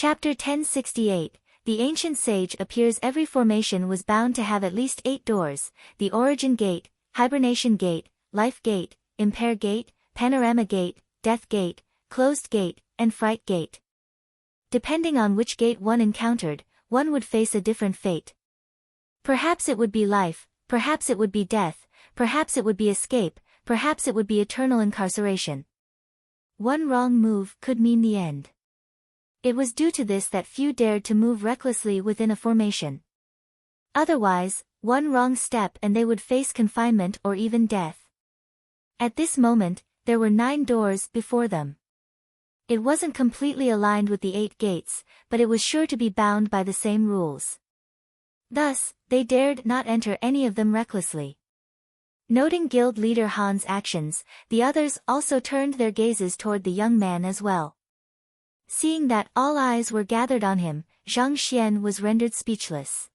Chapter 1068. The ancient sage appears. Every formation was bound to have at least 8 doors: the origin gate, hibernation gate, life gate, impair gate, panorama gate, death gate, closed gate, and fright gate. Depending on which gate one encountered, one would face a different fate. Perhaps it would be life, perhaps it would be death, perhaps it would be escape, perhaps it would be eternal incarceration. One wrong move could mean the end. It was due to this that few dared to move recklessly within a formation. Otherwise, one wrong step and they would face confinement or even death. At this moment, there were 9 doors before them. It wasn't completely aligned with the 8 gates, but it was sure to be bound by the same rules. Thus, they dared not enter any of them recklessly. Noting guild leader Han's actions, the others also turned their gazes toward the young man as well. Seeing that all eyes were gathered on him, Zhang Xian was rendered speechless.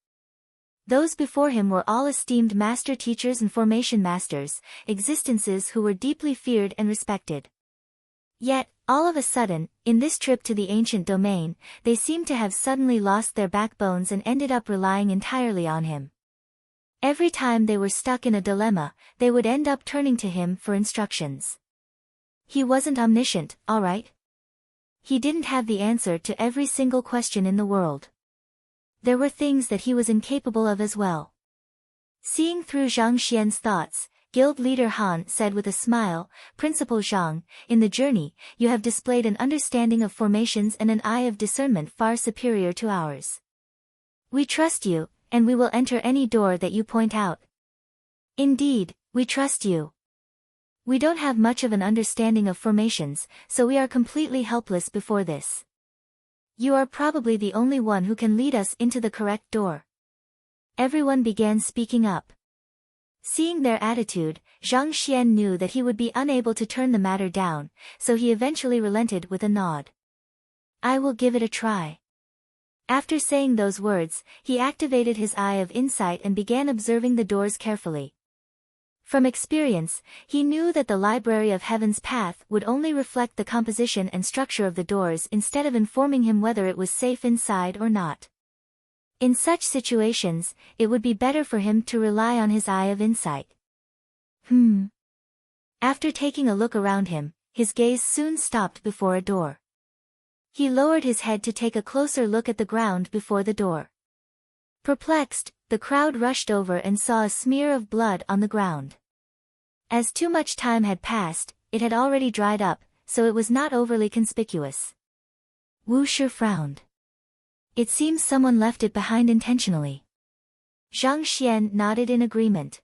Those before him were all esteemed master teachers and formation masters, existences who were deeply feared and respected. Yet, all of a sudden, in this trip to the ancient domain, they seemed to have suddenly lost their backbones and ended up relying entirely on him. Every time they were stuck in a dilemma, they would end up turning to him for instructions. He wasn't omniscient, all right? He didn't have the answer to every single question in the world. There were things that he was incapable of as well. Seeing through Zhang Xian's thoughts, guild leader Han said with a smile, "Principal Zhang, in the journey, you have displayed an understanding of formations and an eye of discernment far superior to ours. We trust you, and we will enter any door that you point out." "Indeed, we trust you. We don't have much of an understanding of formations, so we are completely helpless before this. You are probably the only one who can lead us into the correct door." Everyone began speaking up. Seeing their attitude, Zhang Xian knew that he would be unable to turn the matter down, so he eventually relented with a nod. "I will give it a try." After saying those words, he activated his eye of insight and began observing the doors carefully. From experience, he knew that the Library of Heaven's path would only reflect the composition and structure of the doors instead of informing him whether it was safe inside or not. In such situations, it would be better for him to rely on his eye of insight. After taking a look around him, his gaze soon stopped before a door. He lowered his head to take a closer look at the ground before the door. Perplexed, the crowd rushed over and saw a smear of blood on the ground. As too much time had passed, it had already dried up, so it was not overly conspicuous. Wu Shi frowned. "It seems someone left it behind intentionally." Zhang Xian nodded in agreement.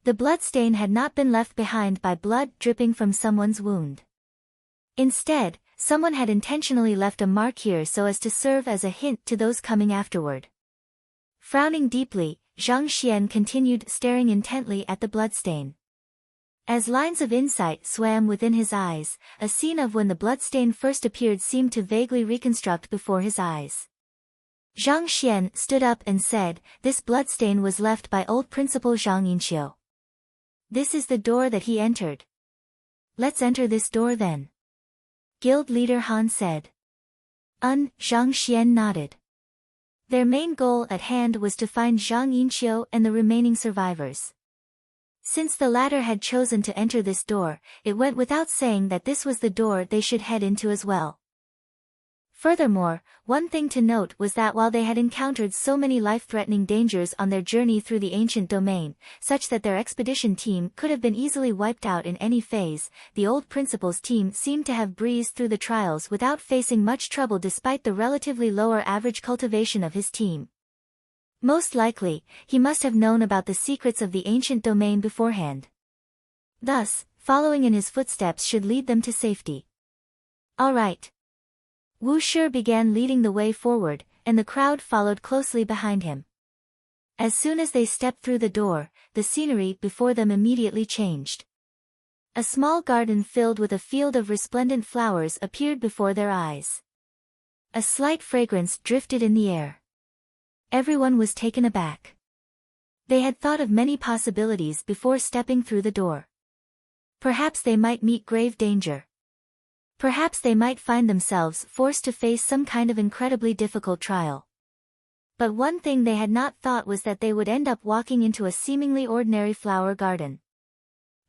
The bloodstain had not been left behind by blood dripping from someone's wound. Instead, someone had intentionally left a mark here so as to serve as a hint to those coming afterward. Frowning deeply, Zhang Xian continued staring intently at the bloodstain. As lines of insight swam within his eyes, a scene of when the bloodstain first appeared seemed to vaguely reconstruct before his eyes. Zhang Xian stood up and said, "This bloodstain was left by old Principal Zhang Yinqiu. This is the door that he entered. Let's enter this door then." Guild leader Han said. Zhang Xian nodded. Their main goal at hand was to find Zhang Yinqiu and the remaining survivors. Since the latter had chosen to enter this door, it went without saying that this was the door they should head into as well. Furthermore, one thing to note was that while they had encountered so many life-threatening dangers on their journey through the ancient domain, such that their expedition team could have been easily wiped out in any phase, the old principal's team seemed to have breezed through the trials without facing much trouble despite the relatively lower average cultivation of his team. Most likely, he must have known about the secrets of the ancient domain beforehand. Thus, following in his footsteps should lead them to safety. All right. Wu Shi began leading the way forward, and the crowd followed closely behind him. As soon as they stepped through the door, the scenery before them immediately changed. A small garden filled with a field of resplendent flowers appeared before their eyes. A slight fragrance drifted in the air. Everyone was taken aback. They had thought of many possibilities before stepping through the door. Perhaps they might meet grave danger. Perhaps they might find themselves forced to face some kind of incredibly difficult trial. But one thing they had not thought was that they would end up walking into a seemingly ordinary flower garden.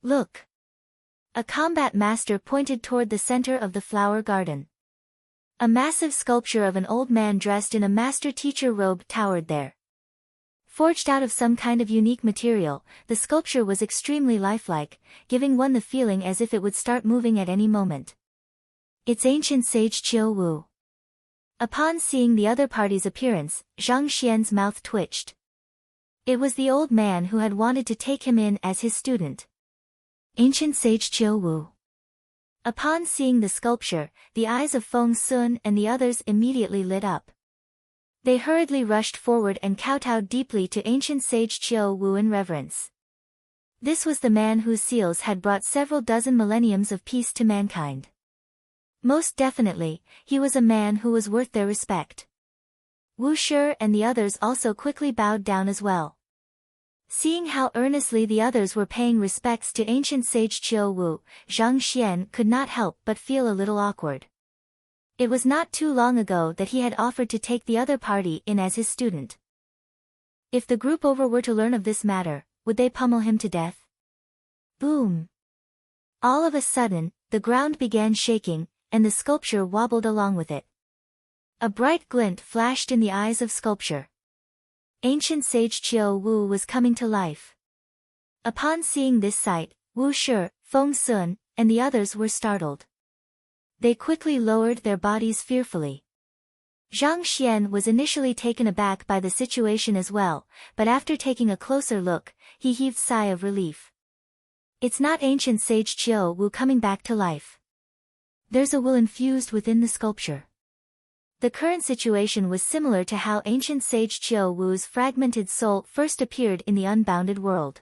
Look! A combat master pointed toward the center of the flower garden. A massive sculpture of an old man dressed in a master-teacher robe towered there. Forged out of some kind of unique material, the sculpture was extremely lifelike, giving one the feeling as if it would start moving at any moment. It's ancient sage Qiu Wu. Upon seeing the other party's appearance, Zhang Xian's mouth twitched. It was the old man who had wanted to take him in as his student. Ancient sage Qiu Wu. Upon seeing the sculpture, the eyes of Feng Sun and the others immediately lit up. They hurriedly rushed forward and kowtowed deeply to ancient sage Qiu Wu in reverence. This was the man whose seals had brought several dozen millenniums of peace to mankind. Most definitely, he was a man who was worth their respect. Wu Shi and the others also quickly bowed down as well. Seeing how earnestly the others were paying respects to ancient sage Qiu Wu, Zhang Xian could not help but feel a little awkward. It was not too long ago that he had offered to take the other party in as his student. If the group over were to learn of this matter, would they pummel him to death? Boom! All of a sudden, the ground began shaking, and the sculpture wobbled along with it. A bright glint flashed in the eyes of sculpture. Ancient sage Qiu Wu was coming to life. Upon seeing this sight, Wu Shi, Feng Sun, and the others were startled. They quickly lowered their bodies fearfully. Zhang Xian was initially taken aback by the situation as well, but after taking a closer look, he heaved a sigh of relief. It's not ancient sage Qiu Wu coming back to life. There's a will infused within the sculpture. The current situation was similar to how ancient sage Qiu Wu's fragmented soul first appeared in the unbounded world.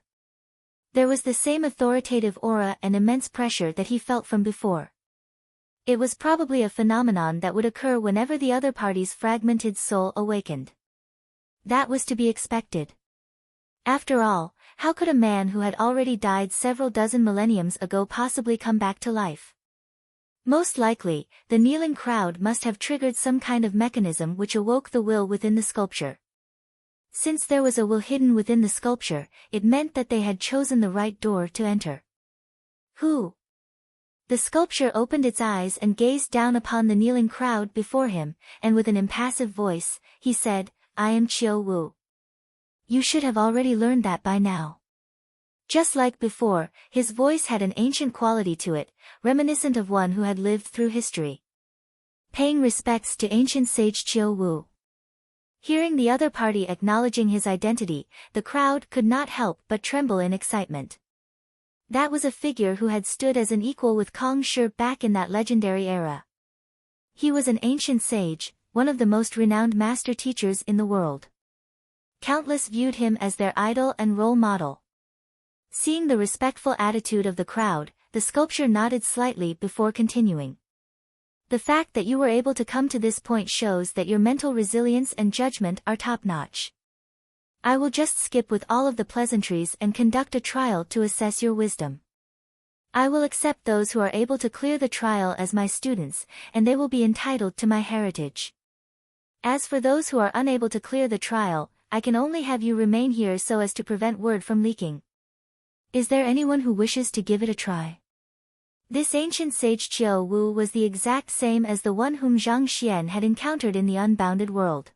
There was the same authoritative aura and immense pressure that he felt from before. It was probably a phenomenon that would occur whenever the other party's fragmented soul awakened. That was to be expected. After all, how could a man who had already died several dozen millenniums ago possibly come back to life? Most likely, the kneeling crowd must have triggered some kind of mechanism which awoke the will within the sculpture. Since there was a will hidden within the sculpture, it meant that they had chosen the right door to enter. Who? The sculpture opened its eyes and gazed down upon the kneeling crowd before him, and with an impassive voice, he said, I am Qiu Wu. You should have already learned that by now. Just like before, his voice had an ancient quality to it, reminiscent of one who had lived through history. Paying respects to ancient sage Qiu Wu. Hearing the other party acknowledging his identity, the crowd could not help but tremble in excitement. That was a figure who had stood as an equal with Kong Shi back in that legendary era. He was an ancient sage, one of the most renowned master teachers in the world. Countless viewed him as their idol and role model. Seeing the respectful attitude of the crowd, the sculpture nodded slightly before continuing. The fact that you were able to come to this point shows that your mental resilience and judgment are top-notch. I will just skip with all of the pleasantries and conduct a trial to assess your wisdom. I will accept those who are able to clear the trial as my students, and they will be entitled to my heritage. As for those who are unable to clear the trial, I can only have you remain here so as to prevent word from leaking. Is there anyone who wishes to give it a try? This ancient sage Qiu Wu was the exact same as the one whom Zhang Xian had encountered in the unbounded world.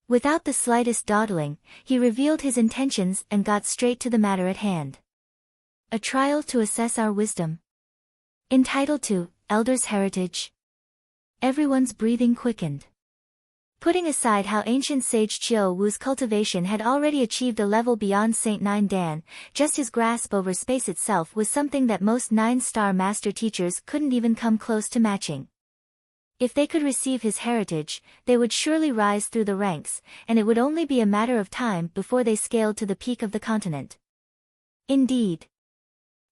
Without the slightest dawdling, he revealed his intentions and got straight to the matter at hand. A trial to assess our wisdom. Entitled to, Elder's Heritage. Everyone's breathing quickened. Putting aside how ancient sage Qiu Wu's cultivation had already achieved a level beyond Saint Nine Dan, just his grasp over space itself was something that most 9-star master teachers couldn't even come close to matching. If they could receive his heritage, they would surely rise through the ranks, and it would only be a matter of time before they scaled to the peak of the continent. Indeed,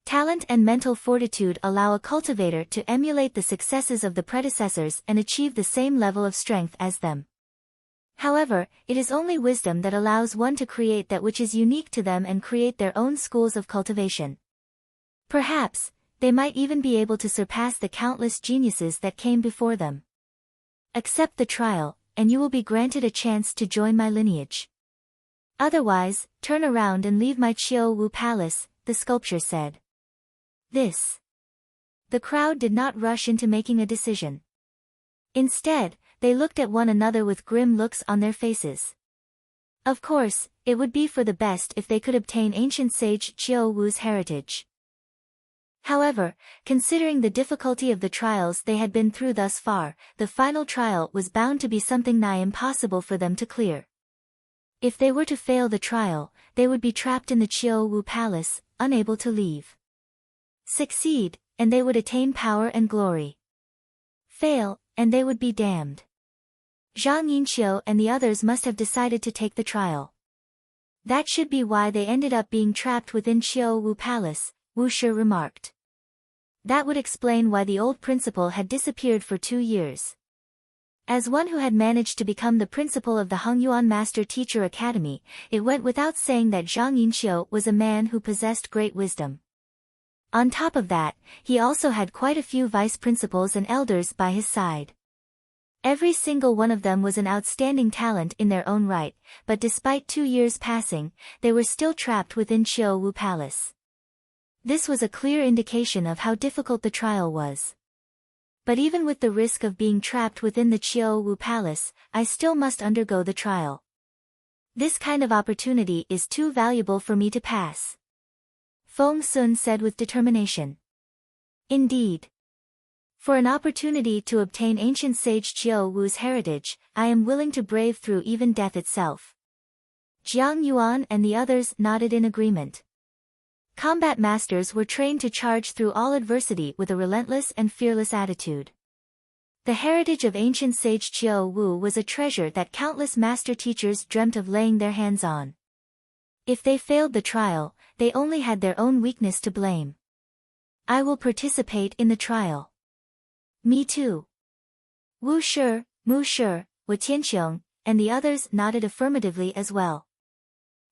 talent and mental fortitude allow a cultivator to emulate the successes of the predecessors and achieve the same level of strength as them. However, it is only wisdom that allows one to create that which is unique to them and create their own schools of cultivation. Perhaps, they might even be able to surpass the countless geniuses that came before them. Accept the trial, and you will be granted a chance to join my lineage. Otherwise, turn around and leave my Qiu Wu palace, the sculpture said. The crowd did not rush into making a decision. Instead, they looked at one another with grim looks on their faces. Of course, it would be for the best if they could obtain ancient sage Qiu Wu's heritage. However, considering the difficulty of the trials they had been through thus far, the final trial was bound to be something nigh impossible for them to clear. If they were to fail the trial, they would be trapped in the Qiu Wu palace, unable to leave. Succeed, and they would attain power and glory. Fail, and they would be damned. Zhang Yinqiu and the others must have decided to take the trial. That should be why they ended up being trapped within Qiu Wu palace, Wu Shi remarked. That would explain why the old principal had disappeared for 2 years. As one who had managed to become the principal of the Hongyuan Master Teacher Academy, it went without saying that Zhang Yinqiu was a man who possessed great wisdom. On top of that, he also had quite a few vice principals and elders by his side. Every single one of them was an outstanding talent in their own right, but despite 2 years passing, they were still trapped within Qiu Wu Palace. This was a clear indication of how difficult the trial was. But even with the risk of being trapped within the Qiu Wu Palace, I still must undergo the trial. This kind of opportunity is too valuable for me to pass. Feng Sun said with determination. Indeed. For an opportunity to obtain ancient sage Qiu Wu's heritage, I am willing to brave through even death itself. Jiang Yuan and the others nodded in agreement. Combat masters were trained to charge through all adversity with a relentless and fearless attitude. The heritage of ancient sage Qiu Wu was a treasure that countless master teachers dreamt of laying their hands on. If they failed the trial, they only had their own weakness to blame. I will participate in the trial. Me too. Wu Shi, Mu Shi, Wu Tianqiong, and the others nodded affirmatively as well.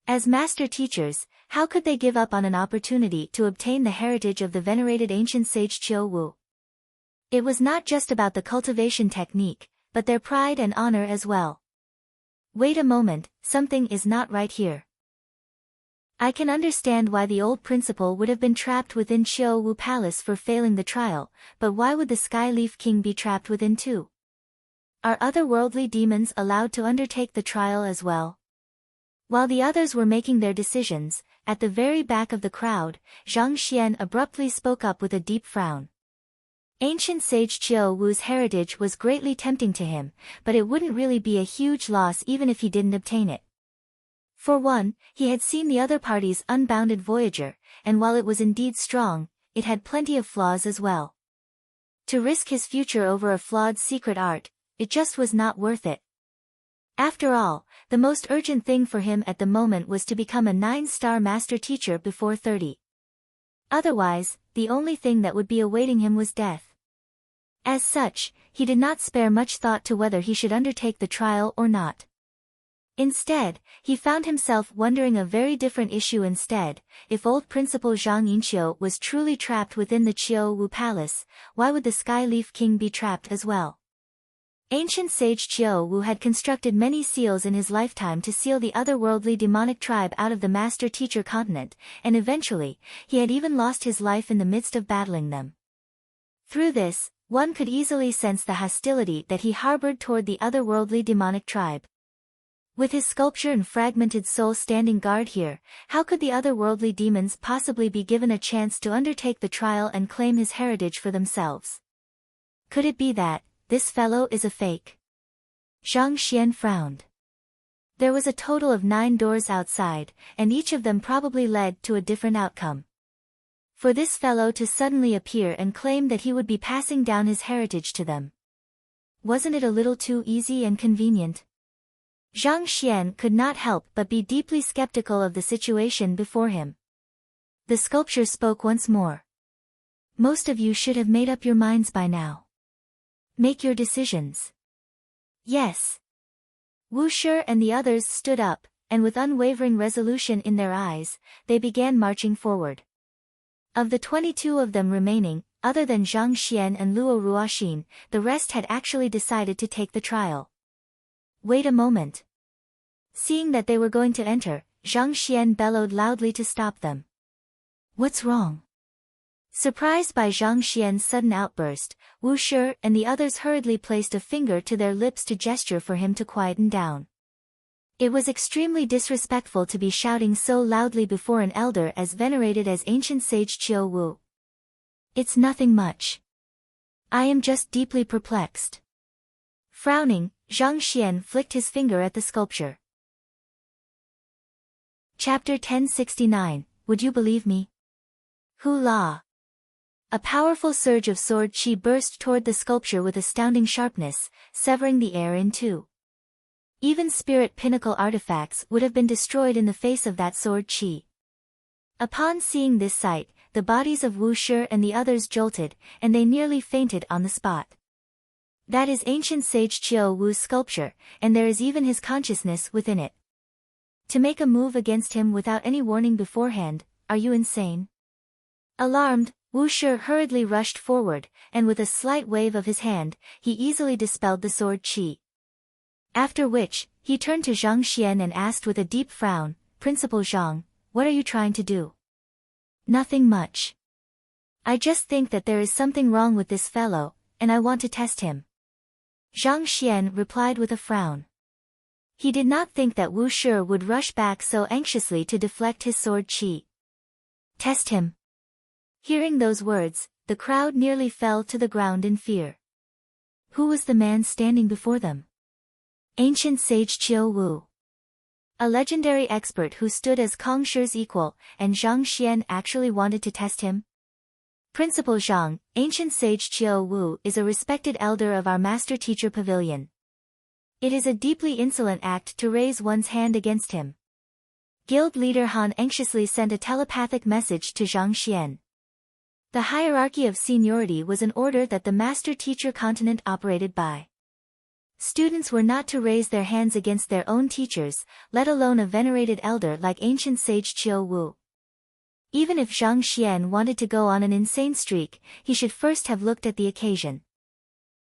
As master teachers, how could they give up on an opportunity to obtain the heritage of the venerated ancient sage Qiu Wu? It was not just about the cultivation technique, but their pride and honor as well. Wait a moment, something is not right here. I can understand why the old principal would have been trapped within Qiu Wu Palace for failing the trial, but why would the Skyleaf King be trapped within too? Are otherworldly demons allowed to undertake the trial as well? While the others were making their decisions, at the very back of the crowd, Zhang Xian abruptly spoke up with a deep frown. Ancient sage Qiu Wu's heritage was greatly tempting to him, but it wouldn't really be a huge loss even if he didn't obtain it. For one, he had seen the other party's unbounded Voyager, and while it was indeed strong, it had plenty of flaws as well. To risk his future over a flawed secret art, it just was not worth it. After all, the most urgent thing for him at the moment was to become a 9-star master teacher before 30. Otherwise, the only thing that would be awaiting him was death. As such, he did not spare much thought to whether he should undertake the trial or not. Instead, he found himself wondering a very different issue instead. If old Principal Zhang Yinqiu was truly trapped within the Qiu Wu Palace, why would the Skyleaf King be trapped as well? Ancient sage Qiu Wu had constructed many seals in his lifetime to seal the otherworldly demonic tribe out of the Master Teacher continent, and eventually, he had even lost his life in the midst of battling them. Through this, one could easily sense the hostility that he harbored toward the otherworldly demonic tribe. With his sculpture and fragmented soul standing guard here, how could the otherworldly demons possibly be given a chance to undertake the trial and claim his heritage for themselves? Could it be that this fellow is a fake? Zhang Xian frowned. There was a total of 9 doors outside, and each of them probably led to a different outcome. For this fellow to suddenly appear and claim that he would be passing down his heritage to them. Wasn't it a little too easy and convenient? Zhang Xian could not help but be deeply skeptical of the situation before him. The sculpture spoke once more. Most of you should have made up your minds by now. Make your decisions. Yes. Wu Shi and the others stood up, and with unwavering resolution in their eyes, they began marching forward. Of the 22 of them remaining, other than Zhang Xian and Luo Ruoxin, the rest had actually decided to take the trial. Wait a moment. Seeing that they were going to enter, Zhang Xian bellowed loudly to stop them. What's wrong? Surprised by Zhang Xian's sudden outburst, Wu Shi and the others hurriedly placed a finger to their lips to gesture for him to quieten down. It was extremely disrespectful to be shouting so loudly before an elder as venerated as ancient sage Qiu Wu. It's nothing much. I am just deeply perplexed. Frowning, Zhang Xian flicked his finger at the sculpture. Chapter 1069, Would you believe me? Hula. A powerful surge of sword chi burst toward the sculpture with astounding sharpness, severing the air in two. Even spirit pinnacle artifacts would have been destroyed in the face of that sword chi. Upon seeing this sight, the bodies of Wu Shi and the others jolted, and they nearly fainted on the spot. That is ancient sage Qiu Wu's sculpture, and there is even his consciousness within it. To make a move against him without any warning beforehand, are you insane? Alarmed, Wu Shi hurriedly rushed forward, and with a slight wave of his hand, he easily dispelled the sword chi. After which, he turned to Zhang Xian and asked with a deep frown, Principal Zhang, what are you trying to do? Nothing much. I just think that there is something wrong with this fellow, and I want to test him. Zhang Xian replied with a frown. He did not think that Wu Shi would rush back so anxiously to deflect his sword chi. Test him. Hearing those words, the crowd nearly fell to the ground in fear. Who was the man standing before them? Ancient sage Qiu Wu. A legendary expert who stood as Kong Shi's equal, and Zhang Xian actually wanted to test him? Principal Zhang, ancient sage Qiu Wu is a respected elder of our master-teacher pavilion. It is a deeply insolent act to raise one's hand against him. Guild leader Han anxiously sent a telepathic message to Zhang Xian. The hierarchy of seniority was an order that the master-teacher continent operated by. Students were not to raise their hands against their own teachers, let alone a venerated elder like ancient sage Qiu Wu. Even if Zhang Xian wanted to go on an insane streak, he should first have looked at the occasion.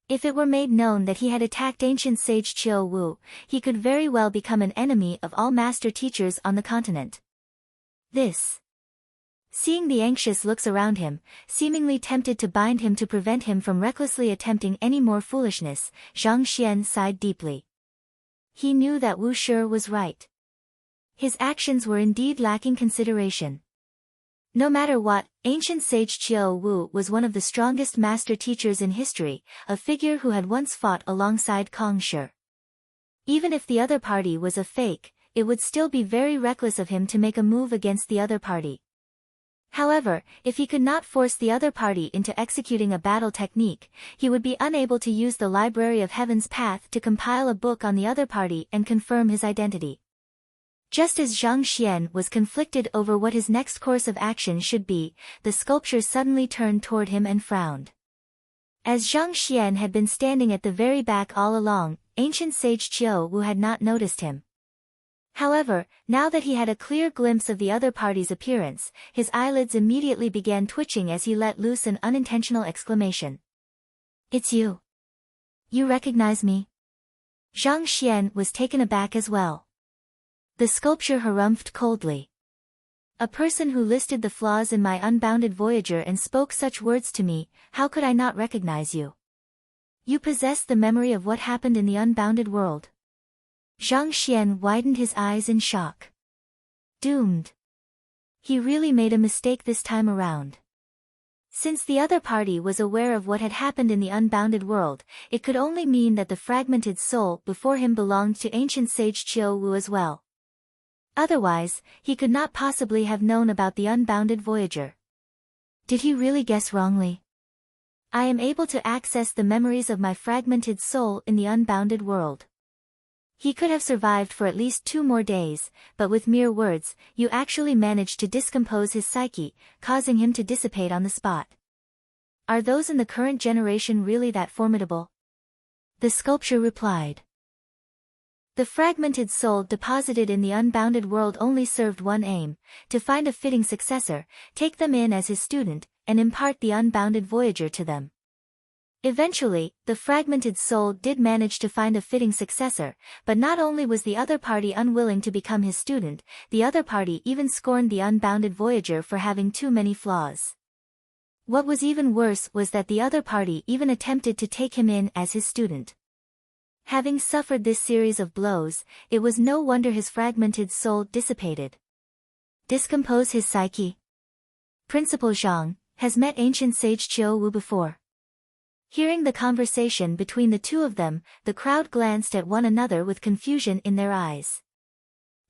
If it were made known that he had attacked ancient sage Qiu Wu, he could very well become an enemy of all master teachers on the continent. Seeing the anxious looks around him, seemingly tempted to bind him to prevent him from recklessly attempting any more foolishness, Zhang Xian sighed deeply. He knew that Wu Shi was right. His actions were indeed lacking consideration. No matter what, ancient sage Qiu Wu was one of the strongest master teachers in history, a figure who had once fought alongside Kong Shi. Even if the other party was a fake, it would still be very reckless of him to make a move against the other party. However, if he could not force the other party into executing a battle technique, he would be unable to use the Library of Heaven's Path to compile a book on the other party and confirm his identity. Just as Zhang Xian was conflicted over what his next course of action should be, the sculpture suddenly turned toward him and frowned. As Zhang Xian had been standing at the very back all along, ancient sage Qiu Wu had not noticed him. However, now that he had a clear glimpse of the other party's appearance, his eyelids immediately began twitching as he let loose an unintentional exclamation. It's you. You recognize me? Zhang Xian was taken aback as well. The sculpture harumphed coldly. A person who listed the flaws in my unbounded Voyager and spoke such words to me, how could I not recognize you? You possess the memory of what happened in the unbounded world. Zhang Xian widened his eyes in shock. Doomed. He really made a mistake this time around. Since the other party was aware of what had happened in the unbounded world, it could only mean that the fragmented soul before him belonged to ancient sage Qiu Wu as well. Otherwise, he could not possibly have known about the unbounded Voyager. Did he really guess wrongly? I am able to access the memories of my fragmented soul in the unbounded world. He could have survived for at least 2 more days, but with mere words, you actually managed to discompose his psyche, causing him to dissipate on the spot. Are those in the current generation really that formidable? The sculpture replied. The fragmented soul deposited in the unbounded world only served one aim: to find a fitting successor, take them in as his student, and impart the unbounded voyager to them. Eventually, the fragmented soul did manage to find a fitting successor, but not only was the other party unwilling to become his student, the other party even scorned the unbounded voyager for having too many flaws. What was even worse was that the other party even attempted to take him in as his student. Having suffered this series of blows, it was no wonder his fragmented soul dissipated. Discompose his psyche. Principal Zhang has met ancient sage Qiu Wu before. Hearing the conversation between the two of them, the crowd glanced at one another with confusion in their eyes.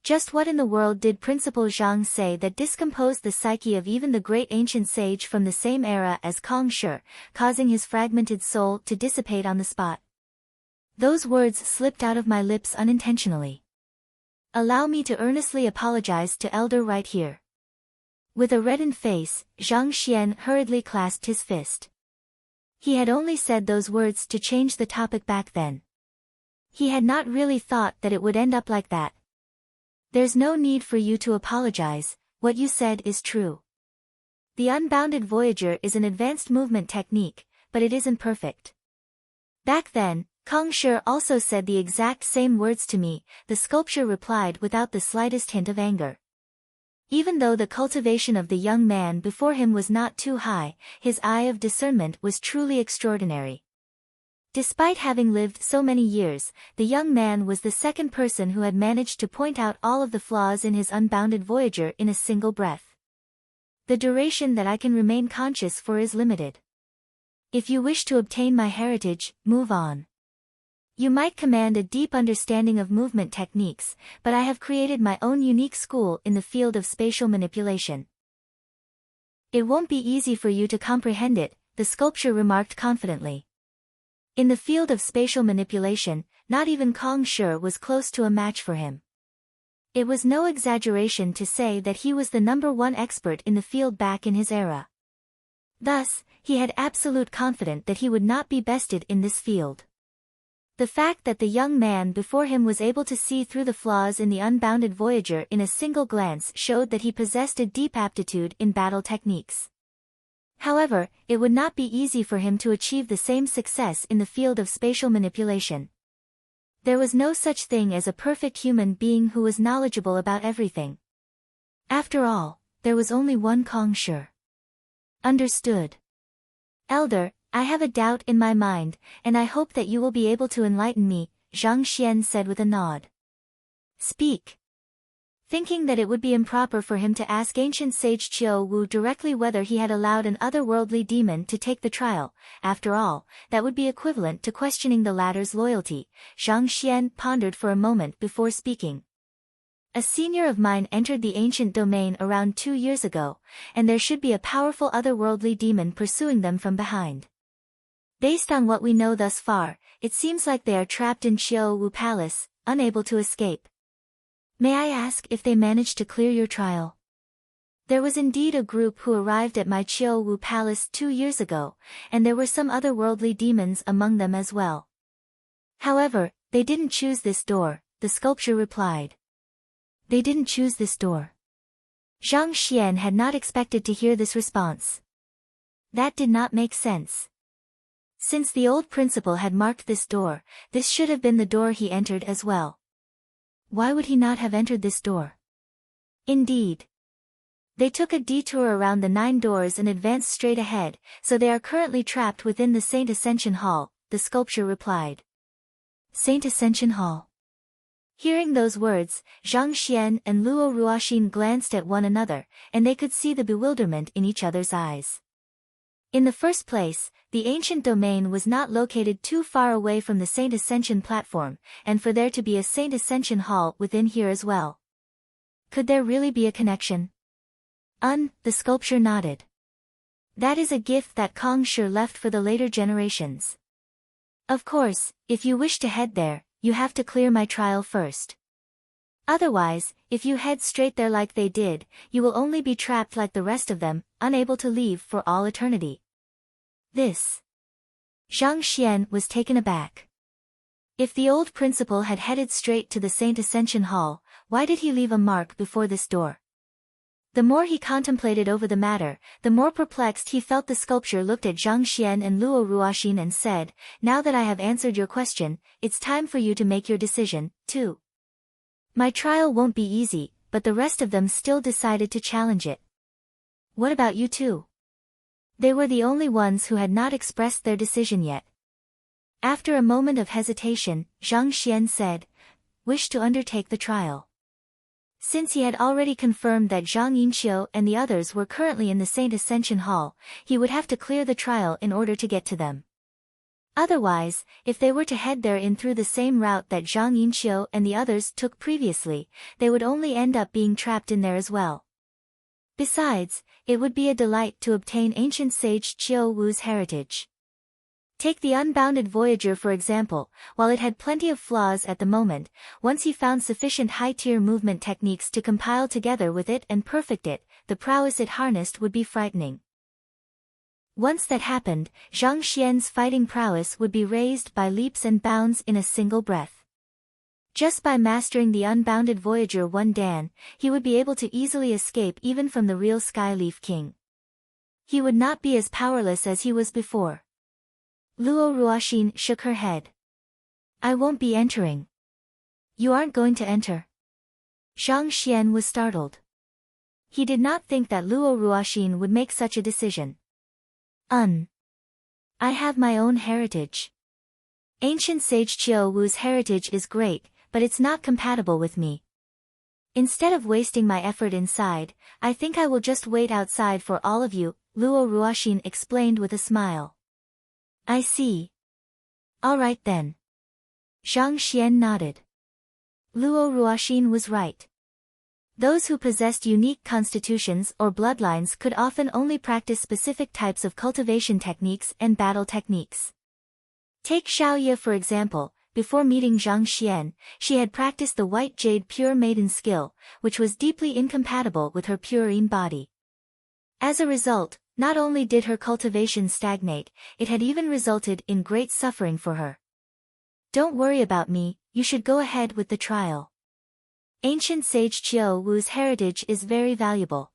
Just what in the world did Principal Zhang say that discomposed the psyche of even the great ancient sage from the same era as Kong Shi, causing his fragmented soul to dissipate on the spot? Those words slipped out of my lips unintentionally. Allow me to earnestly apologize to Elder right here. With a reddened face, Zhang Xian hurriedly clasped his fist. He had only said those words to change the topic back then. He had not really thought that it would end up like that. There's no need for you to apologize, what you said is true. The unbounded voyager is an advanced movement technique, but it isn't perfect. Back then, Kong Shi also said the exact same words to me, the sculptor replied without the slightest hint of anger. Even though the cultivation of the young man before him was not too high, his eye of discernment was truly extraordinary. Despite having lived so many years, the young man was the second person who had managed to point out all of the flaws in his unbounded voyager in a single breath. The duration that I can remain conscious for is limited. If you wish to obtain my heritage, move on. You might command a deep understanding of movement techniques, but I have created my own unique school in the field of spatial manipulation. It won't be easy for you to comprehend it, the sculptor remarked confidently. In the field of spatial manipulation, not even Kong Shi was close to a match for him. It was no exaggeration to say that he was the #1 expert in the field back in his era. Thus, he had absolute confidence that he would not be bested in this field. The fact that the young man before him was able to see through the flaws in the unbounded voyager in a single glance showed that he possessed a deep aptitude in battle techniques. However, it would not be easy for him to achieve the same success in the field of spatial manipulation. There was no such thing as a perfect human being who was knowledgeable about everything. After all, there was only one Kong Shi. Understood. Elder, I have a doubt in my mind, and I hope that you will be able to enlighten me, Zhang Xian said with a nod. Speak. Thinking that it would be improper for him to ask ancient sage Qiu Wu directly whether he had allowed an otherworldly demon to take the trial, after all, that would be equivalent to questioning the latter's loyalty, Zhang Xian pondered for a moment before speaking. A senior of mine entered the ancient domain around 2 years ago, and there should be a powerful otherworldly demon pursuing them from behind. Based on what we know thus far, it seems like they are trapped in Qiu Wu Palace, unable to escape. May I ask if they managed to clear your trial? There was indeed a group who arrived at my Qiu Wu Palace 2 years ago, and there were some otherworldly demons among them as well. However, they didn't choose this door, the sculptor replied. They didn't choose this door. Zhang Xian had not expected to hear this response. That did not make sense. Since the old principal had marked this door, this should have been the door he entered as well. Why would he not have entered this door? Indeed. They took a detour around the 9 doors and advanced straight ahead, so they are currently trapped within the Saint Ascension Hall, the sculptor replied. Saint Ascension Hall. Hearing those words, Zhang Xian and Luo Ruoxin glanced at one another, and they could see the bewilderment in each other's eyes. In the first place, the ancient domain was not located too far away from the Saint Ascension platform, and for there to be a Saint Ascension Hall within here as well. Could there really be a connection? The sculptor nodded. That is a gift that Kong Shi left for the later generations. Of course, if you wish to head there, you have to clear my trial first. Otherwise, if you head straight there like they did, you will only be trapped like the rest of them, unable to leave for all eternity. This. Zhang Xian was taken aback. If the old principal had headed straight to the Saint Ascension Hall, why did he leave a mark before this door? The more he contemplated over the matter, the more perplexed he felt. The sculptor looked at Zhang Xian and Luo Ruoxin and said, "Now that I have answered your question, it's time for you to make your decision, too. My trial won't be easy," but the rest of them still decided to challenge it. "What about you two?" They were the only ones who had not expressed their decision yet. After a moment of hesitation, Zhang Xian said, "Wish to undertake the trial." Since he had already confirmed that Zhang Yinqiu and the others were currently in the Saint Ascension Hall, he would have to clear the trial in order to get to them. Otherwise, if they were to head there in through the same route that Zhang Yinqiu and the others took previously, they would only end up being trapped in there as well. Besides, it would be a delight to obtain ancient sage Qiu Wu's heritage. Take the Unbounded Voyager for example. While it had plenty of flaws at the moment, once he found sufficient high-tier movement techniques to compile together with it and perfect it, the prowess it harnessed would be frightening. Once that happened, Zhang Xian's fighting prowess would be raised by leaps and bounds in a single breath. Just by mastering the Unbounded Voyager one dan, he would be able to easily escape even from the real Skyleaf King. He would not be as powerless as he was before. Luo Ruoxin shook her head. "I won't be entering." "You aren't going to enter?" Zhang Xian was startled. He did not think that Luo Ruoxin would make such a decision. I have my own heritage. Ancient sage Qiu Wu's heritage is great, but it's not compatible with me. Instead of wasting my effort inside, I think I will just wait outside for all of you," Luo Ruoxin explained with a smile. "I see. All right then." Zhang Xian nodded. Luo Ruoxin was right. Those who possessed unique constitutions or bloodlines could often only practice specific types of cultivation techniques and battle techniques. Take Xiaoye for example. Before meeting Zhang Xian, she had practiced the White Jade Pure Maiden skill, which was deeply incompatible with her purine body. As a result, not only did her cultivation stagnate, it had even resulted in great suffering for her. "Don't worry about me, you should go ahead with the trial. Ancient sage Qiu Wu's heritage is very valuable.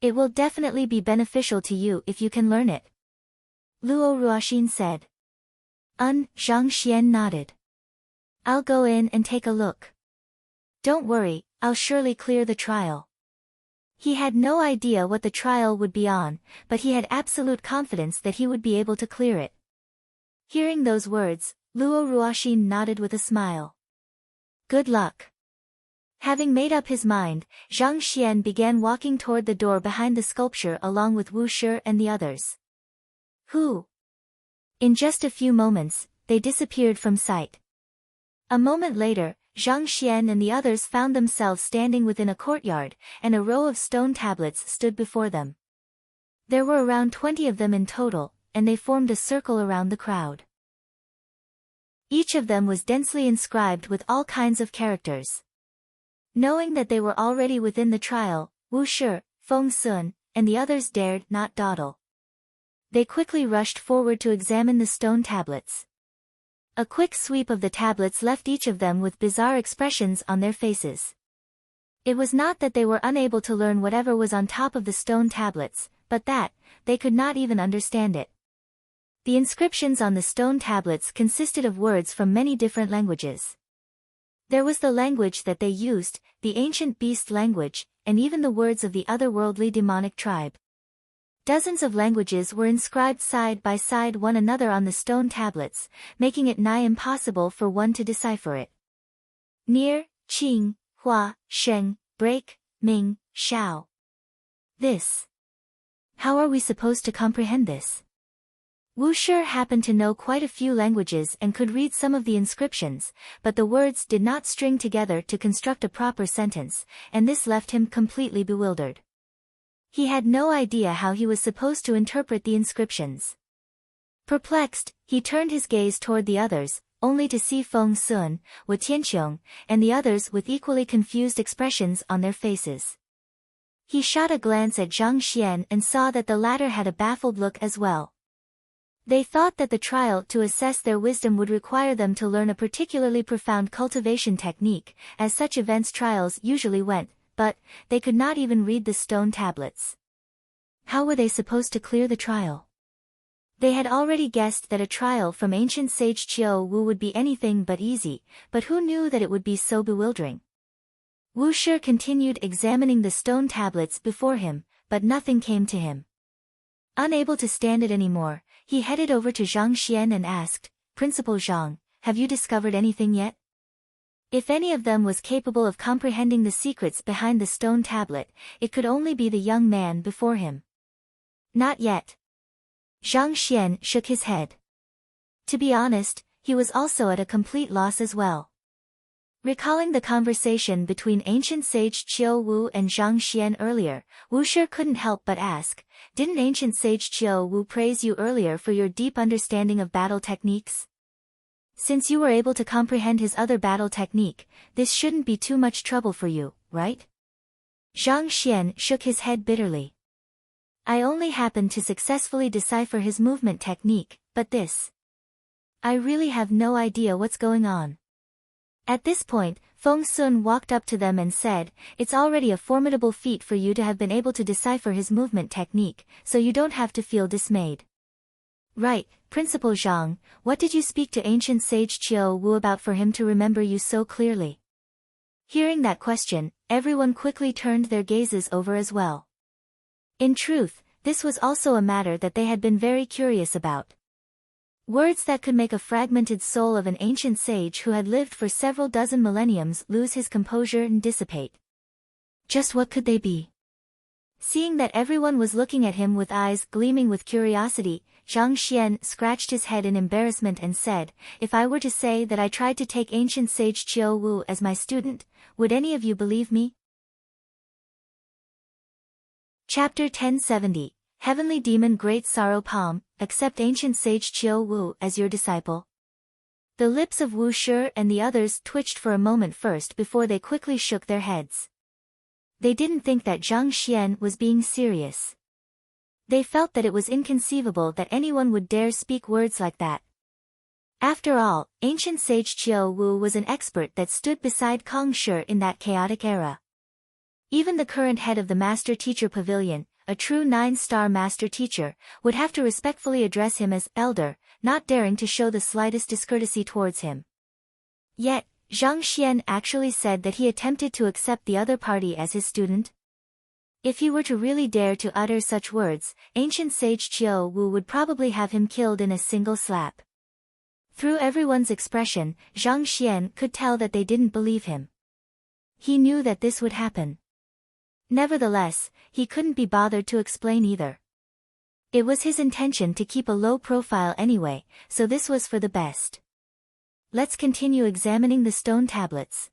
It will definitely be beneficial to you if you can learn it," Luo Ruoxin said. Zhang Xian nodded. "I'll go in and take a look. Don't worry, I'll surely clear the trial." He had no idea what the trial would be on, but he had absolute confidence that he would be able to clear it. Hearing those words, Luo Ruoxin nodded with a smile. "Good luck." Having made up his mind, Zhang Xian began walking toward the door behind the sculpture along with Wu Shi and the others. "Who?" In just a few moments, they disappeared from sight. A moment later, Zhang Xian and the others found themselves standing within a courtyard, and a row of stone tablets stood before them. There were around 20 of them in total, and they formed a circle around the crowd. Each of them was densely inscribed with all kinds of characters. Knowing that they were already within the trial, Wu Shi, Feng Sun, and the others dared not dawdle. They quickly rushed forward to examine the stone tablets. A quick sweep of the tablets left each of them with bizarre expressions on their faces. It was not that they were unable to learn whatever was on top of the stone tablets, but that they could not even understand it. The inscriptions on the stone tablets consisted of words from many different languages. There was the language that they used, the ancient beast language, and even the words of the otherworldly demonic tribe. Dozens of languages were inscribed side by side one another on the stone tablets, making it nigh impossible for one to decipher it. Near, Qing, Hua, Sheng, Break, Ming, Shao. This. How are we supposed to comprehend this? Wu Shi happened to know quite a few languages and could read some of the inscriptions, but the words did not string together to construct a proper sentence, and this left him completely bewildered. He had no idea how he was supposed to interpret the inscriptions. Perplexed, he turned his gaze toward the others, only to see Feng Sun, Wu Tianqiong, and the others with equally confused expressions on their faces. He shot a glance at Zhang Xian and saw that the latter had a baffled look as well. They thought that the trial to assess their wisdom would require them to learn a particularly profound cultivation technique, as such events trials usually went, but they could not even read the stone tablets. How were they supposed to clear the trial? They had already guessed that a trial from ancient sage Qiu Wu would be anything but easy, but who knew that it would be so bewildering? Wu Shi continued examining the stone tablets before him, but nothing came to him. Unable to stand it anymore, he headed over to Zhang Xian and asked, "Principal Zhang, have you discovered anything yet?" If any of them was capable of comprehending the secrets behind the stone tablet, it could only be the young man before him. Not yet. Zhang Xian shook his head. To be honest, he was also at a complete loss as well. Recalling the conversation between ancient sage Qiu Wu and Zhang Xian earlier, Wu Shi couldn't help but ask, "Didn't ancient sage Qiu Wu praise you earlier for your deep understanding of battle techniques? Since you were able to comprehend his other battle technique, this shouldn't be too much trouble for you, right?" Zhang Xian shook his head bitterly. "I only happened to successfully decipher his movement technique, but this... I really have no idea what's going on." At this point, Feng Sun walked up to them and said, "It's already a formidable feat for you to have been able to decipher his movement technique, so you don't have to feel dismayed." "Right, Principal Zhang, what did you speak to ancient sage Qiu Wu about for him to remember you so clearly?" Hearing that question, everyone quickly turned their gazes over as well. In truth, this was also a matter that they had been very curious about. Words that could make a fragmented soul of an ancient sage who had lived for several dozen millenniums lose his composure and dissipate. Just what could they be? Seeing that everyone was looking at him with eyes gleaming with curiosity, Zhang Xian scratched his head in embarrassment and said, "If I were to say that I tried to take ancient sage Qiu Wu as my student, would any of you believe me?" Chapter 1070, Heavenly Demon Great Sorrow Palm, accept ancient sage Qiu Wu as your disciple. The lips of Wu Shi and the others twitched for a moment first before they quickly shook their heads. They didn't think that Zhang Xian was being serious. They felt that it was inconceivable that anyone would dare speak words like that. After all, ancient sage Qiu Wu was an expert that stood beside Kong Shi in that chaotic era. Even the current head of the Master Teacher Pavilion, a true 9-star Master Teacher, would have to respectfully address him as elder, not daring to show the slightest discourtesy towards him. Yet, Zhang Xian actually said that he attempted to accept the other party as his student. If he were to really dare to utter such words, ancient sage Qiu Wu would probably have him killed in a single slap. Through everyone's expression, Zhang Xian could tell that they didn't believe him. He knew that this would happen. Nevertheless, he couldn't be bothered to explain either. It was his intention to keep a low profile anyway, so this was for the best. Let's continue examining the stone tablets.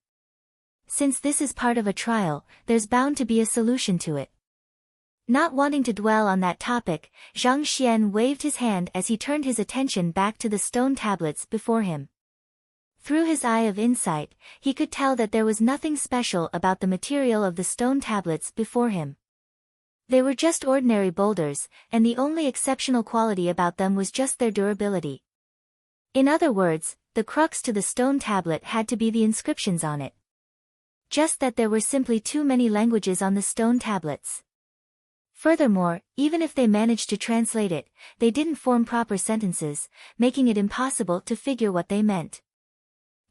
Since this is part of a trial, there's bound to be a solution to it. Not wanting to dwell on that topic, Zhang Xian waved his hand as he turned his attention back to the stone tablets before him. Through his eye of insight, he could tell that there was nothing special about the material of the stone tablets before him. They were just ordinary boulders, and the only exceptional quality about them was just their durability. In other words, the crux to the stone tablet had to be the inscriptions on it. Just that there were simply too many languages on the stone tablets. Furthermore, even if they managed to translate it, they didn't form proper sentences, making it impossible to figure what they meant.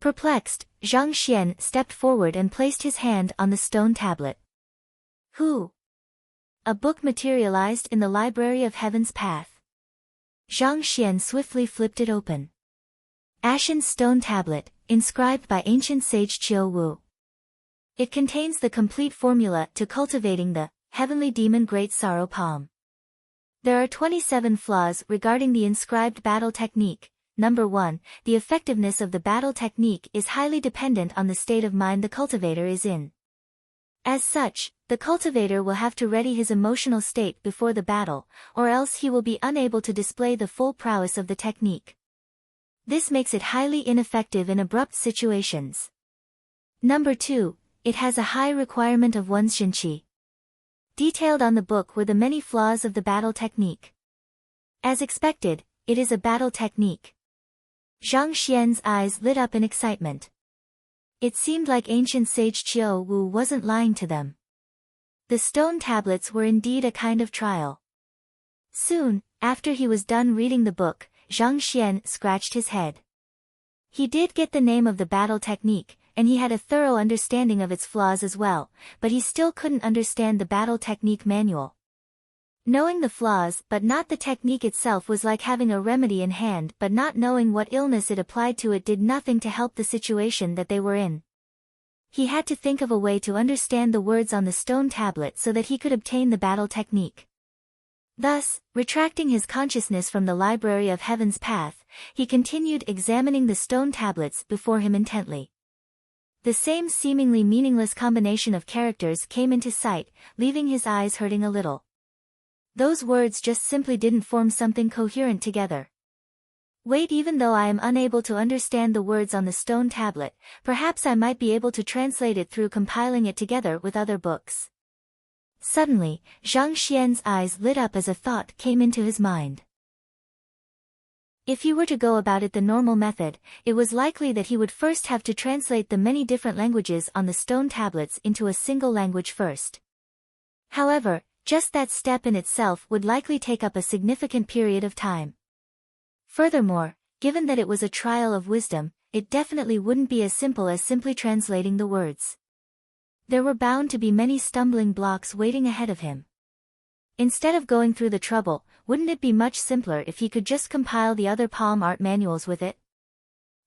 Perplexed, Zhang Xian stepped forward and placed his hand on the stone tablet. "Who?" A book materialized in the Library of Heaven's Path. Zhang Xian swiftly flipped it open. Ashen stone tablet, inscribed by ancient sage Qiu Wu. It contains the complete formula to cultivating the Heavenly Demon Great Sorrow Palm. There are 27 flaws regarding the inscribed battle technique. Number 1, the effectiveness of the battle technique is highly dependent on the state of mind the cultivator is in. As such, the cultivator will have to ready his emotional state before the battle, or else he will be unable to display the full prowess of the technique. This makes it highly ineffective in abrupt situations. Number 2, it has a high requirement of one's shinqi. Detailed on the book were the many flaws of the battle technique. As expected, it is a battle technique. Zhang Xian's eyes lit up in excitement. It seemed like ancient sage Qiu Wu wasn't lying to them. The stone tablets were indeed a kind of trial. Soon, after he was done reading the book, Zhang Xian scratched his head. He did get the name of the battle technique, and he had a thorough understanding of its flaws as well, but he still couldn't understand the battle technique manual. Knowing the flaws but not the technique itself was like having a remedy in hand but not knowing what illness it applied to it did nothing to help the situation that they were in. He had to think of a way to understand the words on the stone tablet so that he could obtain the battle technique. Thus, retracting his consciousness from the library of Heaven's Path, he continued examining the stone tablets before him intently. The same seemingly meaningless combination of characters came into sight, leaving his eyes hurting a little. Those words just simply didn't form something coherent together. Wait, even though I am unable to understand the words on the stone tablet, perhaps I might be able to translate it through compiling it together with other books. Suddenly, Zhang Xian's eyes lit up as a thought came into his mind. If he were to go about it the normal method, it was likely that he would first have to translate the many different languages on the stone tablets into a single language first. However, just that step in itself would likely take up a significant period of time. Furthermore, given that it was a trial of wisdom, it definitely wouldn't be as simple as simply translating the words. There were bound to be many stumbling blocks waiting ahead of him. Instead of going through the trouble, wouldn't it be much simpler if he could just compile the other palm art manuals with it?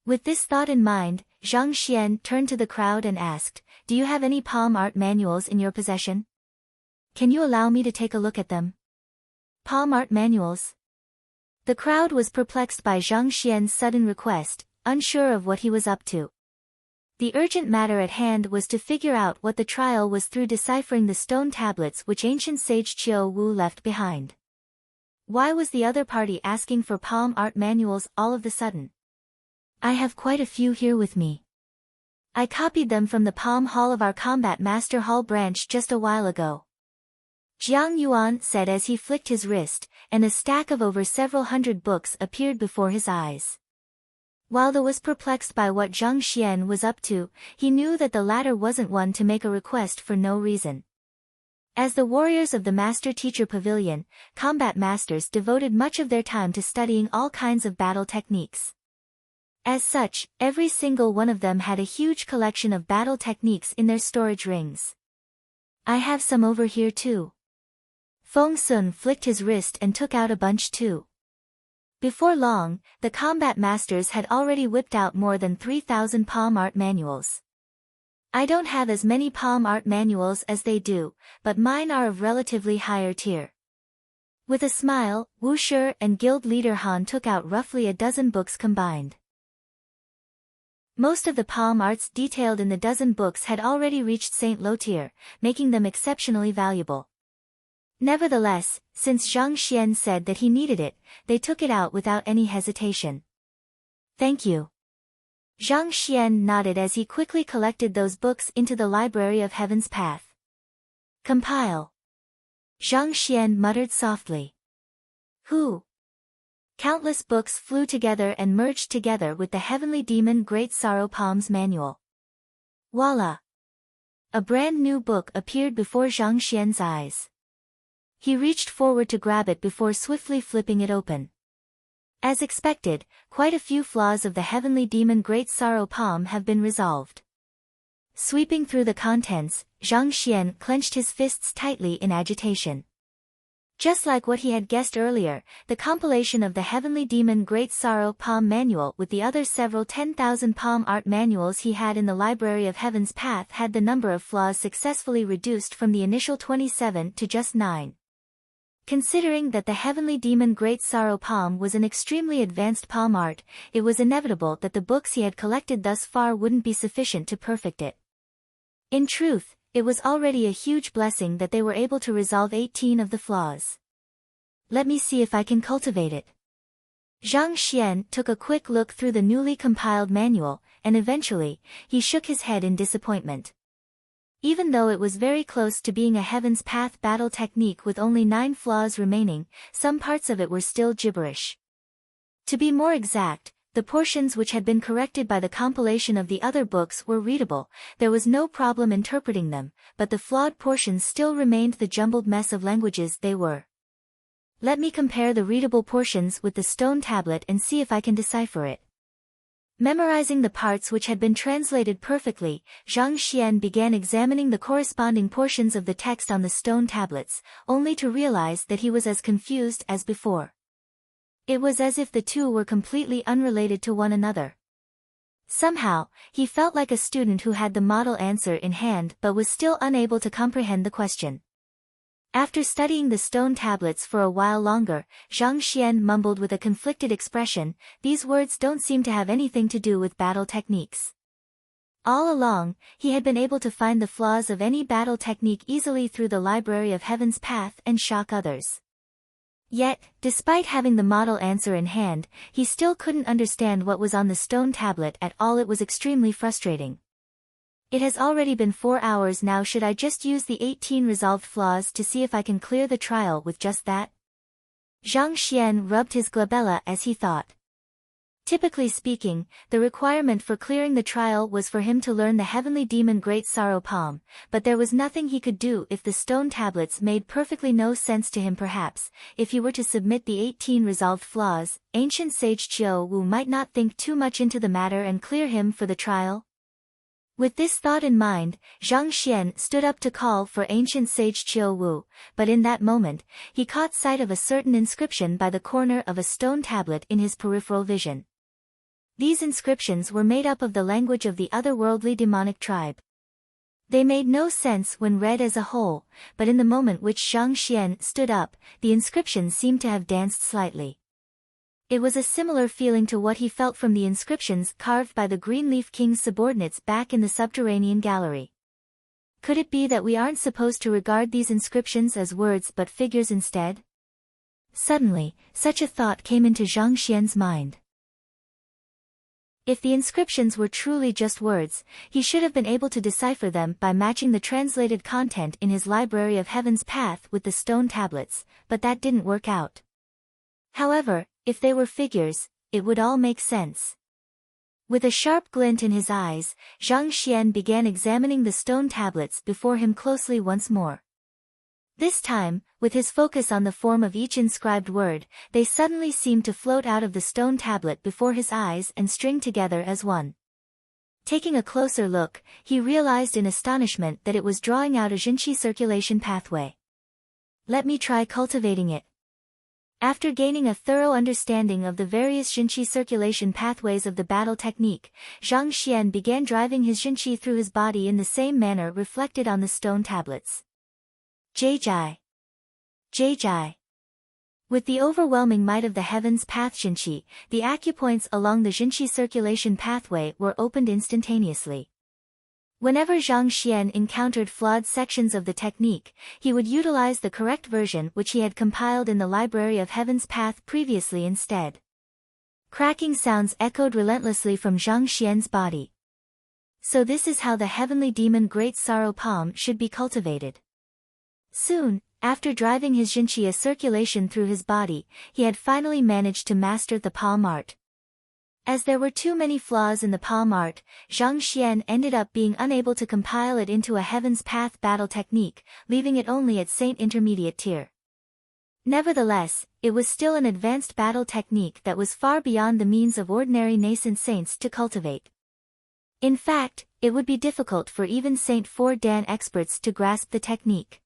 With this thought in mind, Zhang Xian turned to the crowd and asked, "Do you have any palm art manuals in your possession? Can you allow me to take a look at them?" Palm art manuals? The crowd was perplexed by Zhang Xian's sudden request, unsure of what he was up to. The urgent matter at hand was to figure out what the trial was through deciphering the stone tablets which ancient sage Qiu Wu left behind. Why was the other party asking for palm art manuals all of the sudden? "I have quite a few here with me. I copied them from the Palm Hall of our Combat Master Hall branch just a while ago," Jiang Yuan said as he flicked his wrist, and a stack of over several hundred books appeared before his eyes. While He was perplexed by what Zhang Xian was up to, he knew that the latter wasn't one to make a request for no reason. As the warriors of the Master-Teacher Pavilion, combat masters devoted much of their time to studying all kinds of battle techniques. As such, every single one of them had a huge collection of battle techniques in their storage rings. "I have some over here too." Feng Sun flicked his wrist and took out a bunch too. Before long, the combat masters had already whipped out more than 3,000 palm art manuals. "I don't have as many palm art manuals as they do, but mine are of relatively higher tier." With a smile, Wu Shi and guild leader Han took out roughly a dozen books combined. Most of the palm arts detailed in the dozen books had already reached Saint Lo tier, making them exceptionally valuable. Nevertheless, since Zhang Xian said that he needed it, they took it out without any hesitation. "Thank you." Zhang Xian nodded as he quickly collected those books into the Library of Heaven's Path. "Compile." Zhang Xian muttered softly. "Who?" Countless books flew together and merged together with the Heavenly Demon Great Sorrow Palms Manual. Voila! A brand new book appeared before Zhang Xian's eyes. He reached forward to grab it before swiftly flipping it open. As expected, quite a few flaws of the Heavenly Demon Great Sorrow Palm have been resolved. Sweeping through the contents, Zhang Xian clenched his fists tightly in agitation. Just like what he had guessed earlier, the compilation of the Heavenly Demon Great Sorrow Palm Manual with the other several 10,000 palm art manuals he had in the Library of Heaven's Path had the number of flaws successfully reduced from the initial 27 to just 9. Considering that the Heavenly Demon Great Sorrow Palm was an extremely advanced palm art, it was inevitable that the books he had collected thus far wouldn't be sufficient to perfect it. In truth, it was already a huge blessing that they were able to resolve 18 of the flaws. "Let me see if I can cultivate it." Zhang Xian took a quick look through the newly compiled manual, and eventually, he shook his head in disappointment. Even though it was very close to being a Heaven's Path battle technique with only 9 flaws remaining, some parts of it were still gibberish. To be more exact, the portions which had been corrected by the compilation of the other books were readable, there was no problem interpreting them, but the flawed portions still remained the jumbled mess of languages they were. Let me compare the readable portions with the stone tablet and see if I can decipher it. Memorizing the parts which had been translated perfectly, Zhang Xian began examining the corresponding portions of the text on the stone tablets, only to realize that he was as confused as before. It was as if the two were completely unrelated to one another. Somehow, he felt like a student who had the model answer in hand but was still unable to comprehend the question. After studying the stone tablets for a while longer, Zhang Xian mumbled with a conflicted expression, "These words don't seem to have anything to do with battle techniques." All along, he had been able to find the flaws of any battle technique easily through the Library of Heaven's Path and shock others. Yet, despite having the model answer in hand, he still couldn't understand what was on the stone tablet at all. It was extremely frustrating. It has already been 4 hours now. Should I just use the 18 resolved flaws to see if I can clear the trial with just that? Zhang Xian rubbed his glabella as he thought. Typically speaking, the requirement for clearing the trial was for him to learn the heavenly demon Great Sorrow Palm, but there was nothing he could do if the stone tablets made perfectly no sense to him. Perhaps, if he were to submit the 18 resolved flaws, ancient sage Qiu Wu might not think too much into the matter and clear him for the trial. With this thought in mind, Zhang Xian stood up to call for ancient sage Qiu Wu, but in that moment, he caught sight of a certain inscription by the corner of a stone tablet in his peripheral vision. These inscriptions were made up of the language of the otherworldly demonic tribe. They made no sense when read as a whole, but in the moment which Zhang Xian stood up, the inscriptions seemed to have danced slightly. It was a similar feeling to what he felt from the inscriptions carved by the Greenleaf King's subordinates back in the subterranean gallery. Could it be that we aren't supposed to regard these inscriptions as words but figures instead? Suddenly, such a thought came into Zhang Xian's mind. If the inscriptions were truly just words, he should have been able to decipher them by matching the translated content in his Library of Heaven's Path with the stone tablets, but that didn't work out. However, if they were figures, it would all make sense. With a sharp glint in his eyes, Zhang Xian began examining the stone tablets before him closely once more. This time, with his focus on the form of each inscribed word, they suddenly seemed to float out of the stone tablet before his eyes and string together as one. Taking a closer look, he realized in astonishment that it was drawing out a Jinqi circulation pathway. Let me try cultivating it. After gaining a thorough understanding of the various Jinqi circulation pathways of the battle technique, Zhang Xian began driving his Jinqi through his body in the same manner reflected on the stone tablets. Jai. With the overwhelming might of the Heaven's Path Jinqi, the acupoints along the Jinqi circulation pathway were opened instantaneously. Whenever Zhang Xian encountered flawed sections of the technique, he would utilize the correct version which he had compiled in the Library of Heaven's Path previously instead. Cracking sounds echoed relentlessly from Zhang Xian's body. So this is how the heavenly demon Great Sorrow Palm should be cultivated. Soon, after driving his Jinqi circulation through his body, he had finally managed to master the palm art. As there were too many flaws in the palm art, Zhang Xian ended up being unable to compile it into a Heaven's Path battle technique, leaving it only at Saint Intermediate tier. Nevertheless, it was still an advanced battle technique that was far beyond the means of ordinary nascent saints to cultivate. In fact, it would be difficult for even Saint 4 Dan experts to grasp the technique.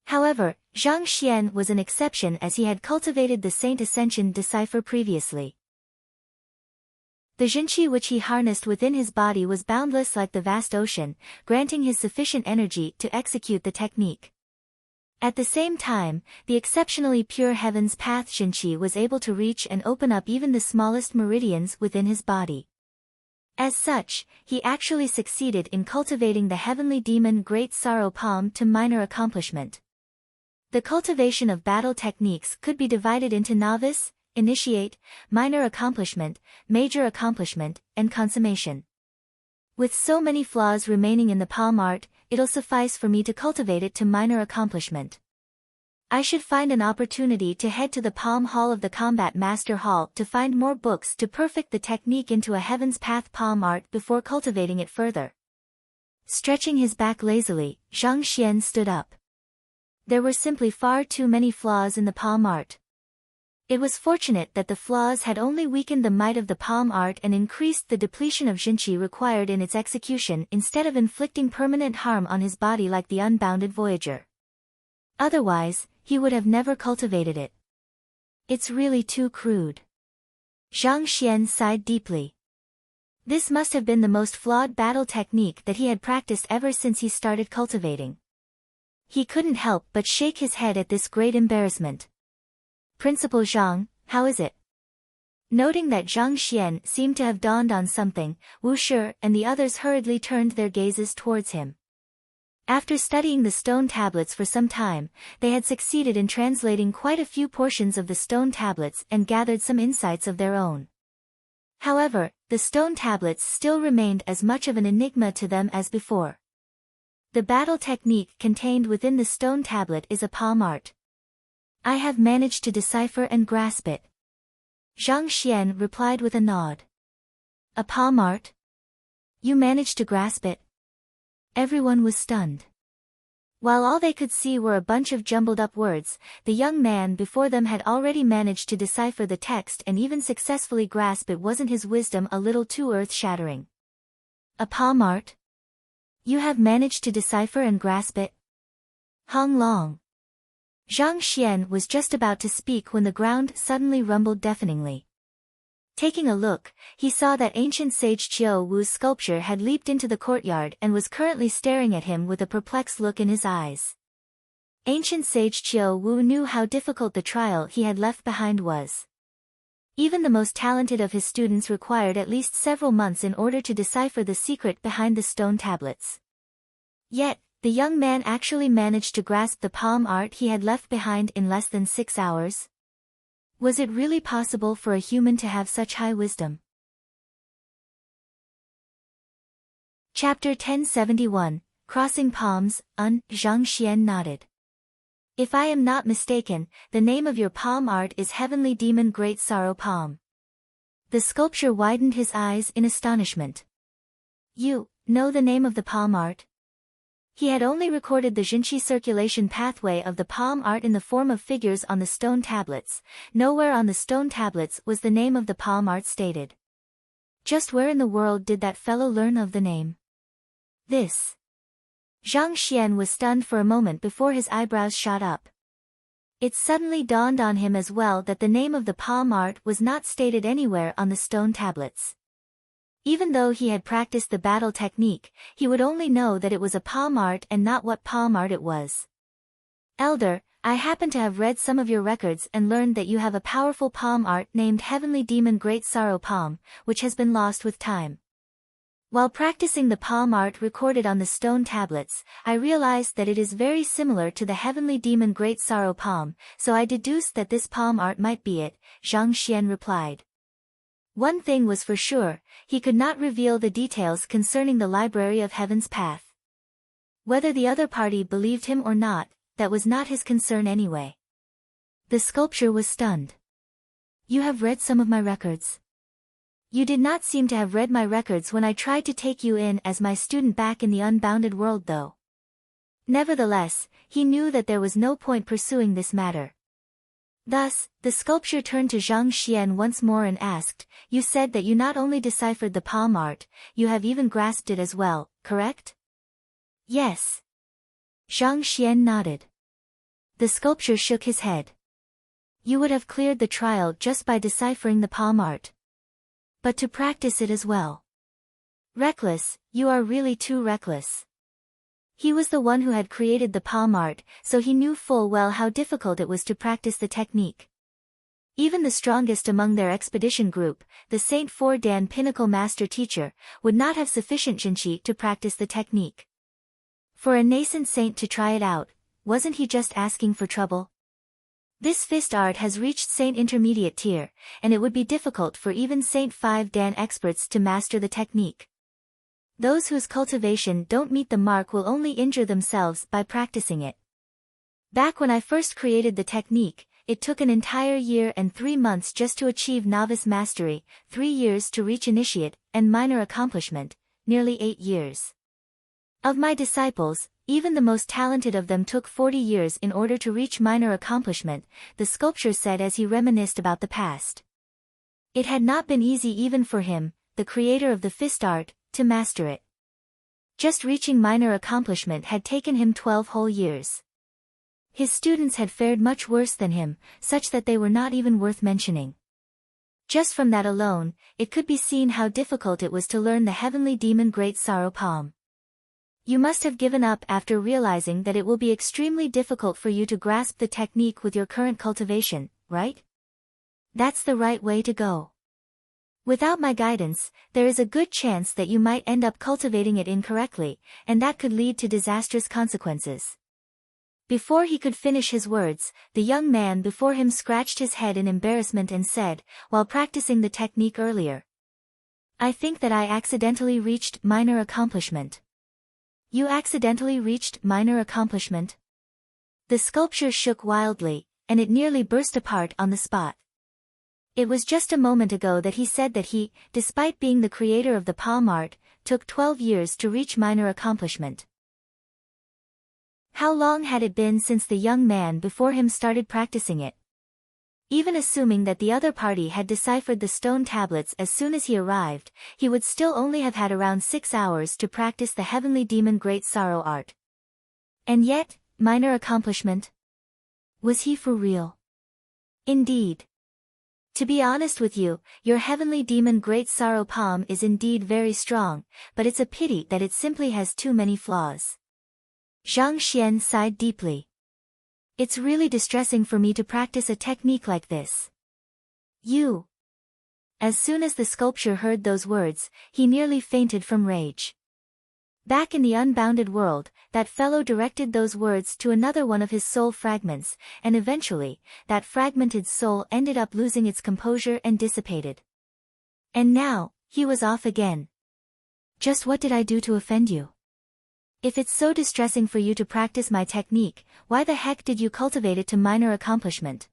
However, Zhang Xian was an exception as he had cultivated the Saint Ascension decipher previously. The Jinqi which he harnessed within his body was boundless like the vast ocean, granting his sufficient energy to execute the technique. At the same time, the exceptionally pure Heaven's Path Jinqi was able to reach and open up even the smallest meridians within his body. As such, he actually succeeded in cultivating the heavenly demon Great Sorrow Palm to minor accomplishment. The cultivation of battle techniques could be divided into novice, initiate, minor accomplishment, major accomplishment, and consummation. With so many flaws remaining in the palm art, it'll suffice for me to cultivate it to minor accomplishment. I should find an opportunity to head to the Palm Hall of the Combat Master Hall to find more books to perfect the technique into a Heaven's Path palm art before cultivating it further. Stretching his back lazily, Zhang Xian stood up. There were simply far too many flaws in the palm art. It was fortunate that the flaws had only weakened the might of the palm art and increased the depletion of Jinqi required in its execution instead of inflicting permanent harm on his body like the unbounded voyager. Otherwise, he would have never cultivated it. It's really too crude. Zhang Xian sighed deeply. This must have been the most flawed battle technique that he had practiced ever since he started cultivating. He couldn't help but shake his head at this great embarrassment. Principal Zhang, how is it? Noting that Zhang Xian seemed to have dawned on something, Wu Shi and the others hurriedly turned their gazes towards him. After studying the stone tablets for some time, they had succeeded in translating quite a few portions of the stone tablets and gathered some insights of their own. However, the stone tablets still remained as much of an enigma to them as before. The battle technique contained within the stone tablet is a palm art. I have managed to decipher and grasp it. Zhang Xian replied with a nod. A palm art? You managed to grasp it? Everyone was stunned. While all they could see were a bunch of jumbled up words, the young man before them had already managed to decipher the text and even successfully grasp it. Wasn't his wisdom a little too earth-shattering? A palm art? You have managed to decipher and grasp it? Hong Long. Zhang Xian was just about to speak when the ground suddenly rumbled deafeningly. Taking a look, he saw that ancient sage Qiu Wu's sculpture had leaped into the courtyard and was currently staring at him with a perplexed look in his eyes. Ancient sage Qiu Wu knew how difficult the trial he had left behind was. Even the most talented of his students required at least several months in order to decipher the secret behind the stone tablets. Yet, the young man actually managed to grasp the palm art he had left behind in less than 6 hours. Was it really possible for a human to have such high wisdom? Chapter 1071, Crossing Palms, Zhang Xian nodded. If I am not mistaken, the name of your palm art is Heavenly Demon Great Sorrow Palm. The sculptor widened his eyes in astonishment. You know the name of the palm art? He had only recorded the Jinqi circulation pathway of the palm art in the form of figures on the stone tablets. Nowhere on the stone tablets was the name of the palm art stated. Just where in the world did that fellow learn of the name? This. Zhang Xian was stunned for a moment before his eyebrows shot up. It suddenly dawned on him as well that the name of the palm art was not stated anywhere on the stone tablets. Even though he had practiced the battle technique, he would only know that it was a palm art and not what palm art it was. Elder, I happen to have read some of your records and learned that you have a powerful palm art named Heavenly Demon Great Sorrow Palm, which has been lost with time. While practicing the palm art recorded on the stone tablets, I realized that it is very similar to the Heavenly Demon Great Sorrow Palm, so I deduced that this palm art might be it, Zhang Xian replied. One thing was for sure, he could not reveal the details concerning the Library of Heaven's Path. Whether the other party believed him or not, that was not his concern anyway. The sculptor was stunned. You have read some of my records. You did not seem to have read my records when I tried to take you in as my student back in the unbounded world though. Nevertheless, he knew that there was no point pursuing this matter. Thus, the sculptor turned to Zhang Xian once more and asked, you said that you not only deciphered the palm art, you have even grasped it as well, correct? Yes. Zhang Xian nodded. The sculptor shook his head. You would have cleared the trial just by deciphering the palm art. But to practice it as well. Reckless, you are really too reckless. He was the one who had created the palm art, so he knew full well how difficult it was to practice the technique. Even the strongest among their expedition group, the Saint Four Dan Pinnacle Master Teacher, would not have sufficient Jinqi to practice the technique. For a nascent saint to try it out, wasn't he just asking for trouble? This fist art has reached Saint Intermediate tier, and it would be difficult for even Saint 5 Dan experts to master the technique. Those whose cultivation don't meet the mark will only injure themselves by practicing it. Back when I first created the technique, it took an entire year and 3 months just to achieve novice mastery, 3 years to reach initiate and minor accomplishment, nearly 8 years. Of my disciples, even the most talented of them took 40 years in order to reach minor accomplishment, the sculptor said as he reminisced about the past. It had not been easy even for him, the creator of the fist art, to master it. Just reaching minor accomplishment had taken him 12 whole years. His students had fared much worse than him, such that they were not even worth mentioning. Just from that alone, it could be seen how difficult it was to learn the heavenly demon Great Sorrow Palm. You must have given up after realizing that it will be extremely difficult for you to grasp the technique with your current cultivation, right? That's the right way to go. Without my guidance, there is a good chance that you might end up cultivating it incorrectly, and that could lead to disastrous consequences. Before he could finish his words, the young man before him scratched his head in embarrassment and said, while practicing the technique earlier, "I think that I accidentally reached minor accomplishment." You accidentally reached minor accomplishment? The sculpture shook wildly, and it nearly burst apart on the spot. It was just a moment ago that he said that he, despite being the creator of the palm art, took 12 years to reach minor accomplishment. How long had it been since the young man before him started practicing it? Even assuming that the other party had deciphered the stone tablets as soon as he arrived, he would still only have had around 6 hours to practice the heavenly demon Great Sorrow art. And yet, minor accomplishment? Was he for real? Indeed. To be honest with you, your heavenly demon Great Sorrow Palm is indeed very strong, but it's a pity that it simply has too many flaws. Zhang Xian sighed deeply. It's really distressing for me to practice a technique like this. You. As soon as the sculptor heard those words, he nearly fainted from rage. Back in the unbounded world, that fellow directed those words to another one of his soul fragments, and eventually, that fragmented soul ended up losing its composure and dissipated. And now, he was off again. Just what did I do to offend you? If it's so distressing for you to practice my technique, why the heck did you cultivate it to minor accomplishment?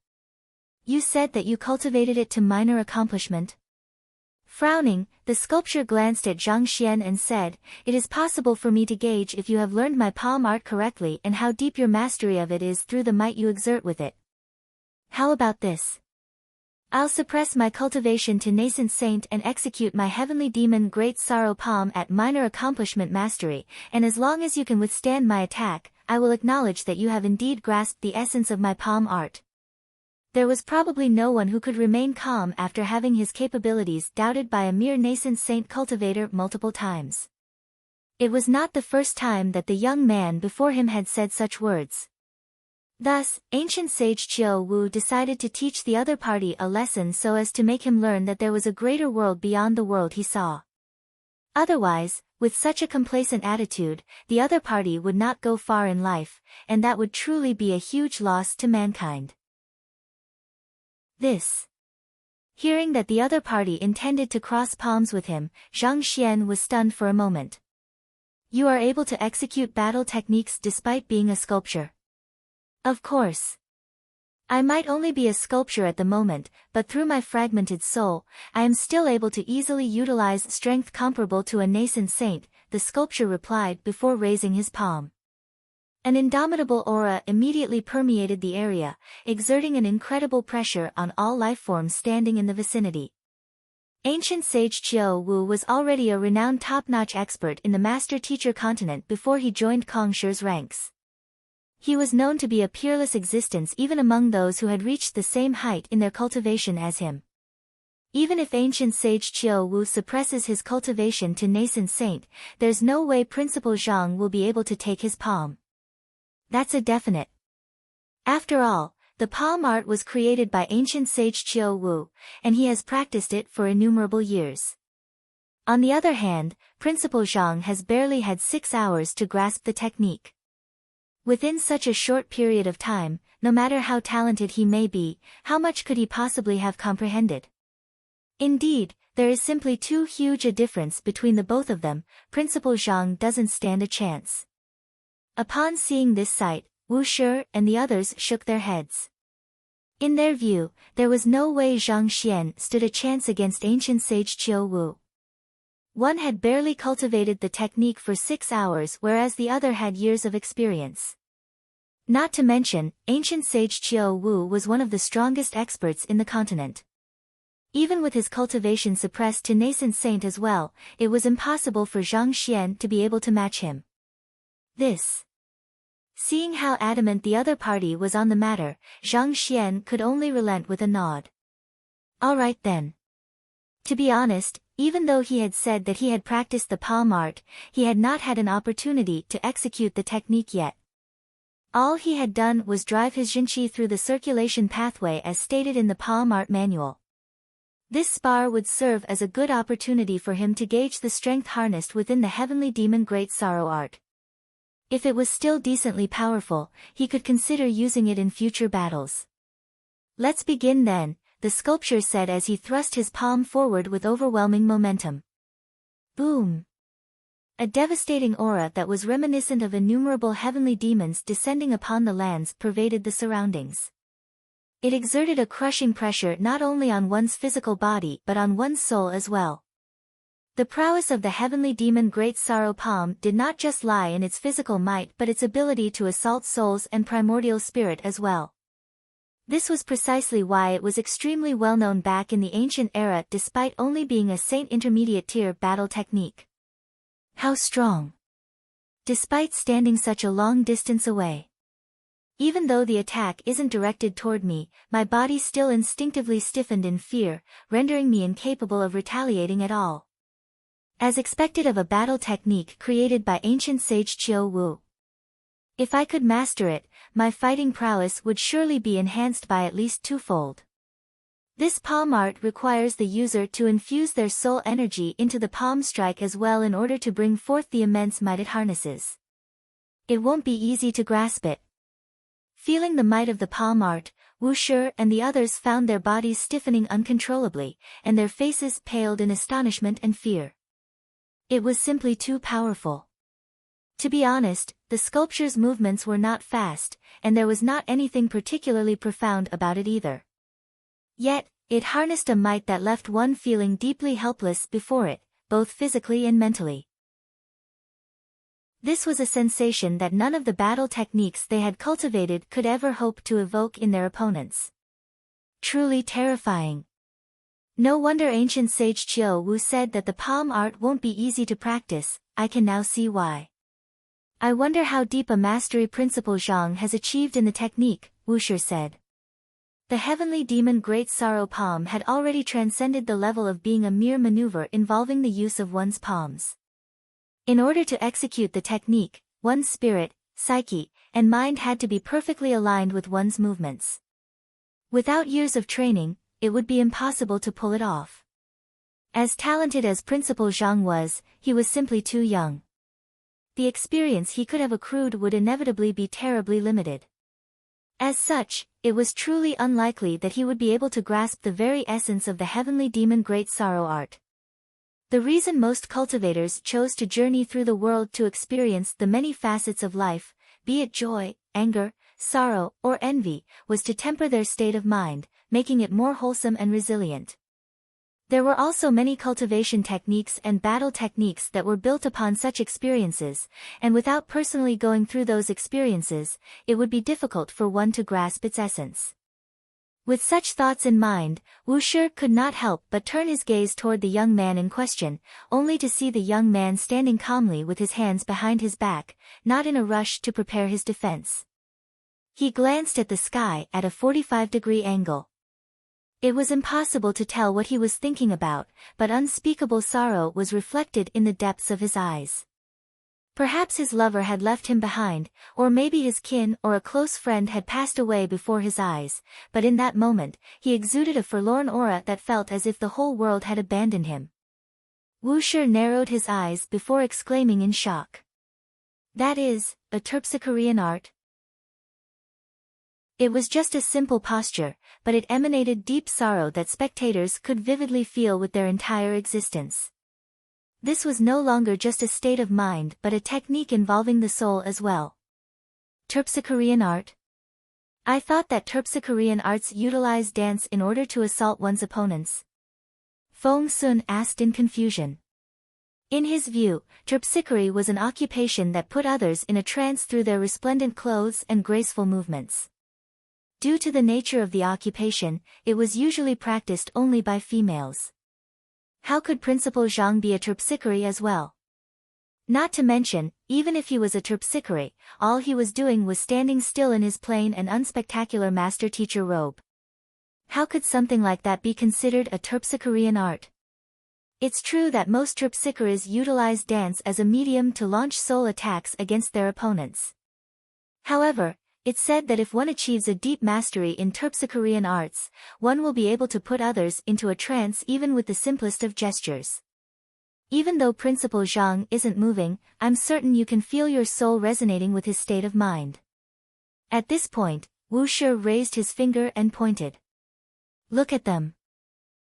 You said that you cultivated it to minor accomplishment? Frowning, the sculptor glanced at Zhang Xian and said, "It is possible for me to gauge if you have learned my palm art correctly and how deep your mastery of it is through the might you exert with it. How about this? I'll suppress my cultivation to nascent saint and execute my heavenly demon Great Sorrow Palm at minor accomplishment mastery, and as long as you can withstand my attack, I will acknowledge that you have indeed grasped the essence of my palm art." There was probably no one who could remain calm after having his capabilities doubted by a mere nascent saint cultivator multiple times. It was not the first time that the young man before him had said such words. Thus, ancient sage Qiu Wu decided to teach the other party a lesson so as to make him learn that there was a greater world beyond the world he saw. Otherwise, with such a complacent attitude, the other party would not go far in life, and that would truly be a huge loss to mankind. Hearing that the other party intended to cross palms with him, Zhang Xian was stunned for a moment. You are able to execute battle techniques despite being a sculptor? Of course. I might only be a sculptor at the moment, but through my fragmented soul, I am still able to easily utilize strength comparable to a nascent saint, the sculptor replied before raising his palm. An indomitable aura immediately permeated the area, exerting an incredible pressure on all life forms standing in the vicinity. Ancient sage Qiu Wu was already a renowned top-notch expert in the master-teacher continent before he joined Kong Shi's ranks. He was known to be a peerless existence even among those who had reached the same height in their cultivation as him. Even if ancient sage Qiu Wu suppresses his cultivation to nascent saint, there's no way Principal Zhang will be able to take his palm. That's a definite. After all, the palm art was created by ancient sage Qiu Wu, and he has practiced it for innumerable years. On the other hand, Principal Zhang has barely had 6 hours to grasp the technique. Within such a short period of time, no matter how talented he may be, how much could he possibly have comprehended? Indeed, there is simply too huge a difference between the both of them. Principal Zhang doesn't stand a chance. Upon seeing this sight, Wu Shi and the others shook their heads. In their view, there was no way Zhang Xian stood a chance against ancient sage Qiu Wu. One had barely cultivated the technique for 6 hours whereas the other had years of experience. Not to mention, ancient sage Qiu Wu was one of the strongest experts in the continent. Even with his cultivation suppressed to nascent saint as well, it was impossible for Zhang Xian to be able to match him. Seeing how adamant the other party was on the matter, Zhang Xian could only relent with a nod. All right then. To be honest, even though he had said that he had practiced the palm art, he had not had an opportunity to execute the technique yet. All he had done was drive his Jinqi through the circulation pathway as stated in the palm art manual. This spar would serve as a good opportunity for him to gauge the strength harnessed within the heavenly demon Great Sorrow art. If it was still decently powerful, he could consider using it in future battles. Let's begin then, the sculptor said as he thrust his palm forward with overwhelming momentum. Boom! A devastating aura that was reminiscent of innumerable heavenly demons descending upon the lands pervaded the surroundings. It exerted a crushing pressure not only on one's physical body but on one's soul as well. The prowess of the heavenly demon Great Sorrow Palm did not just lie in its physical might but its ability to assault souls and primordial spirit as well. This was precisely why it was extremely well known back in the ancient era despite only being a saint intermediate tier battle technique. How strong! Despite standing such a long distance away. Even though the attack isn't directed toward me, my body still instinctively stiffened in fear, rendering me incapable of retaliating at all. As expected of a battle technique created by ancient sage Qiu Wu. If I could master it, my fighting prowess would surely be enhanced by at least twofold. This palm art requires the user to infuse their soul energy into the palm strike as well in order to bring forth the immense might it harnesses. It won't be easy to grasp it. Feeling the might of the palm art, Wu Shi and the others found their bodies stiffening uncontrollably, and their faces paled in astonishment and fear. It was simply too powerful. To be honest, the sculpture's movements were not fast, and there was not anything particularly profound about it either. Yet, it harnessed a might that left one feeling deeply helpless before it, both physically and mentally. This was a sensation that none of the battle techniques they had cultivated could ever hope to evoke in their opponents. Truly terrifying. No wonder ancient sage Qiu Wu said that the palm art won't be easy to practice. I can now see why. I wonder how deep a mastery principle Zhang has achieved in the technique, Wu Shi said. The heavenly demon Great Sorrow Palm had already transcended the level of being a mere maneuver involving the use of one's palms. In order to execute the technique, one's spirit, psyche, and mind had to be perfectly aligned with one's movements. Without years of training, it would be impossible to pull it off. As talented as Principal Zhang was, he was simply too young. The experience he could have accrued would inevitably be terribly limited. As such, it was truly unlikely that he would be able to grasp the very essence of the heavenly demon Great Sorrow art. The reason most cultivators chose to journey through the world to experience the many facets of life, be it joy, anger, sorrow, or envy, was to temper their state of mind, making it more wholesome and resilient. There were also many cultivation techniques and battle techniques that were built upon such experiences, and without personally going through those experiences, it would be difficult for one to grasp its essence. With such thoughts in mind, Wu Shi could not help but turn his gaze toward the young man in question, only to see the young man standing calmly with his hands behind his back, not in a rush to prepare his defense. He glanced at the sky at a 45-degree angle. It was impossible to tell what he was thinking about, but unspeakable sorrow was reflected in the depths of his eyes. Perhaps his lover had left him behind, or maybe his kin or a close friend had passed away before his eyes, but in that moment, he exuded a forlorn aura that felt as if the whole world had abandoned him. Wu Shi narrowed his eyes before exclaiming in shock. That is, a terpsichorean art? It was just a simple posture, but it emanated deep sorrow that spectators could vividly feel with their entire existence. This was no longer just a state of mind but a technique involving the soul as well. Terpsichorean art? I thought that Terpsichorean arts utilize dance in order to assault one's opponents. Fong Sun asked in confusion. In his view, terpsichore was an occupation that put others in a trance through their resplendent clothes and graceful movements. Due to the nature of the occupation, it was usually practiced only by females. How could Principal Zhang be a terpsichore as well? Not to mention, even if he was a terpsichore, all he was doing was standing still in his plain and unspectacular master-teacher robe. How could something like that be considered a terpsichorean art? It's true that most terpsichores utilize dance as a medium to launch soul attacks against their opponents. However, it's said that if one achieves a deep mastery in terpsichorean arts, one will be able to put others into a trance even with the simplest of gestures. Even though Principal Zhang isn't moving, I'm certain you can feel your soul resonating with his state of mind. At this point, Wu Shi raised his finger and pointed. Look at them.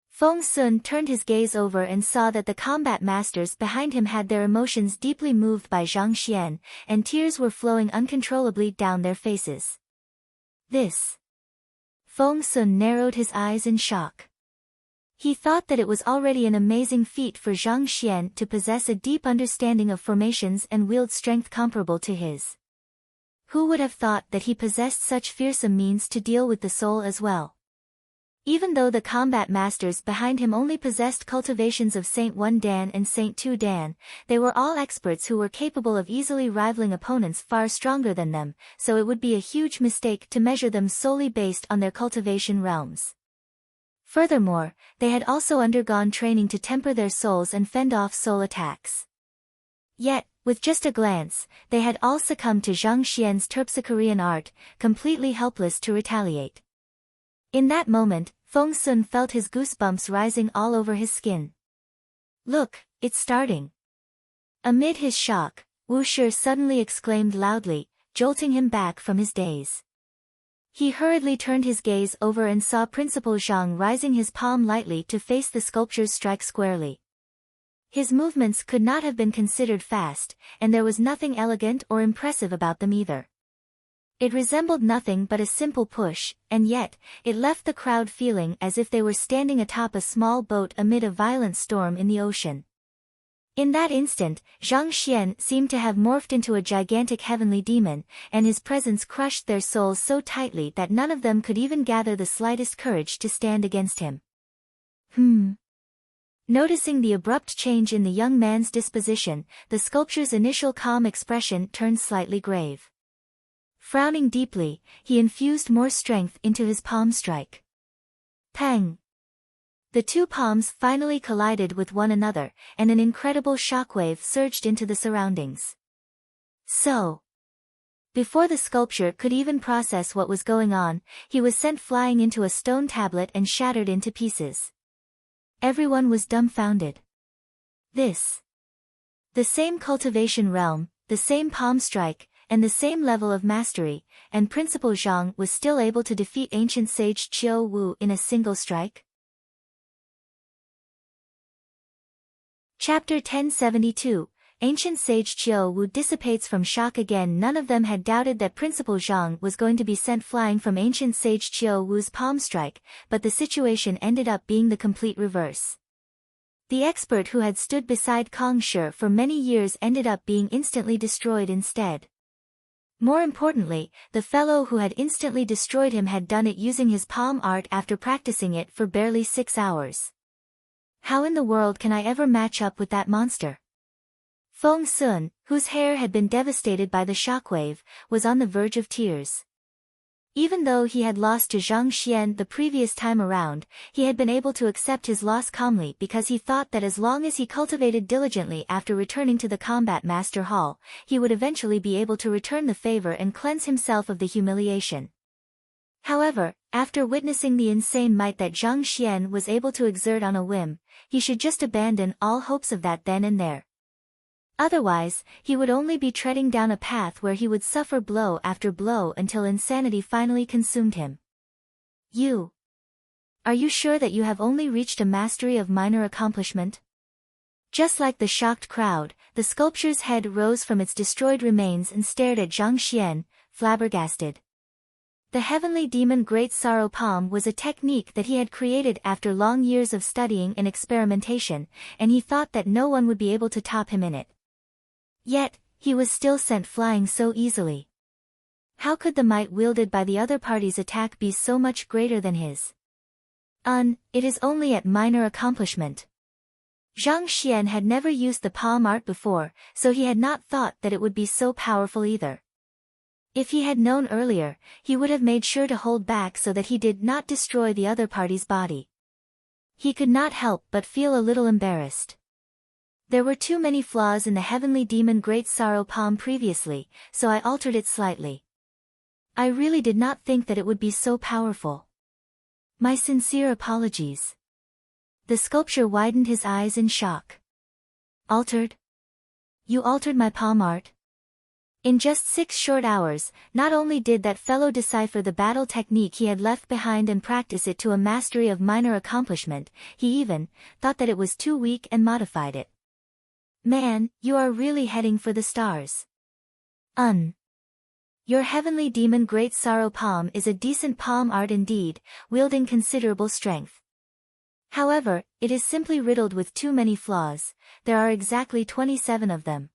Fong Sun turned his gaze over and saw that the combat masters behind him had their emotions deeply moved by Zhang Xian, and tears were flowing uncontrollably down their faces. This. Fong Sun narrowed his eyes in shock. He thought that it was already an amazing feat for Zhang Xian to possess a deep understanding of formations and wield strength comparable to his. Who would have thought that he possessed such fearsome means to deal with the soul as well? Even though the combat masters behind him only possessed cultivations of Saint 1 Dan and Saint 2 Dan, they were all experts who were capable of easily rivaling opponents far stronger than them, so it would be a huge mistake to measure them solely based on their cultivation realms. Furthermore, they had also undergone training to temper their souls and fend off soul attacks. Yet, with just a glance, they had all succumbed to Zhang Xian's terpsichorean art, completely helpless to retaliate. In that moment, Fong Sun felt his goosebumps rising all over his skin. Look, it's starting. Amid his shock, Wu Shi suddenly exclaimed loudly, jolting him back from his daze. He hurriedly turned his gaze over and saw Principal Zhang raising his palm lightly to face the sculpture's strike squarely. His movements could not have been considered fast, and there was nothing elegant or impressive about them either. It resembled nothing but a simple push, and yet, it left the crowd feeling as if they were standing atop a small boat amid a violent storm in the ocean. In that instant, Zhang Xian seemed to have morphed into a gigantic heavenly demon, and his presence crushed their souls so tightly that none of them could even gather the slightest courage to stand against him. Noticing the abrupt change in the young man's disposition, the sculpture's initial calm expression turned slightly grave. Frowning deeply, he infused more strength into his palm strike. Pang! The two palms finally collided with one another, and an incredible shockwave surged into the surroundings. So, before the sculpture could even process what was going on, he was sent flying into a stone tablet and shattered into pieces. Everyone was dumbfounded. This. The same cultivation realm, the same palm strike, and the same level of mastery, and Principal Zhang was still able to defeat ancient sage Qiu Wu in a single strike? Chapter 1072, Ancient Sage Qiu Wu dissipates from shock again. None of them had doubted that Principal Zhang was going to be sent flying from Ancient Sage Qiu Wu's palm strike, but the situation ended up being the complete reverse. The expert who had stood beside Kong Shi for many years ended up being instantly destroyed instead. More importantly, the fellow who had instantly destroyed him had done it using his palm art after practicing it for barely 6 hours. How in the world can I ever match up with that monster? Fong Sun, whose hair had been devastated by the shockwave, was on the verge of tears. Even though he had lost to Zhang Xian the previous time around, he had been able to accept his loss calmly because he thought that as long as he cultivated diligently after returning to the Combat Master Hall, he would eventually be able to return the favor and cleanse himself of the humiliation. However, after witnessing the insane might that Zhang Xian was able to exert on a whim, he should just abandon all hopes of that then and there. Otherwise, he would only be treading down a path where he would suffer blow after blow until insanity finally consumed him. Are you sure that you have only reached a mastery of minor accomplishment? Just like the shocked crowd, the sculpture's head rose from its destroyed remains and stared at Zhang Xian, flabbergasted. The heavenly demon Great Sorrow Palm was a technique that he had created after long years of studying and experimentation, and he thought that no one would be able to top him in it. Yet, he was still sent flying so easily. How could the might wielded by the other party's attack be so much greater than his? It is only at minor accomplishment. Zhang Xian had never used the palm art before, so he had not thought that it would be so powerful either. If he had known earlier, he would have made sure to hold back so that he did not destroy the other party's body. He could not help but feel a little embarrassed. There were too many flaws in the heavenly demon Great Sorrow Palm previously, so I altered it slightly. I really did not think that it would be so powerful. My sincere apologies. The sculptor widened his eyes in shock. Altered? You altered my palm art? In just 6 short hours, not only did that fellow decipher the battle technique he had left behind and practice it to a mastery of minor accomplishment, he even thought that it was too weak and modified it. Man, you are really heading for the stars. Your heavenly demon Great Sorrow Palm is a decent palm art indeed, wielding considerable strength. However, it is simply riddled with too many flaws. There are exactly 27 of them.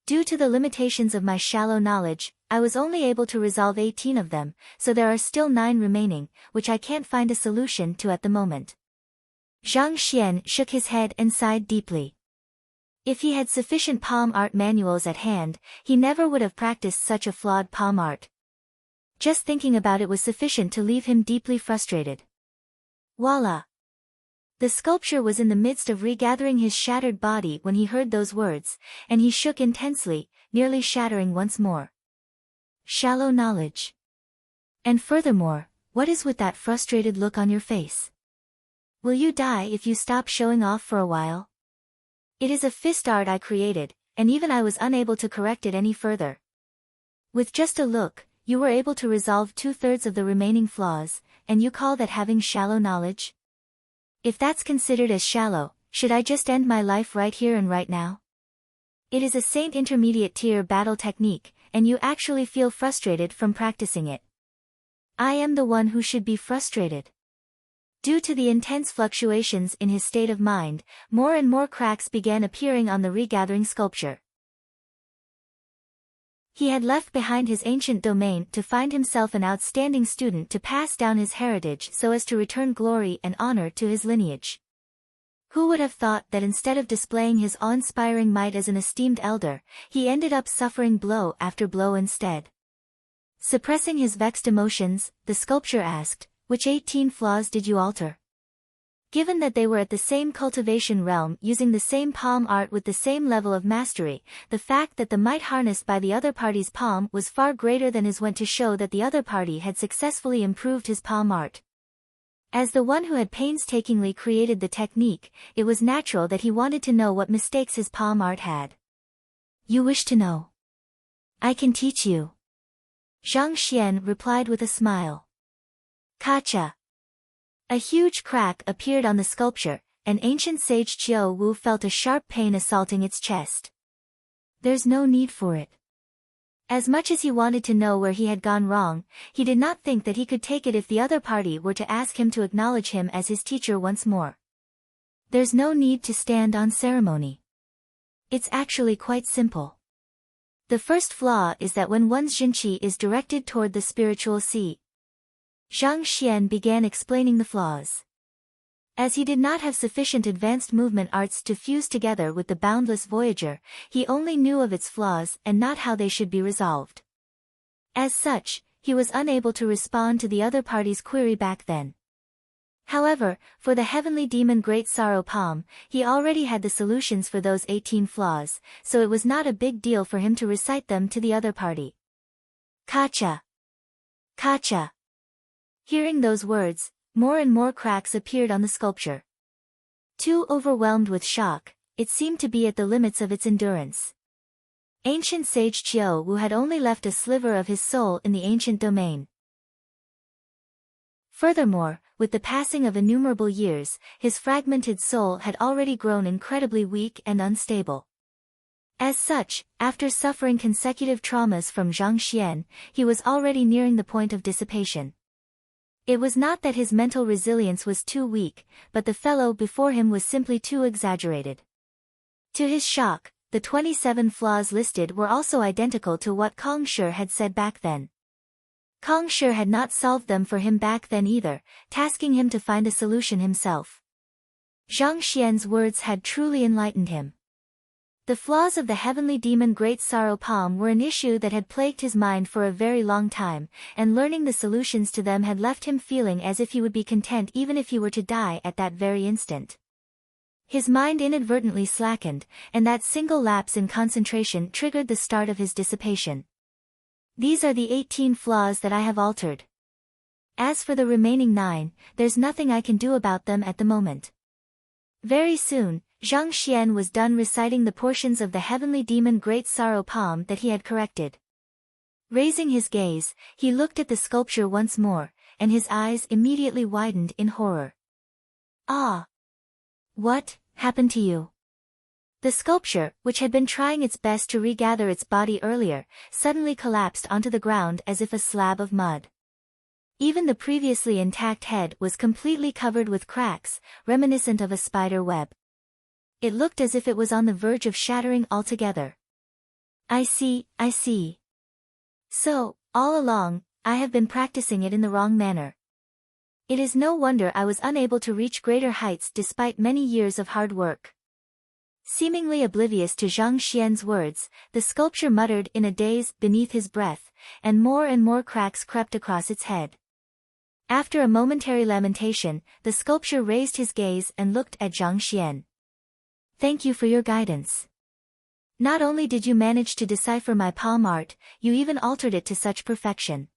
Due to the limitations of my shallow knowledge, I was only able to resolve 18 of them, so there are still 9 remaining, which I can't find a solution to at the moment. Zhang Xian shook his head and sighed deeply. If he had sufficient palm art manuals at hand, he never would have practiced such a flawed palm art. Just thinking about it was sufficient to leave him deeply frustrated. Voila! The sculptor was in the midst of regathering his shattered body when he heard those words, and he shook intensely, nearly shattering once more. Shallow knowledge. And furthermore, what is with that frustrated look on your face? Will you die if you stop showing off for a while? It is a fist art I created, and even I was unable to correct it any further. With just a look, you were able to resolve 2/3 of the remaining flaws, and you call that having shallow knowledge? If that's considered as shallow, should I just end my life right here and right now? It is a Saint Intermediate tier battle technique, and you actually feel frustrated from practicing it. I am the one who should be frustrated. Due to the intense fluctuations in his state of mind, more and more cracks began appearing on the regathering sculpture. He had left behind his ancient domain to find himself an outstanding student to pass down his heritage so as to return glory and honor to his lineage. Who would have thought that instead of displaying his awe-inspiring might as an esteemed elder, he ended up suffering blow after blow instead? Suppressing his vexed emotions, the sculptor asked, "Which 18 flaws did you alter?" Given that they were at the same cultivation realm using the same palm art with the same level of mastery, the fact that the might harnessed by the other party's palm was far greater than his went to show that the other party had successfully improved his palm art. As the one who had painstakingly created the technique, it was natural that he wanted to know what mistakes his palm art had. You wish to know? I can teach you. Zhang Xian replied with a smile. Kacha. A huge crack appeared on the sculpture, and ancient sage Qiu Wu felt a sharp pain assaulting its chest. There's no need for it. As much as he wanted to know where he had gone wrong, he did not think that he could take it if the other party were to ask him to acknowledge him as his teacher once more. There's no need to stand on ceremony. It's actually quite simple. The first flaw is that when one's jinqi is directed toward the spiritual sea. Zhang Xian began explaining the flaws. As he did not have sufficient advanced movement arts to fuse together with the boundless Voyager, he only knew of its flaws and not how they should be resolved. As such, he was unable to respond to the other party's query back then. However, for the heavenly demon Great Sorrow Palm, he already had the solutions for those 18 flaws, so it was not a big deal for him to recite them to the other party. Kacha! Kacha! Hearing those words, more and more cracks appeared on the sculpture. Too overwhelmed with shock, it seemed to be at the limits of its endurance. Ancient sage Qiu Wu had only left a sliver of his soul in the ancient domain. Furthermore, with the passing of innumerable years, his fragmented soul had already grown incredibly weak and unstable. As such, after suffering consecutive traumas from Zhang Xian, he was already nearing the point of dissipation. It was not that his mental resilience was too weak, but the fellow before him was simply too exaggerated. To his shock, the 27 flaws listed were also identical to what Kong Shi had said back then. Kong Shi had not solved them for him back then either, tasking him to find a solution himself. Zhang Xian's words had truly enlightened him. The flaws of the heavenly demon Great Sorrow Palm were an issue that had plagued his mind for a very long time, and learning the solutions to them had left him feeling as if he would be content even if he were to die at that very instant. His mind inadvertently slackened, and that single lapse in concentration triggered the start of his dissipation. These are the 18 flaws that I have altered. As for the remaining 9, there's nothing I can do about them at the moment. Very soon, Zhang Xian was done reciting the portions of the heavenly demon Great Sorrow Palm that he had corrected. Raising his gaze, he looked at the sculpture once more, and his eyes immediately widened in horror. Ah! What happened to you? The sculpture, which had been trying its best to regather its body earlier, suddenly collapsed onto the ground as if a slab of mud. Even the previously intact head was completely covered with cracks, reminiscent of a spider web. It looked as if it was on the verge of shattering altogether. I see. So, all along, I have been practicing it in the wrong manner. It is no wonder I was unable to reach greater heights despite many years of hard work. Seemingly oblivious to Zhang Xian's words, the sculpture muttered in a daze beneath his breath, and more cracks crept across its head. After a momentary lamentation, the sculpture raised his gaze and looked at Zhang Xian. Thank you for your guidance. Not only did you manage to decipher my palm art, you even altered it to such perfection.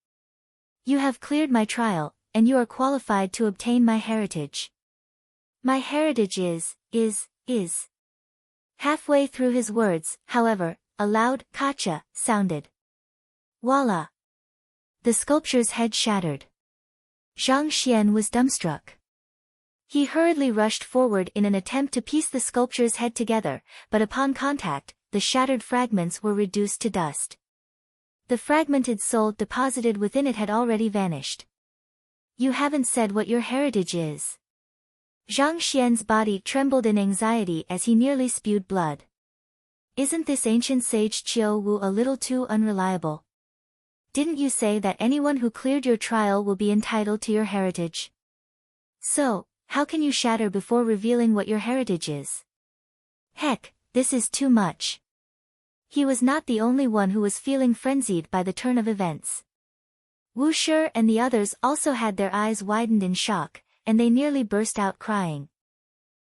You have cleared my trial, and you are qualified to obtain my heritage. My heritage is. Halfway through his words, however, a loud "Kacha" sounded. Voila! The sculpture's head shattered. Zhang Xian was dumbstruck. He hurriedly rushed forward in an attempt to piece the sculpture's head together, but upon contact, the shattered fragments were reduced to dust. The fragmented soul deposited within it had already vanished. You haven't said what your heritage is. Zhang Xian's body trembled in anxiety as he nearly spewed blood. Isn't this ancient sage Qiu Wu a little too unreliable? Didn't you say that anyone who cleared your trial will be entitled to your heritage? So, how can you shatter before revealing what your heritage is? Heck, this is too much. He was not the only one who was feeling frenzied by the turn of events. Wu Shi and the others also had their eyes widened in shock, and they nearly burst out crying.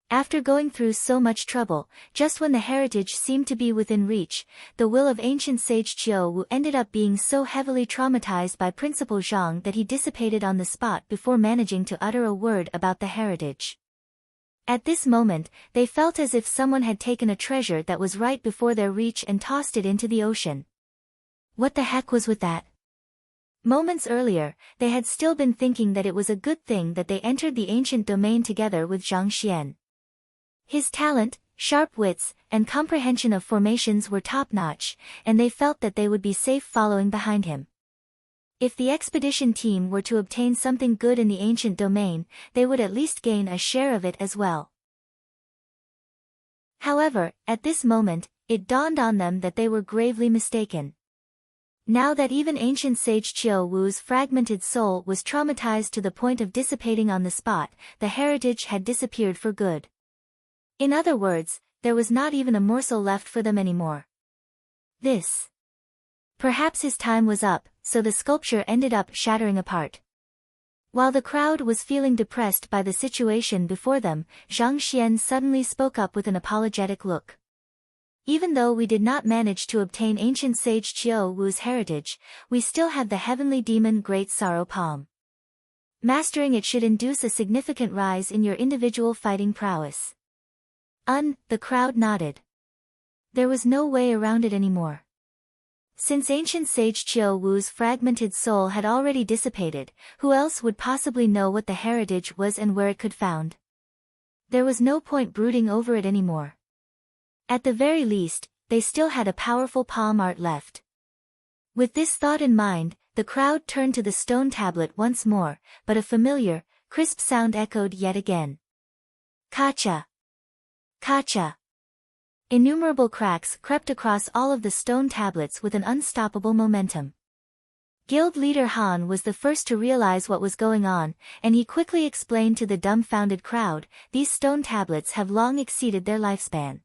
After going through so much trouble, just when the heritage seemed to be within reach, the will of ancient sage Qiu Wu ended up being so heavily traumatized by Principal Zhang that he dissipated on the spot before managing to utter a word about the heritage. At this moment, they felt as if someone had taken a treasure that was right before their reach and tossed it into the ocean. What the heck was with that? Moments earlier, they had still been thinking that it was a good thing that they entered the ancient domain together with Zhang Xian. His talent, sharp wits, and comprehension of formations were top-notch, and they felt that they would be safe following behind him. If the expedition team were to obtain something good in the ancient domain, they would at least gain a share of it as well. However, at this moment, it dawned on them that they were gravely mistaken. Now that even ancient sage Qiu Wu's fragmented soul was traumatized to the point of dissipating on the spot, the heritage had disappeared for good. In other words, there was not even a morsel left for them anymore. Perhaps his time was up, so the sculpture ended up shattering apart. While the crowd was feeling depressed by the situation before them, Zhang Xian suddenly spoke up with an apologetic look. Even though we did not manage to obtain ancient sage Qiu Wu's heritage, we still have the heavenly demon Great Sorrow Palm. Mastering it should induce a significant rise in your individual fighting prowess. The crowd nodded. There was no way around it anymore. Since ancient sage Qiu Wu's fragmented soul had already dissipated, who else would possibly know what the heritage was and where it could be found? There was no point brooding over it anymore. At the very least, they still had a powerful palm art left. With this thought in mind, the crowd turned to the stone tablet once more, but a familiar, crisp sound echoed yet again. Kacha! Kacha! Innumerable cracks crept across all of the stone tablets with an unstoppable momentum. Guild leader Han was the first to realize what was going on, and he quickly explained to the dumbfounded crowd, these stone tablets have long exceeded their lifespan.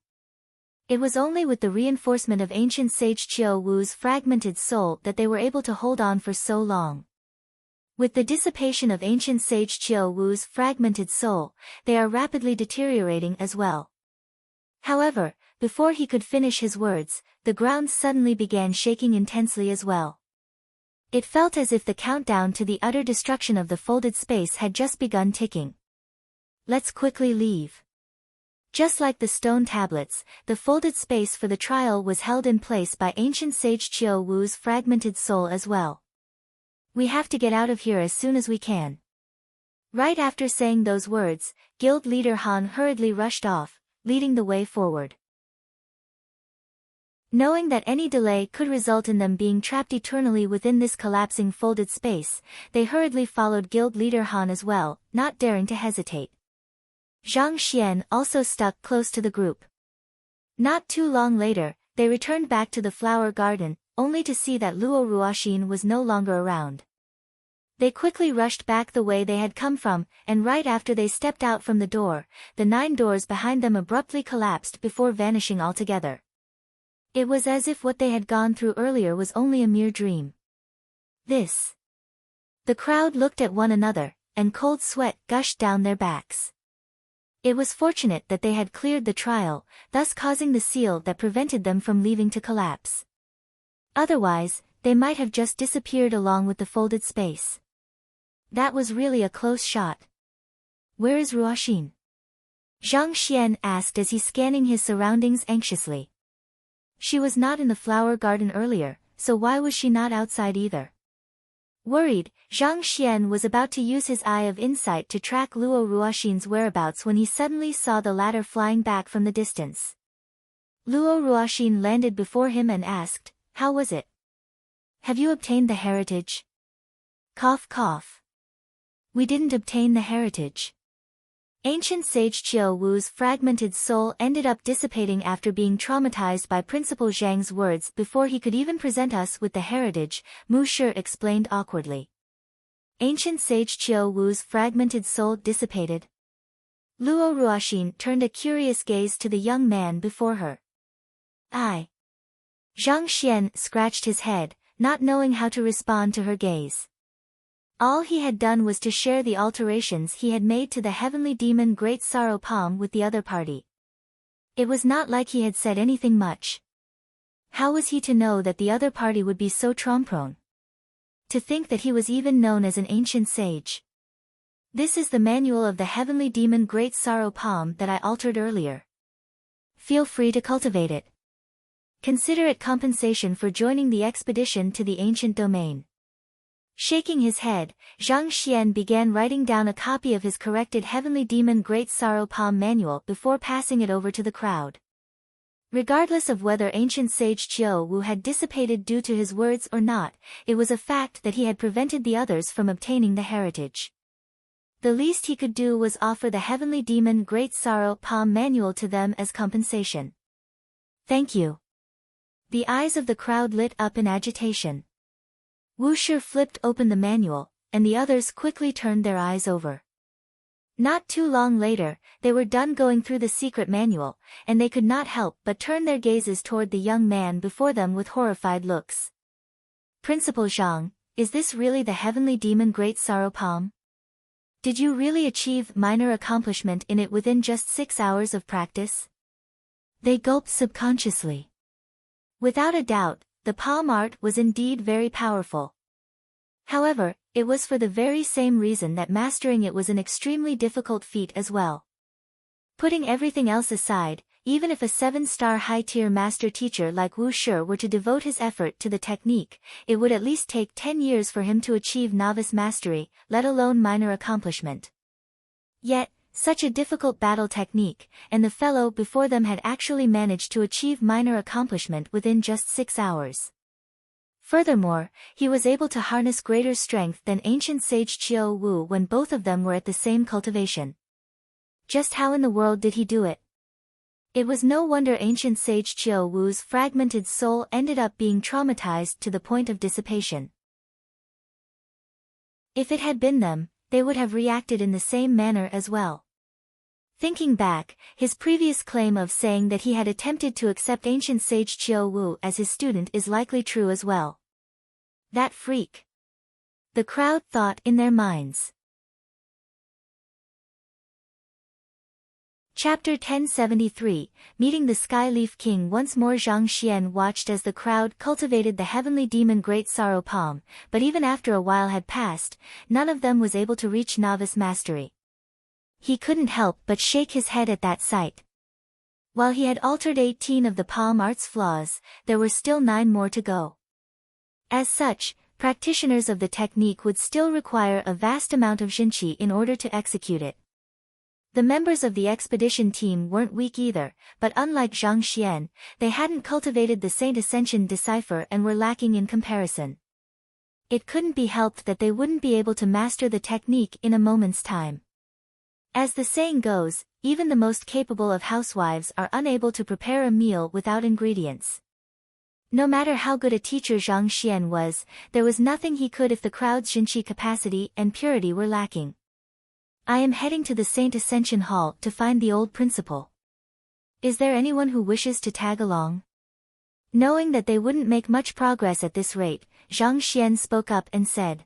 It was only with the reinforcement of ancient sage Qiu Wu's fragmented soul that they were able to hold on for so long. With the dissipation of ancient sage Qiu Wu's fragmented soul, they are rapidly deteriorating as well. However, before he could finish his words, the ground suddenly began shaking intensely as well. It felt as if the countdown to the utter destruction of the folded space had just begun ticking. Let's quickly leave. Just like the stone tablets, the folded space for the trial was held in place by ancient sage Qiu Wu's fragmented soul as well. We have to get out of here as soon as we can. Right after saying those words, guild leader Han hurriedly rushed off, leading the way forward. Knowing that any delay could result in them being trapped eternally within this collapsing folded space, they hurriedly followed guild leader Han as well, not daring to hesitate. Zhang Xian also stuck close to the group. Not too long later, they returned back to the flower garden, only to see that Luo Ruoxin was no longer around. They quickly rushed back the way they had come from, and right after they stepped out from the door, the 9 doors behind them abruptly collapsed before vanishing altogether. It was as if what they had gone through earlier was only a mere dream. This. The crowd looked at one another, and cold sweat gushed down their backs. It was fortunate that they had cleared the trial, thus causing the seal that prevented them from leaving to collapse. Otherwise, they might have just disappeared along with the folded space. That was really a close shot. Where is Ruoxin? Zhang Xian asked as he scanning his surroundings anxiously. She was not in the flower garden earlier, so why was she not outside either? Worried, Zhang Xian was about to use his eye of insight to track Luo Ruoxin's whereabouts when he suddenly saw the latter flying back from the distance. Luo Ruoxin landed before him and asked, "How was it? Have you obtained the heritage?" Cough cough. We didn't obtain the heritage. Ancient sage Qiu Wu's fragmented soul ended up dissipating after being traumatized by Principal Zhang's words before he could even present us with the heritage, Mu Shi explained awkwardly. Ancient sage Qiu Wu's fragmented soul dissipated. Luo Ruoxin turned a curious gaze to the young man before her. Zhang Xian scratched his head, not knowing how to respond to her gaze. All he had done was to share the alterations he had made to the heavenly demon Great Sorrow Palm with the other party. It was not like he had said anything much. How was he to know that the other party would be so trauma-prone? To think that he was even known as an ancient sage. This is the manual of the heavenly demon Great Sorrow Palm that I altered earlier. Feel free to cultivate it. Consider it compensation for joining the expedition to the ancient domain. Shaking his head, Zhang Xian began writing down a copy of his corrected Heavenly Demon Great Sorrow Palm manual before passing it over to the crowd. Regardless of whether ancient sage Qiu Wu had dissipated due to his words or not, it was a fact that he had prevented the others from obtaining the heritage. The least he could do was offer the Heavenly Demon Great Sorrow Palm manual to them as compensation. Thank you. The eyes of the crowd lit up in agitation. Wu Shi flipped open the manual, and the others quickly turned their eyes over. Not too long later, they were done going through the secret manual, and they could not help but turn their gazes toward the young man before them with horrified looks. Principal Zhang, is this really the Heavenly Demon Great Sorrow Palm? Did you really achieve minor accomplishment in it within just 6 hours of practice? They gulped subconsciously. Without a doubt, the palm art was indeed very powerful. However, it was for the very same reason that mastering it was an extremely difficult feat as well. Putting everything else aside, even if a 7-star high-tier master teacher like Wu Shi were to devote his effort to the technique, it would at least take 10 years for him to achieve novice mastery, let alone minor accomplishment. Yet, Such a difficult battle technique, and the fellow before them had actually managed to achieve minor accomplishment within just 6 hours. Furthermore, he was able to harness greater strength than ancient sage Qiu Wu when both of them were at the same cultivation. Just how in the world did he do it? It was no wonder ancient sage Qiu Wu's fragmented soul ended up being traumatized to the point of dissipation. If it had been them, they would have reacted in the same manner as well. Thinking back, his previous claim of saying that he had attempted to accept ancient sage Qiu Wu as his student is likely true as well. That freak. The crowd thought in their minds. Chapter 1073, Meeting the Skyleaf King. Once more Zhang Xian watched as the crowd cultivated the heavenly demon Great Sorrow Palm, but even after a while had passed, none of them was able to reach novice mastery. He couldn't help but shake his head at that sight. While he had altered 18 of the palm art's flaws, there were still 9 more to go. As such, practitioners of the technique would still require a vast amount of jinqi in order to execute it. The members of the expedition team weren't weak either, but unlike Zhang Xian, they hadn't cultivated the Saint Ascension decipher and were lacking in comparison. It couldn't be helped that they wouldn't be able to master the technique in a moment's time. As the saying goes, even the most capable of housewives are unable to prepare a meal without ingredients. No matter how good a teacher Zhang Xian was, there was nothing he could if the crowd's jinqi capacity and purity were lacking. I am heading to the Saint Ascension Hall to find the old principal. Is there anyone who wishes to tag along? Knowing that they wouldn't make much progress at this rate, Zhang Xian spoke up and said.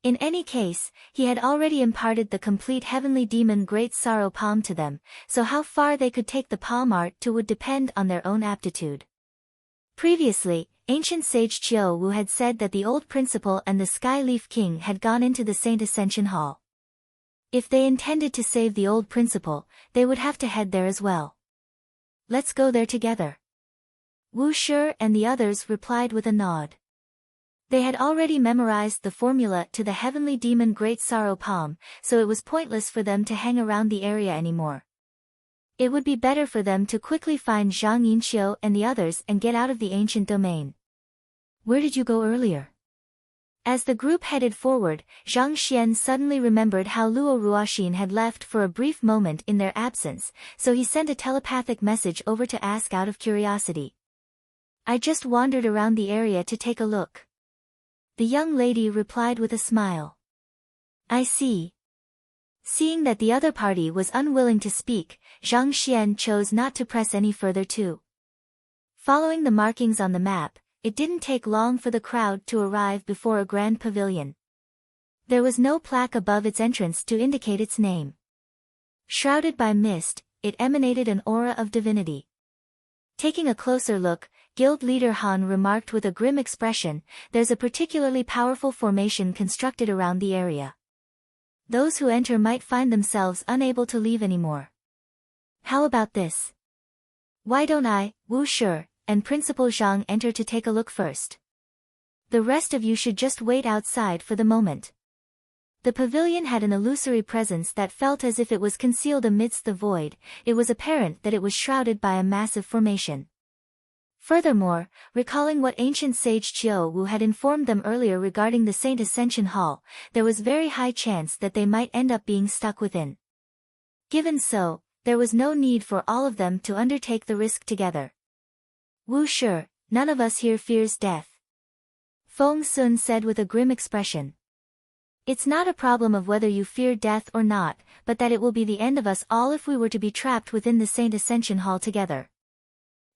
In any case, he had already imparted the complete heavenly demon Great Sorrow Palm to them, so how far they could take the palm art to would depend on their own aptitude. Previously, ancient sage Qiu Wu had said that the old principal and the Skyleaf King had gone into the Saint Ascension Hall. If they intended to save the old principal, they would have to head there as well. Let's go there together. Wu Shi and the others replied with a nod. They had already memorized the formula to the heavenly demon Great Sorrow Palm, so it was pointless for them to hang around the area anymore. It would be better for them to quickly find Zhang Yinqiu and the others and get out of the ancient domain. Where did you go earlier? As the group headed forward, Zhang Xian suddenly remembered how Luo Ruoxin had left for a brief moment in their absence, so he sent a telepathic message over to ask out of curiosity. I just wandered around the area to take a look. The young lady replied with a smile. I see. Seeing that the other party was unwilling to speak, Zhang Xian chose not to press any further too. Following the markings on the map, it didn't take long for the crowd to arrive before a grand pavilion. There was no plaque above its entrance to indicate its name. Shrouded by mist, it emanated an aura of divinity. Taking a closer look, guild leader Han remarked with a grim expression, there's a particularly powerful formation constructed around the area. Those who enter might find themselves unable to leave anymore. How about this? Why don't I, Wu Shi, and Principal Zhang enter to take a look first? The rest of you should just wait outside for the moment. The pavilion had an illusory presence that felt as if it was concealed amidst the void. It was apparent that it was shrouded by a massive formation. Furthermore, recalling what ancient sage Qiu Wu had informed them earlier regarding the Saint Ascension Hall, there was very high chance that they might end up being stuck within. Given so, there was no need for all of them to undertake the risk together. Wu Shi, none of us here fears death. Feng Sun said with a grim expression. It's not a problem of whether you fear death or not, but that it will be the end of us all if we were to be trapped within the Saint Ascension Hall together.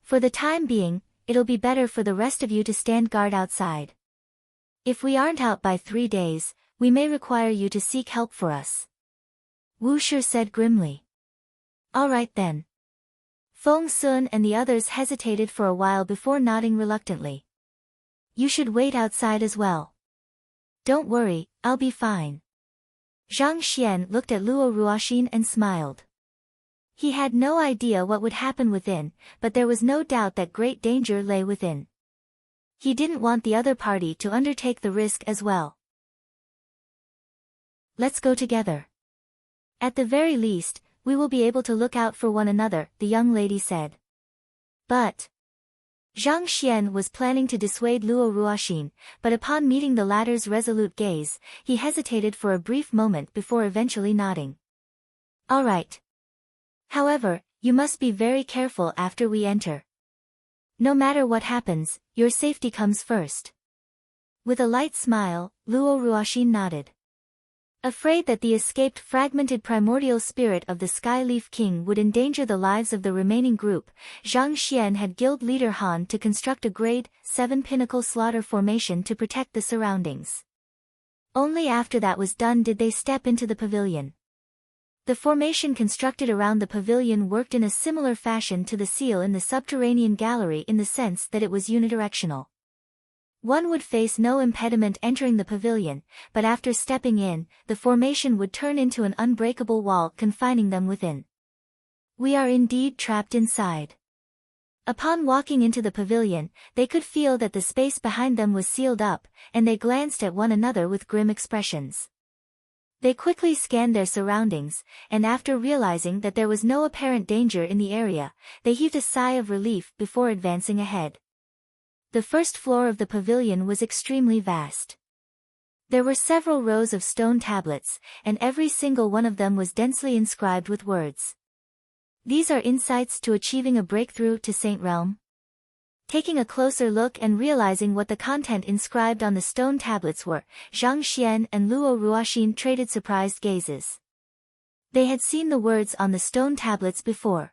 For the time being, it'll be better for the rest of you to stand guard outside. If we aren't out by 3 days, we may require you to seek help for us. Wu Shi said grimly. All right then. Feng Sun and the others hesitated for a while before nodding reluctantly. You should wait outside as well. Don't worry, I'll be fine. Zhang Xian looked at Luo Ruoxin and smiled. He had no idea what would happen within, but there was no doubt that great danger lay within. He didn't want the other party to undertake the risk as well. Let's go together. At the very least, we will be able to look out for one another, the young lady said. But Zhang Xian was planning to dissuade Luo Ruoxin, but upon meeting the latter's resolute gaze, he hesitated for a brief moment before eventually nodding. All right. However, you must be very careful after we enter. No matter what happens, your safety comes first. With a light smile, Luo Ruoxin nodded. Afraid that the escaped fragmented primordial spirit of the Sky Leaf King would endanger the lives of the remaining group, Zhang Xian had guild leader Han to construct a grade 7 pinnacle slaughter formation to protect the surroundings. Only after that was done did they step into the pavilion. The formation constructed around the pavilion worked in a similar fashion to the seal in the subterranean gallery in the sense that it was unidirectional. One would face no impediment entering the pavilion, but after stepping in, the formation would turn into an unbreakable wall confining them within. We are indeed trapped inside. Upon walking into the pavilion, they could feel that the space behind them was sealed up, and they glanced at one another with grim expressions. They quickly scanned their surroundings, and after realizing that there was no apparent danger in the area, they heaved a sigh of relief before advancing ahead. The first floor of the pavilion was extremely vast. There were several rows of stone tablets, and every single one of them was densely inscribed with words. These are insights to achieving a breakthrough to Saint Realm. Taking a closer look and realizing what the content inscribed on the stone tablets were, Zhang Xian and Luo Ruoxin traded surprised gazes. They had seen the words on the stone tablets before.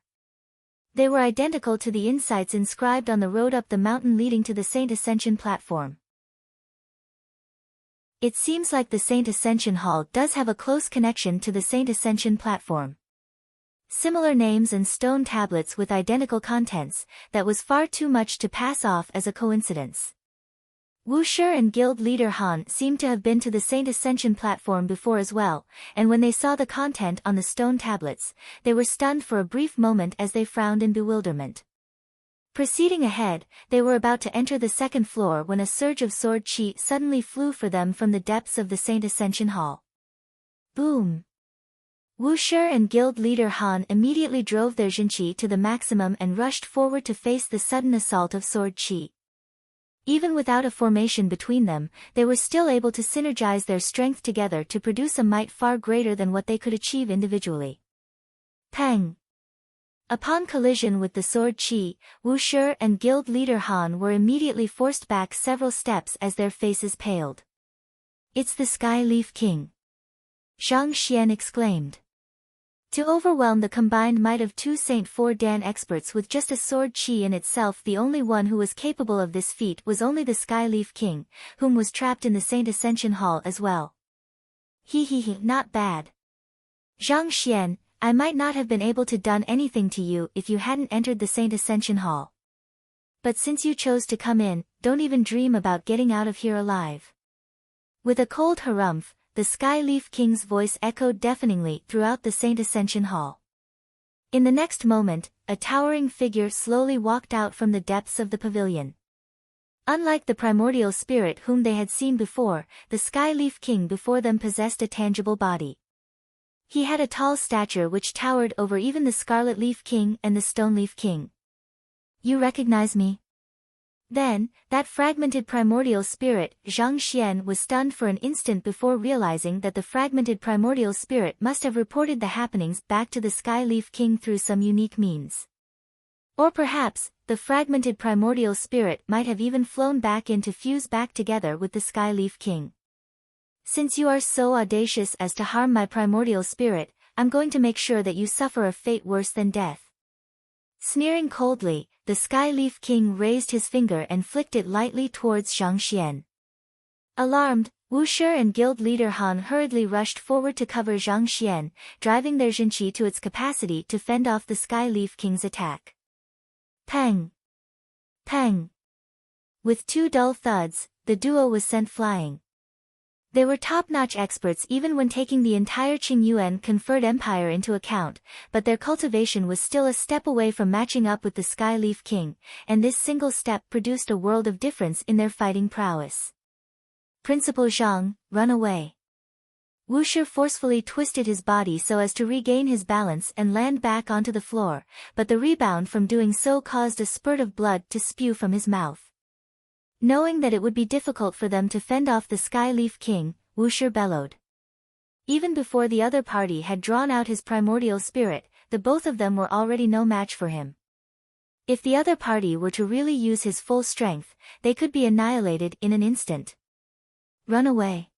They were identical to the insights inscribed on the road up the mountain leading to the Saint Ascension platform. It seems like the Saint Ascension Hall does have a close connection to the Saint Ascension platform. Similar names and stone tablets with identical contents, that was far too much to pass off as a coincidence. Wu Shi and guild leader Han seemed to have been to the Saint Ascension platform before as well, and when they saw the content on the stone tablets, they were stunned for a brief moment as they frowned in bewilderment. Proceeding ahead, they were about to enter the second floor when a surge of sword chi suddenly flew for them from the depths of the Saint Ascension Hall. Boom! Wu Shi and guild leader Han immediately drove their Jinqi to the maximum and rushed forward to face the sudden assault of sword chi. Even without a formation between them, they were still able to synergize their strength together to produce a might far greater than what they could achieve individually. Pang! Upon collision with the sword chi, Wu Shi and guild leader Han were immediately forced back several steps as their faces paled. It's the Sky Leaf King! Zhang Xian exclaimed. To overwhelm the combined might of two Saint Four Dan experts with just a sword chi in itself, the only one who was capable of this feat was only the Sky Leaf King, whom was trapped in the Saint Ascension Hall as well. Not bad. Zhang Xian, I might not have been able to done anything to you if you hadn't entered the Saint Ascension Hall. But since you chose to come in, don't even dream about getting out of here alive. With a cold harumph, the Sky Leaf King's voice echoed deafeningly throughout the Saint Ascension Hall. In the next moment, a towering figure slowly walked out from the depths of the pavilion. Unlike the primordial spirit whom they had seen before, the Sky Leaf King before them possessed a tangible body. He had a tall stature which towered over even the Scarlet Leaf King and the Stone Leaf King. You recognize me? Then, that fragmented primordial spirit, Zhang Xian was stunned for an instant before realizing that the fragmented primordial spirit must have reported the happenings back to the Sky Leaf King through some unique means. Or perhaps, the fragmented primordial spirit might have even flown back in to fuse back together with the Sky Leaf King. Since you are so audacious as to harm my primordial spirit, I'm going to make sure that you suffer a fate worse than death. Sneering coldly, the Sky Leaf King raised his finger and flicked it lightly towards Zhang Xian. Alarmed, Wu Shi and guild leader Han hurriedly rushed forward to cover Zhang Xian, driving their Jinqi to its capacity to fend off the Sky Leaf King's attack. Pang! Pang! With two dull thuds, the duo was sent flying. They were top-notch experts even when taking the entire Qingyuan conferred empire into account, but their cultivation was still a step away from matching up with the Sky Leaf King, and this single step produced a world of difference in their fighting prowess. Principal Zhang, run away. Wushi forcefully twisted his body so as to regain his balance and land back onto the floor, but the rebound from doing so caused a spurt of blood to spew from his mouth. Knowing that it would be difficult for them to fend off the Sky Leaf King, Wushi bellowed. Even before the other party had drawn out his primordial spirit, the both of them were already no match for him. If the other party were to really use his full strength, they could be annihilated in an instant. Run away.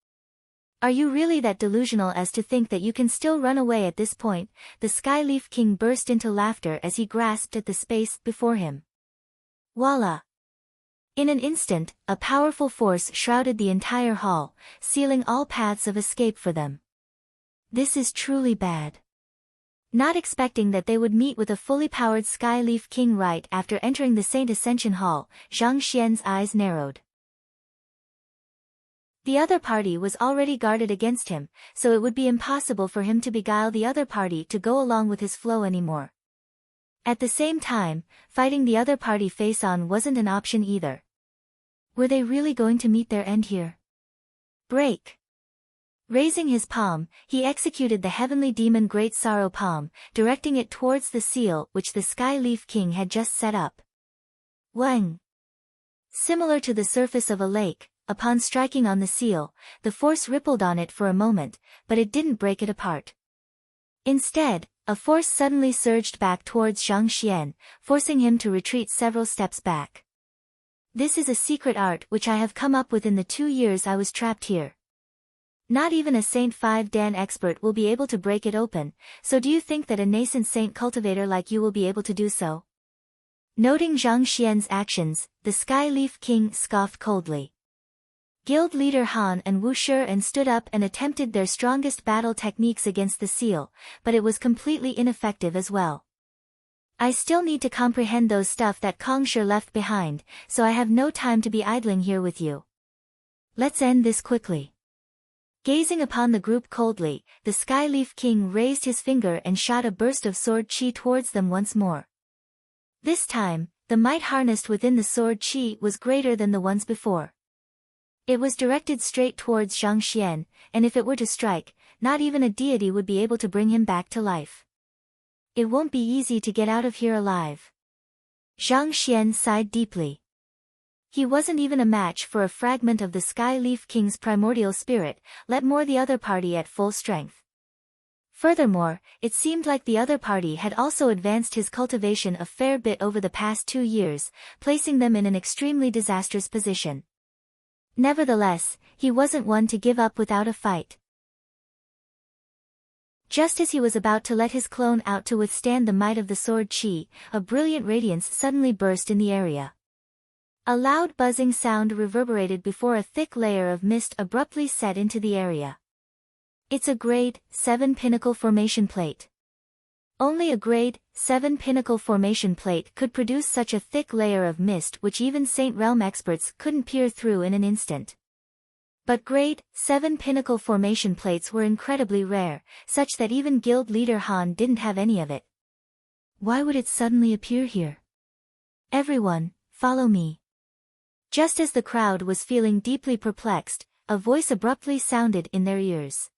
Are you really that delusional as to think that you can still run away at this point? The Sky Leaf King burst into laughter as he grasped at the space before him. Voila! In an instant, a powerful force shrouded the entire hall, sealing all paths of escape for them. This is truly bad. Not expecting that they would meet with a fully powered Sky Leaf King right after entering the Saint Ascension Hall, Zhang Xian's eyes narrowed. The other party was already guarded against him, so it would be impossible for him to beguile the other party to go along with his flow anymore. At the same time, fighting the other party face-on wasn't an option either. Were they really going to meet their end here? Break! Raising his palm, he executed the Heavenly Demon Great Sorrow Palm, directing it towards the seal which the Sky Leaf King had just set up. Wang! Similar to the surface of a lake, upon striking on the seal, the force rippled on it for a moment, but it didn't break it apart. Instead, a force suddenly surged back towards Zhang Xian, forcing him to retreat several steps back. This is a secret art which I have come up with in the 2 years I was trapped here. Not even a Saint 5 Dan expert will be able to break it open, so do you think that a nascent saint cultivator like you will be able to do so? Noting Zhang Xian's actions, the Sky Leaf King scoffed coldly. Guild leader Han and Wu Shi stood up and attempted their strongest battle techniques against the seal, but it was completely ineffective as well. I still need to comprehend those stuff that Kong Shi left behind, so I have no time to be idling here with you. Let's end this quickly. Gazing upon the group coldly, the Sky Leaf King raised his finger and shot a burst of sword chi towards them once more. This time, the might harnessed within the sword chi was greater than the ones before. It was directed straight towards Zhang Xian, and if it were to strike, not even a deity would be able to bring him back to life. It won't be easy to get out of here alive. Zhang Xian sighed deeply. He wasn't even a match for a fragment of the Sky Leaf King's primordial spirit, let more the other party at full strength. Furthermore, it seemed like the other party had also advanced his cultivation a fair bit over the past 2 years, placing them in an extremely disastrous position. Nevertheless, he wasn't one to give up without a fight. Just as he was about to let his clone out to withstand the might of the sword chi, a brilliant radiance suddenly burst in the area. A loud buzzing sound reverberated before a thick layer of mist abruptly set into the area. It's a Grade 7 Pinnacle Formation Plate. Only a Grade 7 Pinnacle Formation Plate could produce such a thick layer of mist which even Saint Realm experts couldn't peer through in an instant. But Grade 7 Pinnacle Formation Plates were incredibly rare, such that even Guild leader Han didn't have any of it. Why would it suddenly appear here? Everyone, follow me. Just as the crowd was feeling deeply perplexed, a voice abruptly sounded in their ears.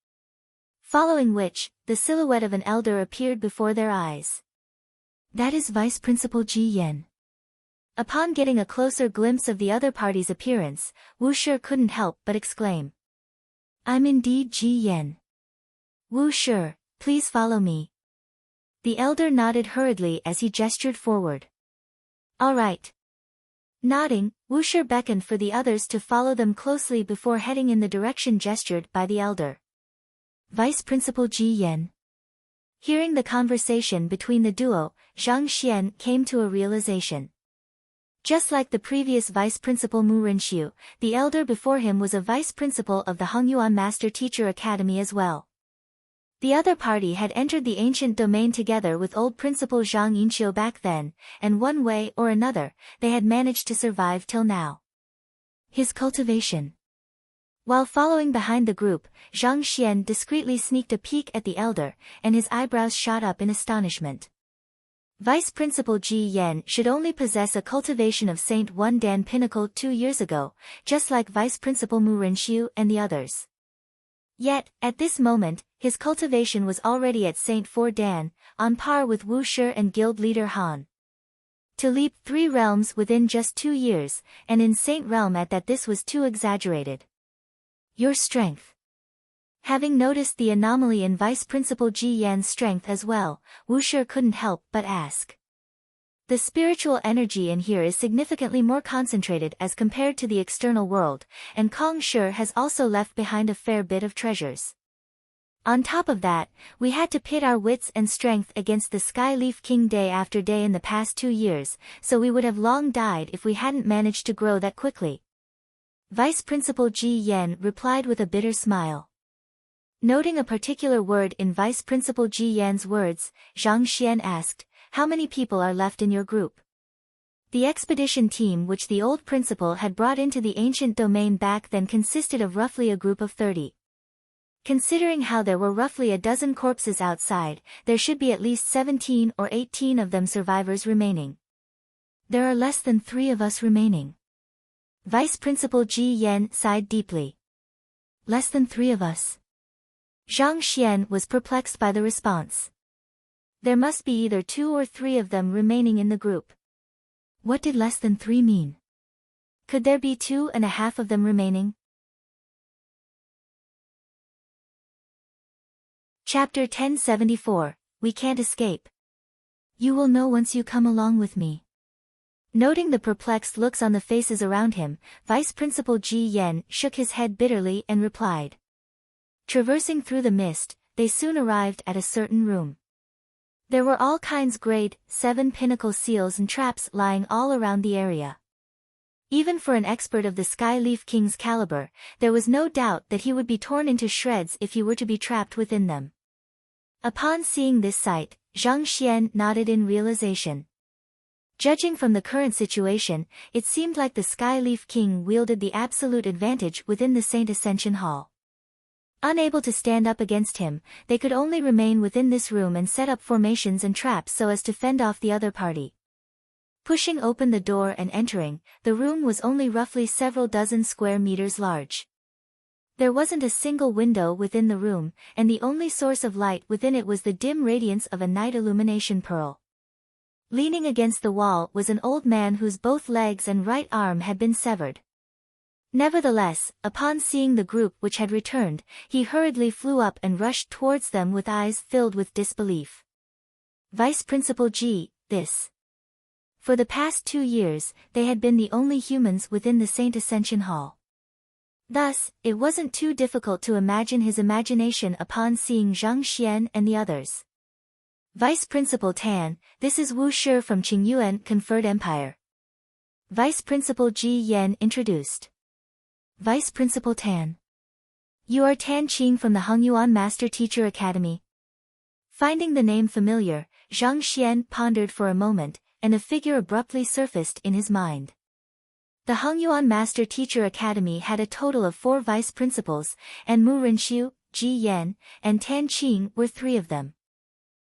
Following which, the silhouette of an elder appeared before their eyes. That is Vice Principal Ji Yan. Upon getting a closer glimpse of the other party's appearance, Wu Shi couldn't help but exclaim. I'm indeed Ji Yan. Wu Shi, please follow me. The elder nodded hurriedly as he gestured forward. All right. Nodding, Wu Shi beckoned for the others to follow them closely before heading in the direction gestured by the elder. Vice Principal Ji Yan. Hearing the conversation between the duo, Zhang Xian came to a realization. Just like the previous Vice Principal Mu Rinxiu, the elder before him was a Vice Principal of the Hongyuan Master Teacher Academy as well. The other party had entered the ancient domain together with old Principal Zhang Yinqiu back then, and one way or another, they had managed to survive till now. His cultivation. While following behind the group, Zhang Xian discreetly sneaked a peek at the elder, and his eyebrows shot up in astonishment. Vice Principal Ji Yan should only possess a cultivation of Saint 1 Dan Pinnacle 2 years ago, just like Vice Principal Mu Rinxiu and the others. Yet, at this moment, his cultivation was already at St. For Dan, on par with Wu Shi and guild leader Han. To leap 3 realms within just 2 years, and in Saint realm at that, this was too exaggerated. Your strength. Having noticed the anomaly in Vice Principal Ji Yan's strength as well, Wu Shi couldn't help but ask. The spiritual energy in here is significantly more concentrated as compared to the external world, and Kong Shi has also left behind a fair bit of treasures. On top of that, we had to pit our wits and strength against the Sky Leaf King day after day in the past 2 years, so we would have long died if we hadn't managed to grow that quickly. Vice Principal Ji Yan replied with a bitter smile. Noting a particular word in Vice Principal Ji Yan's words, Zhang Xian asked, "How many people are left in your group?" The expedition team which the old principal had brought into the ancient domain back then consisted of roughly a group of 30. Considering how there were roughly a dozen corpses outside, there should be at least 17 or 18 of them survivors remaining. There are less than 3 of us remaining. Vice Principal Ji Yan sighed deeply. Less than 3 of us. Zhang Xian was perplexed by the response. There must be either 2 or 3 of them remaining in the group. What did less than 3 mean? Could there be 2.5 of them remaining? Chapter 1074, We Can't Escape. You will know once you come along with me. Noting the perplexed looks on the faces around him, Vice Principal Ji Yan shook his head bitterly and replied. Traversing through the mist, they soon arrived at a certain room. There were all kinds grade 7 pinnacle seals and traps lying all around the area. Even for an expert of the Sky Leaf King's caliber, there was no doubt that he would be torn into shreds if he were to be trapped within them. Upon seeing this sight, Zhang Xian nodded in realization. Judging from the current situation, it seemed like the Sky Leaf King wielded the absolute advantage within the Saint Ascension Hall. Unable to stand up against him, they could only remain within this room and set up formations and traps so as to fend off the other party. Pushing open the door and entering, the room was only roughly several dozen square meters large. There wasn't a single window within the room, and the only source of light within it was the dim radiance of a night illumination pearl. Leaning against the wall was an old man whose both legs and right arm had been severed. Nevertheless, upon seeing the group which had returned, he hurriedly flew up and rushed towards them with eyes filled with disbelief. Vice Principal Ji, this. For the past 2 years, they had been the only humans within the Saint Ascension Hall. Thus, it wasn't too difficult to imagine his imagination upon seeing Zhang Xian and the others. Vice Principal Tan, this is Wu Shi from Qingyuan Conferred Empire. Vice Principal Ji Yan introduced. Vice Principal Tan. You are Tan Qing from the Hongyuan Master Teacher Academy. Finding the name familiar, Zhang Xian pondered for a moment, and a figure abruptly surfaced in his mind. The Hongyuan Master Teacher Academy had a total of 4 vice principals, and Mu Rinxiu, Ji Yan, and Tan Qing were 3 of them.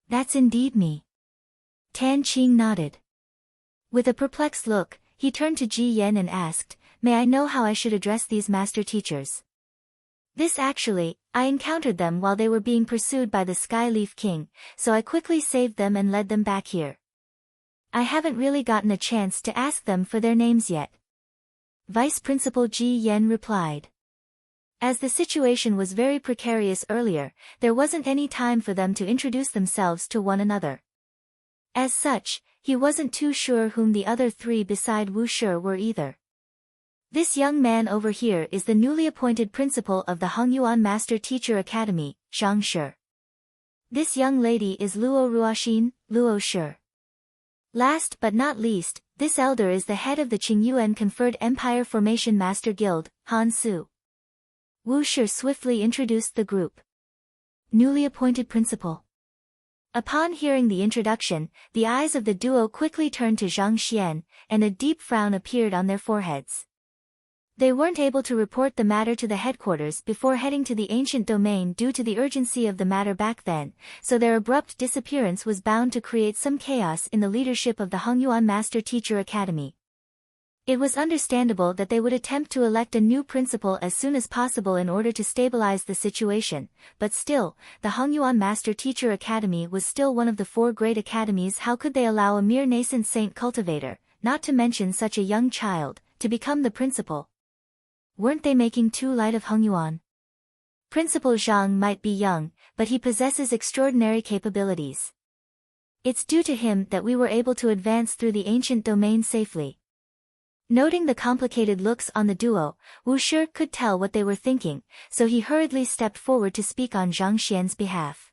That's indeed me. Tan Qing nodded. With a perplexed look, he turned to Ji Yan and asked, May I know how I should address these master teachers? This actually, I encountered them while they were being pursued by the Sky Leaf King, so I quickly saved them and led them back here. I haven't really gotten a chance to ask them for their names yet. Vice Principal Ji Yan replied. As the situation was very precarious earlier, there wasn't any time for them to introduce themselves to one another. As such, he wasn't too sure whom the other 3 beside Wu Shi were either. This young man over here is the newly appointed principal of the Hongyuan Master Teacher Academy, Zhang Shi. This young lady is Luo Ruoxin, Luo Shi. Last but not least, this elder is the head of the Qingyuan Conferred Empire Formation Master Guild, Han Su. Wu Shi swiftly introduced the group. Newly appointed principal. Upon hearing the introduction, the eyes of the duo quickly turned to Zhang Xian, and a deep frown appeared on their foreheads. They weren't able to report the matter to the headquarters before heading to the ancient domain due to the urgency of the matter back then, so their abrupt disappearance was bound to create some chaos in the leadership of the Hongyuan Master Teacher Academy. It was understandable that they would attempt to elect a new principal as soon as possible in order to stabilize the situation, but still, the Hongyuan Master Teacher Academy was still one of the 4 great academies. How could they allow a mere nascent saint cultivator, not to mention such a young child, to become the principal? Weren't they making too light of Hongyuan? Principal Zhang might be young, but he possesses extraordinary capabilities. It's due to him that we were able to advance through the ancient domain safely. Noting the complicated looks on the duo, Wu Shi could tell what they were thinking, so he hurriedly stepped forward to speak on Zhang Xian's behalf.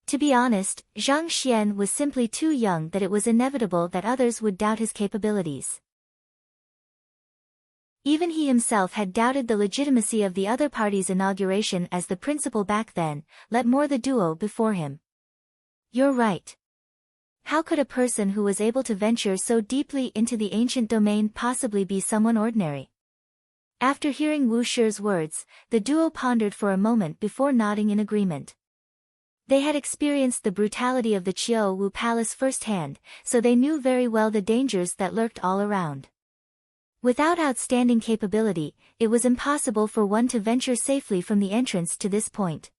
To be honest, Zhang Xian was simply too young that it was inevitable that others would doubt his capabilities. Even he himself had doubted the legitimacy of the other party's inauguration as the principal back then, let more the duo before him. You're right. How could a person who was able to venture so deeply into the ancient domain possibly be someone ordinary? After hearing Wu Shi's words, the duo pondered for a moment before nodding in agreement. They had experienced the brutality of the Qiu Wu Palace firsthand, so they knew very well the dangers that lurked all around. Without outstanding capability, it was impossible for one to venture safely from the entrance to this point.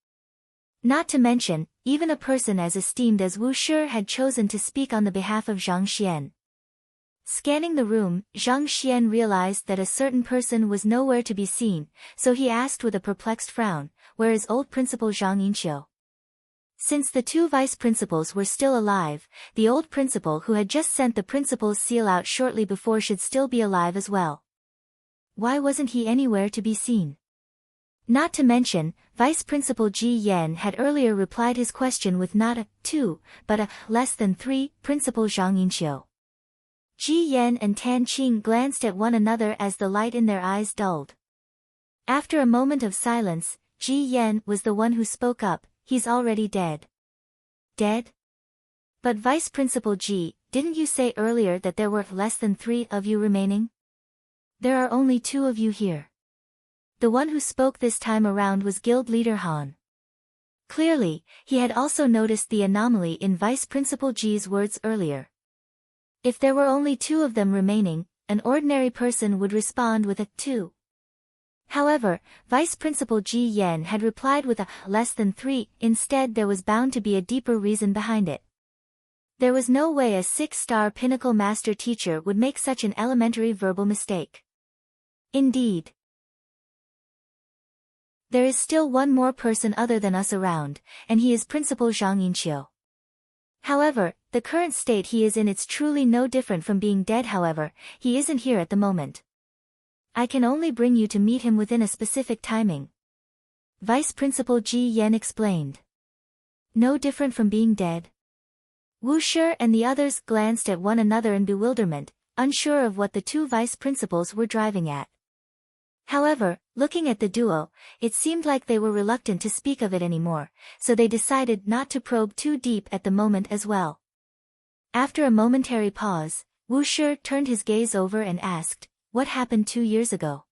Not to mention, even a person as esteemed as Wu Shi had chosen to speak on the behalf of Zhang Xian. Scanning the room, Zhang Xian realized that a certain person was nowhere to be seen, so he asked with a perplexed frown, "Where is old principal Zhang Yinqiu?" Since the 2 vice principals were still alive, the old principal who had just sent the principal's seal out shortly before should still be alive as well. Why wasn't he anywhere to be seen? Not to mention, Vice Principal Ji Yan had earlier replied his question with not a 2, but a less than 3, Principal Zhang Yinqiu. Ji Yan and Tan Qing glanced at one another as the light in their eyes dulled. After a moment of silence, Ji Yan was the one who spoke up, "He's already dead." Dead? But Vice Principal Ji, didn't you say earlier that there were less than 3 of you remaining? There are only 2 of you here. The one who spoke this time around was Guild Leader Han. Clearly, he had also noticed the anomaly in Vice Principal Ji's words earlier. If there were only 2 of them remaining, an ordinary person would respond with a 2. However, Vice Principal Ji Yan had replied with a less than 3, instead there was bound to be a deeper reason behind it. There was no way a 6-star pinnacle master teacher would make such an elementary verbal mistake. Indeed. There is still one more person other than us around, and he is Principal Zhang Yinqiu. However, the current state he is in is truly no different from being dead. However, he isn't here at the moment. I can only bring you to meet him within a specific timing. Vice Principal Ji Yan explained. No different from being dead? Wu Shi and the others glanced at one another in bewilderment, unsure of what the 2 vice principals were driving at. However, looking at the duo, it seemed like they were reluctant to speak of it anymore, so they decided not to probe too deep at the moment as well. After a momentary pause, Wu Shi turned his gaze over and asked, "What happened 2 years ago?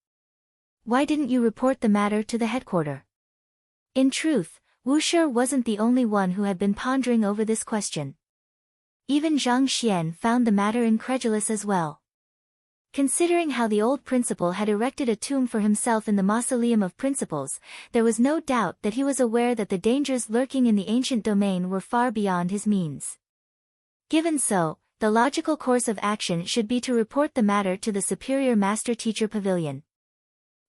Why didn't you report the matter to the headquarters?" In truth, Wu Shi wasn't the only one who had been pondering over this question. Even Zhang Xian found the matter incredulous as well. Considering how the old principal had erected a tomb for himself in the Mausoleum of Principals, there was no doubt that he was aware that the dangers lurking in the ancient domain were far beyond his means. Given so, the logical course of action should be to report the matter to the Superior Master Teacher Pavilion.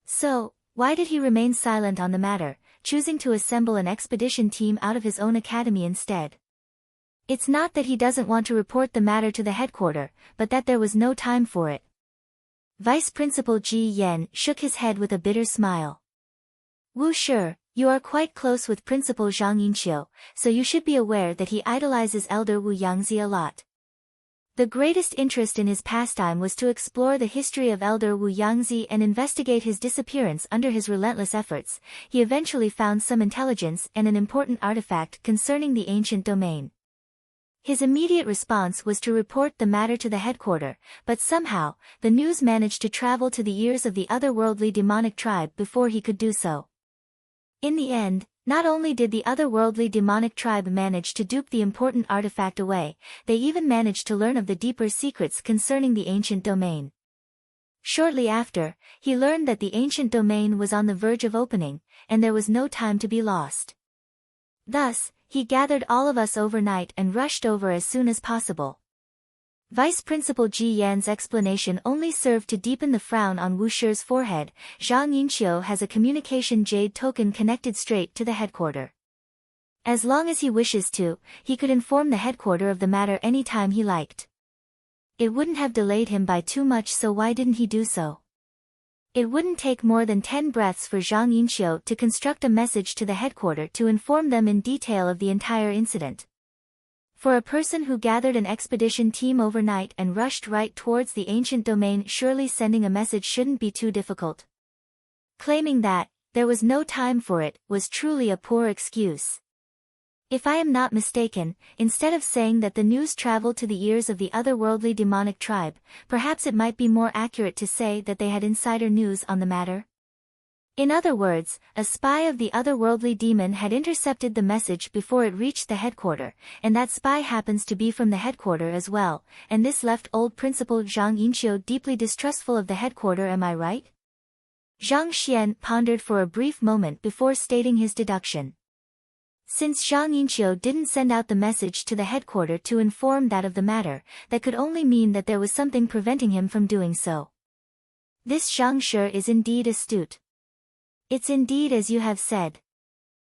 So, why did he remain silent on the matter, choosing to assemble an expedition team out of his own academy instead? It's not that he doesn't want to report the matter to the headquarters, but that there was no time for it. Vice Principal Ji Yan shook his head with a bitter smile. Wu Shi, you are quite close with Principal Zhang Yinqiu, so you should be aware that he idolizes Elder Wu Yangzi a lot. The greatest interest in his pastime was to explore the history of Elder Wu Yangzi and investigate his disappearance. Under his relentless efforts, he eventually found some intelligence and an important artifact concerning the ancient domain. His immediate response was to report the matter to the headquarters, but somehow, the news managed to travel to the ears of the otherworldly demonic tribe before he could do so. In the end, not only did the otherworldly demonic tribe manage to dupe the important artifact away, they even managed to learn of the deeper secrets concerning the ancient domain. Shortly after, he learned that the ancient domain was on the verge of opening, and there was no time to be lost. Thus, he gathered all of us overnight and rushed over as soon as possible. Vice Principal Ji Yan's explanation only served to deepen the frown on Wu Shi's forehead. Zhang Yinqiu has a communication jade token connected straight to the headquarter. As long as he wishes to, he could inform the headquarter of the matter any time he liked. It wouldn't have delayed him by too much, so why didn't he do so? It wouldn't take more than 10 breaths for Zhang Yinqiu to construct a message to the headquarter to inform them in detail of the entire incident. For a person who gathered an expedition team overnight and rushed right towards the ancient domain, surely sending a message shouldn't be too difficult. Claiming that there was no time for it was truly a poor excuse. If I am not mistaken, instead of saying that the news traveled to the ears of the otherworldly demonic tribe, perhaps it might be more accurate to say that they had insider news on the matter. In other words, a spy of the otherworldly demon had intercepted the message before it reached the headquarter, and that spy happens to be from the headquarter as well, and this left old Principal Zhang Yinqiu deeply distrustful of the headquarter, am I right? Zhang Xian pondered for a brief moment before stating his deduction. Since Zhang Yinqiu didn't send out the message to the headquarter to inform that of the matter, that could only mean that there was something preventing him from doing so. This Zhang Shi is indeed astute. It's indeed as you have said.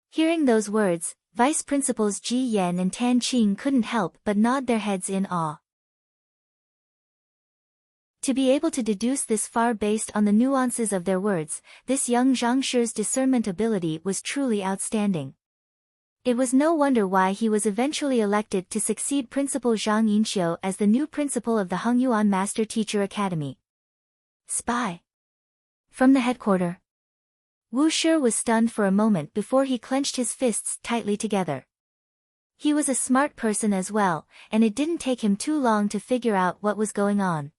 Hearing those words, Vice Principals Ji Yan and Tan Qing couldn't help but nod their heads in awe. To be able to deduce this far based on the nuances of their words, this young Zhang Shi's discernment ability was truly outstanding. It was no wonder why he was eventually elected to succeed Principal Zhang Yinqiu as the new principal of the Hongyuan Master Teacher Academy. Spy. From the headquarter. Wu Shi was stunned for a moment before he clenched his fists tightly together. He was a smart person as well, and it didn't take him too long to figure out what was going on.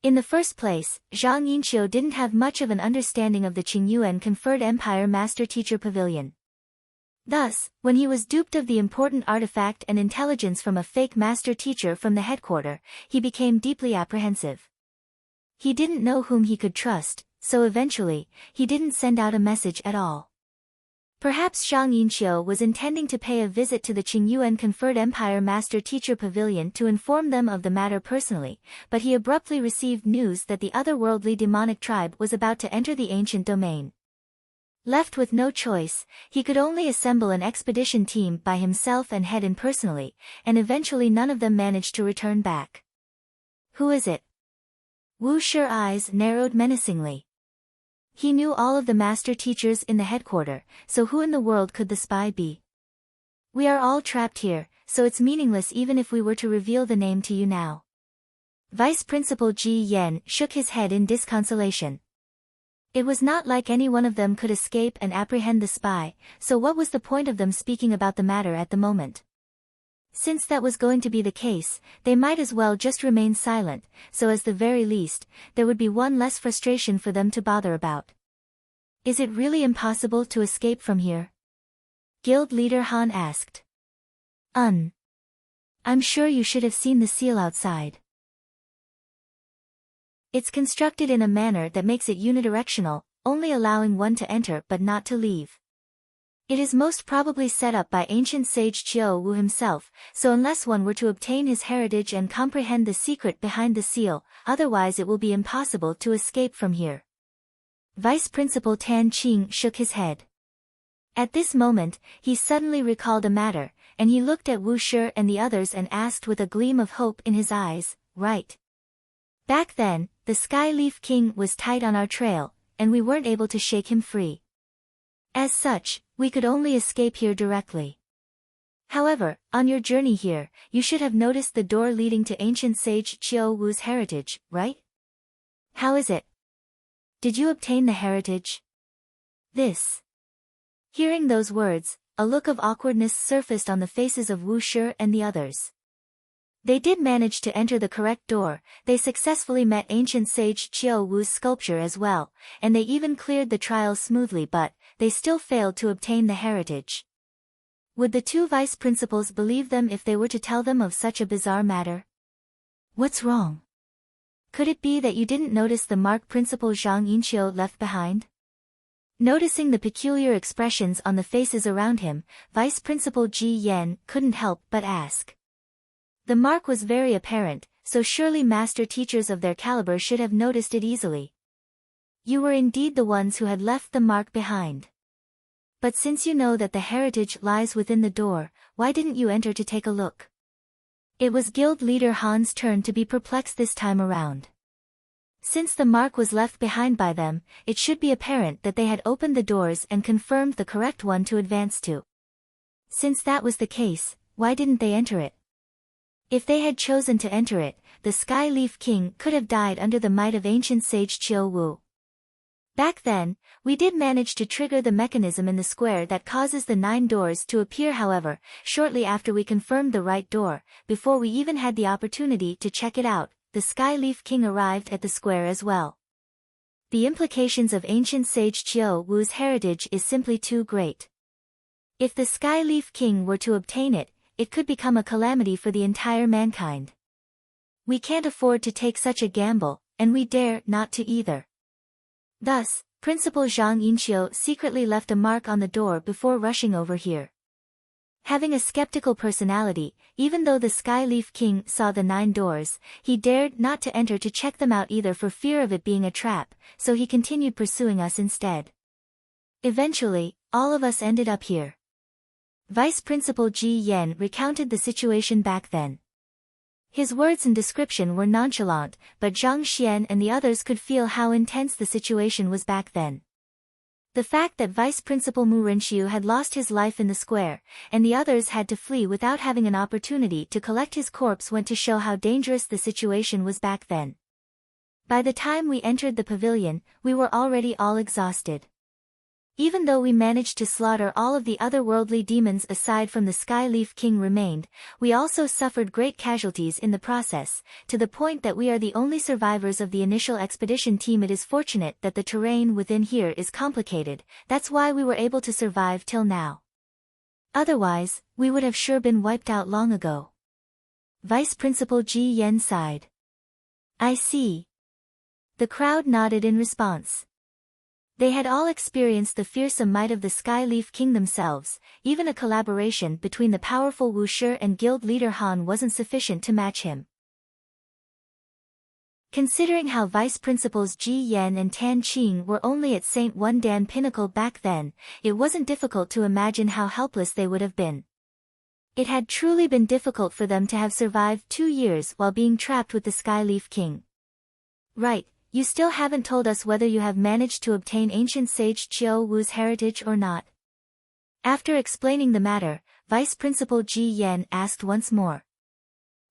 In the first place, Zhang Yinqiu didn't have much of an understanding of the Qingyuan conferred Empire Master Teacher Pavilion. Thus, when he was duped of the important artifact and intelligence from a fake master teacher from the headquarter, he became deeply apprehensive. He didn't know whom he could trust, so eventually, he didn't send out a message at all. Perhaps Zhang Yinqiu was intending to pay a visit to the Qingyuan conferred Empire Master Teacher Pavilion to inform them of the matter personally, but he abruptly received news that the otherworldly demonic tribe was about to enter the ancient domain. Left with no choice, he could only assemble an expedition team by himself and head in personally, and eventually none of them managed to return back. Who is it? Wu Shi's eyes narrowed menacingly. He knew all of the master teachers in the headquarter, so who in the world could the spy be? We are all trapped here, so it's meaningless even if we were to reveal the name to you now. Vice Principal Ji Yan shook his head in disconsolation. It was not like any one of them could escape and apprehend the spy, so what was the point of them speaking about the matter at the moment? Since that was going to be the case, they might as well just remain silent, so as the very least, there would be one less frustration for them to bother about. Is it really impossible to escape from here? Guild leader Han asked. I'm sure you should have seen the seal outside. It's constructed in a manner that makes it unidirectional, only allowing one to enter but not to leave. It is most probably set up by ancient sage Qiu Wu himself, so unless one were to obtain his heritage and comprehend the secret behind the seal, otherwise it will be impossible to escape from here. Vice Principal Tan Qing shook his head. At this moment, he suddenly recalled a matter, and he looked at Wu Shi and the others and asked with a gleam of hope in his eyes, right? Back then, the Sky Leaf King was tight on our trail, and we weren't able to shake him free. As such, we could only escape here directly. However, on your journey here, you should have noticed the door leading to ancient sage Qiu Wu's heritage, right? How is it? Did you obtain the heritage? This. Hearing those words, a look of awkwardness surfaced on the faces of Wu Shi and the others. They did manage to enter the correct door, they successfully met ancient sage Qiu Wu's sculpture as well, and they even cleared the trials smoothly, but they still failed to obtain the heritage. Would the two vice principals believe them if they were to tell them of such a bizarre matter? What's wrong? Could it be that you didn't notice the mark Principal Zhang Yinqiu left behind? Noticing the peculiar expressions on the faces around him, Vice Principal Ji Yan couldn't help but ask. The mark was very apparent, so surely master teachers of their caliber should have noticed it easily. You were indeed the ones who had left the mark behind. But since you know that the heritage lies within the door, why didn't you enter to take a look? It was guild leader Han's turn to be perplexed this time around. Since the mark was left behind by them, it should be apparent that they had opened the doors and confirmed the correct one to advance to. Since that was the case, why didn't they enter it? If they had chosen to enter it, the Sky Leaf King could have died under the might of ancient sage Qiu Wu. Back then, we did manage to trigger the mechanism in the square that causes the 9 doors to appear. However, shortly after we confirmed the right door, before we even had the opportunity to check it out, the Sky Leaf King arrived at the square as well. The implications of ancient sage Qiu Wu's heritage is simply too great. If the Sky Leaf King were to obtain it, it could become a calamity for the entire mankind. We can't afford to take such a gamble, and we dare not to either. Thus, Principal Zhang Yinqiu secretly left a mark on the door before rushing over here. Having a skeptical personality, even though the Sky Leaf King saw the 9 doors, he dared not to enter to check them out either for fear of it being a trap, so he continued pursuing us instead. Eventually, all of us ended up here. Vice Principal Ji Yan recounted the situation back then. His words and description were nonchalant, but Zhang Xian and the others could feel how intense the situation was back then. The fact that Vice Principal Mu Renqiu had lost his life in the square, and the others had to flee without having an opportunity to collect his corpse went to show how dangerous the situation was back then. By the time we entered the pavilion, we were already all exhausted. Even though we managed to slaughter all of the otherworldly demons aside from the Sky Leaf King remained, we also suffered great casualties in the process, to the point that we are the only survivors of the initial expedition team. It is fortunate that the terrain within here is complicated, that's why we were able to survive till now. Otherwise, we would have sure been wiped out long ago. Vice Principal Ji Yan sighed. I see. The crowd nodded in response. They had all experienced the fearsome might of the Sky Leaf King themselves. Even a collaboration between the powerful Wu Shi and guild leader Han wasn't sufficient to match him. Considering how Vice Principals Ji Yan and Tan Qing were only at St. Wendan Pinnacle back then, it wasn't difficult to imagine how helpless they would have been. It had truly been difficult for them to have survived 2 years while being trapped with the Sky Leaf King. Right. You still haven't told us whether you have managed to obtain ancient sage Qiu Wu's heritage or not. After explaining the matter, Vice Principal Ji Yan asked once more.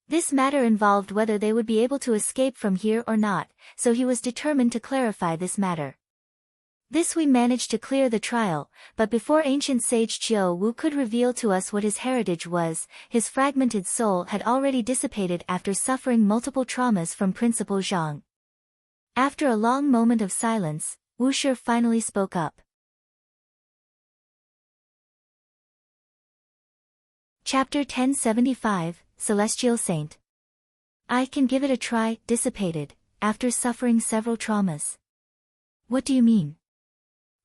This matter involved whether they would be able to escape from here or not, so he was determined to clarify this matter. This we managed to clear the trial, but before ancient sage Qiu Wu could reveal to us what his heritage was, his fragmented soul had already dissipated after suffering multiple traumas from Principal Zhang. After a long moment of silence, Wu Shi finally spoke up. Chapter 1075, Celestial Saint. I can give it a try, dissipated, after suffering several traumas. What do you mean?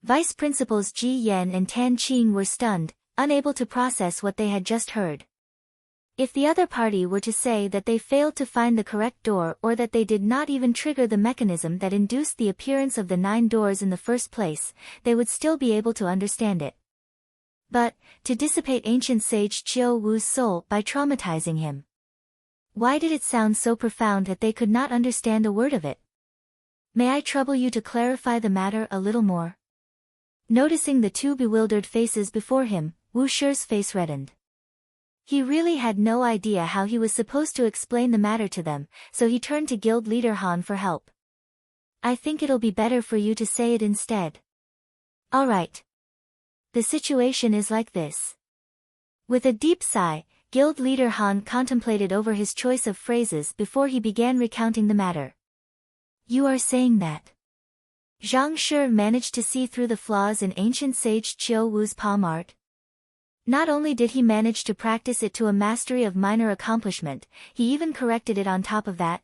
Vice Principals Ji Yan and Tan Qing were stunned, unable to process what they had just heard. If the other party were to say that they failed to find the correct door or that they did not even trigger the mechanism that induced the appearance of the 9 doors in the first place, they would still be able to understand it. But, to dissipate ancient sage Qiu Wu's soul by traumatizing him. Why did it sound so profound that they could not understand a word of it? May I trouble you to clarify the matter a little more? Noticing the 2 bewildered faces before him, Wu Shi's face reddened. He really had no idea how he was supposed to explain the matter to them, so he turned to guild leader Han for help. I think it'll be better for you to say it instead. Alright. The situation is like this. With a deep sigh, guild leader Han contemplated over his choice of phrases before he began recounting the matter. You are saying that Zhang Shi managed to see through the flaws in ancient sage Qiu Wu's palm art? Not only did he manage to practice it to a mastery of minor accomplishment, he even corrected it on top of that.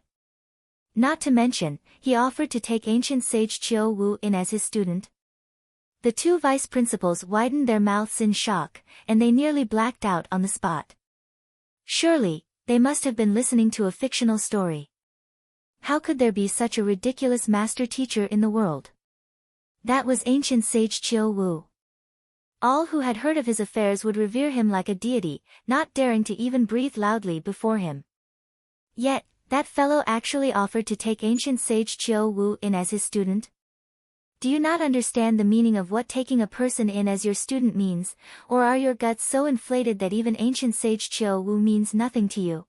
Not to mention, he offered to take ancient sage Qiu Wu in as his student. The two vice principals widened their mouths in shock, and they nearly blacked out on the spot. Surely, they must have been listening to a fictional story. How could there be such a ridiculous master teacher in the world? That was ancient sage Qiu Wu. All who had heard of his affairs would revere him like a deity, not daring to even breathe loudly before him. Yet, that fellow actually offered to take ancient sage Qiu Wu in as his student? Do you not understand the meaning of what taking a person in as your student means, or are your guts so inflated that even ancient sage Qiu Wu means nothing to you?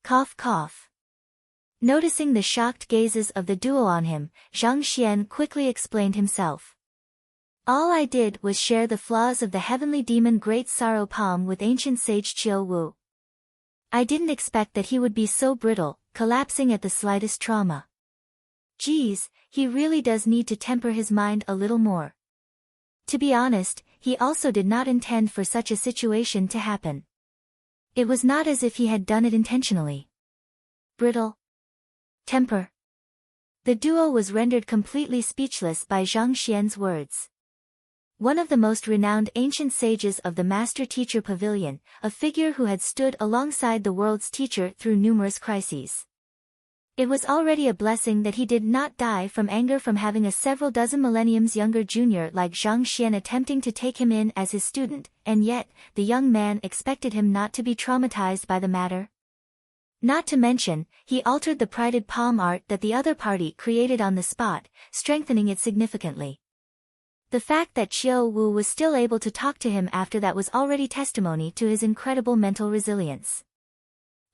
Cough cough. Noticing the shocked gazes of the duo on him, Zhang Xian quickly explained himself. All I did was share the flaws of the heavenly demon Great Sorrow Palm with ancient sage Qiu Wu. I didn't expect that he would be so brittle, collapsing at the slightest trauma. Geez, he really does need to temper his mind a little more. To be honest, he also did not intend for such a situation to happen. It was not as if he had done it intentionally. Brittle. Temper. The duo was rendered completely speechless by Zhang Xian's words. One of the most renowned ancient sages of the Master Teacher Pavilion, a figure who had stood alongside the world's teacher through numerous crises. It was already a blessing that he did not die from anger from having a several dozen millenniums younger junior like Zhang Xian attempting to take him in as his student, and yet, the young man expected him not to be traumatized by the matter. Not to mention, he altered the prided palm art that the other party created on the spot, strengthening it significantly. The fact that Qiu Wu was still able to talk to him after that was already testimony to his incredible mental resilience.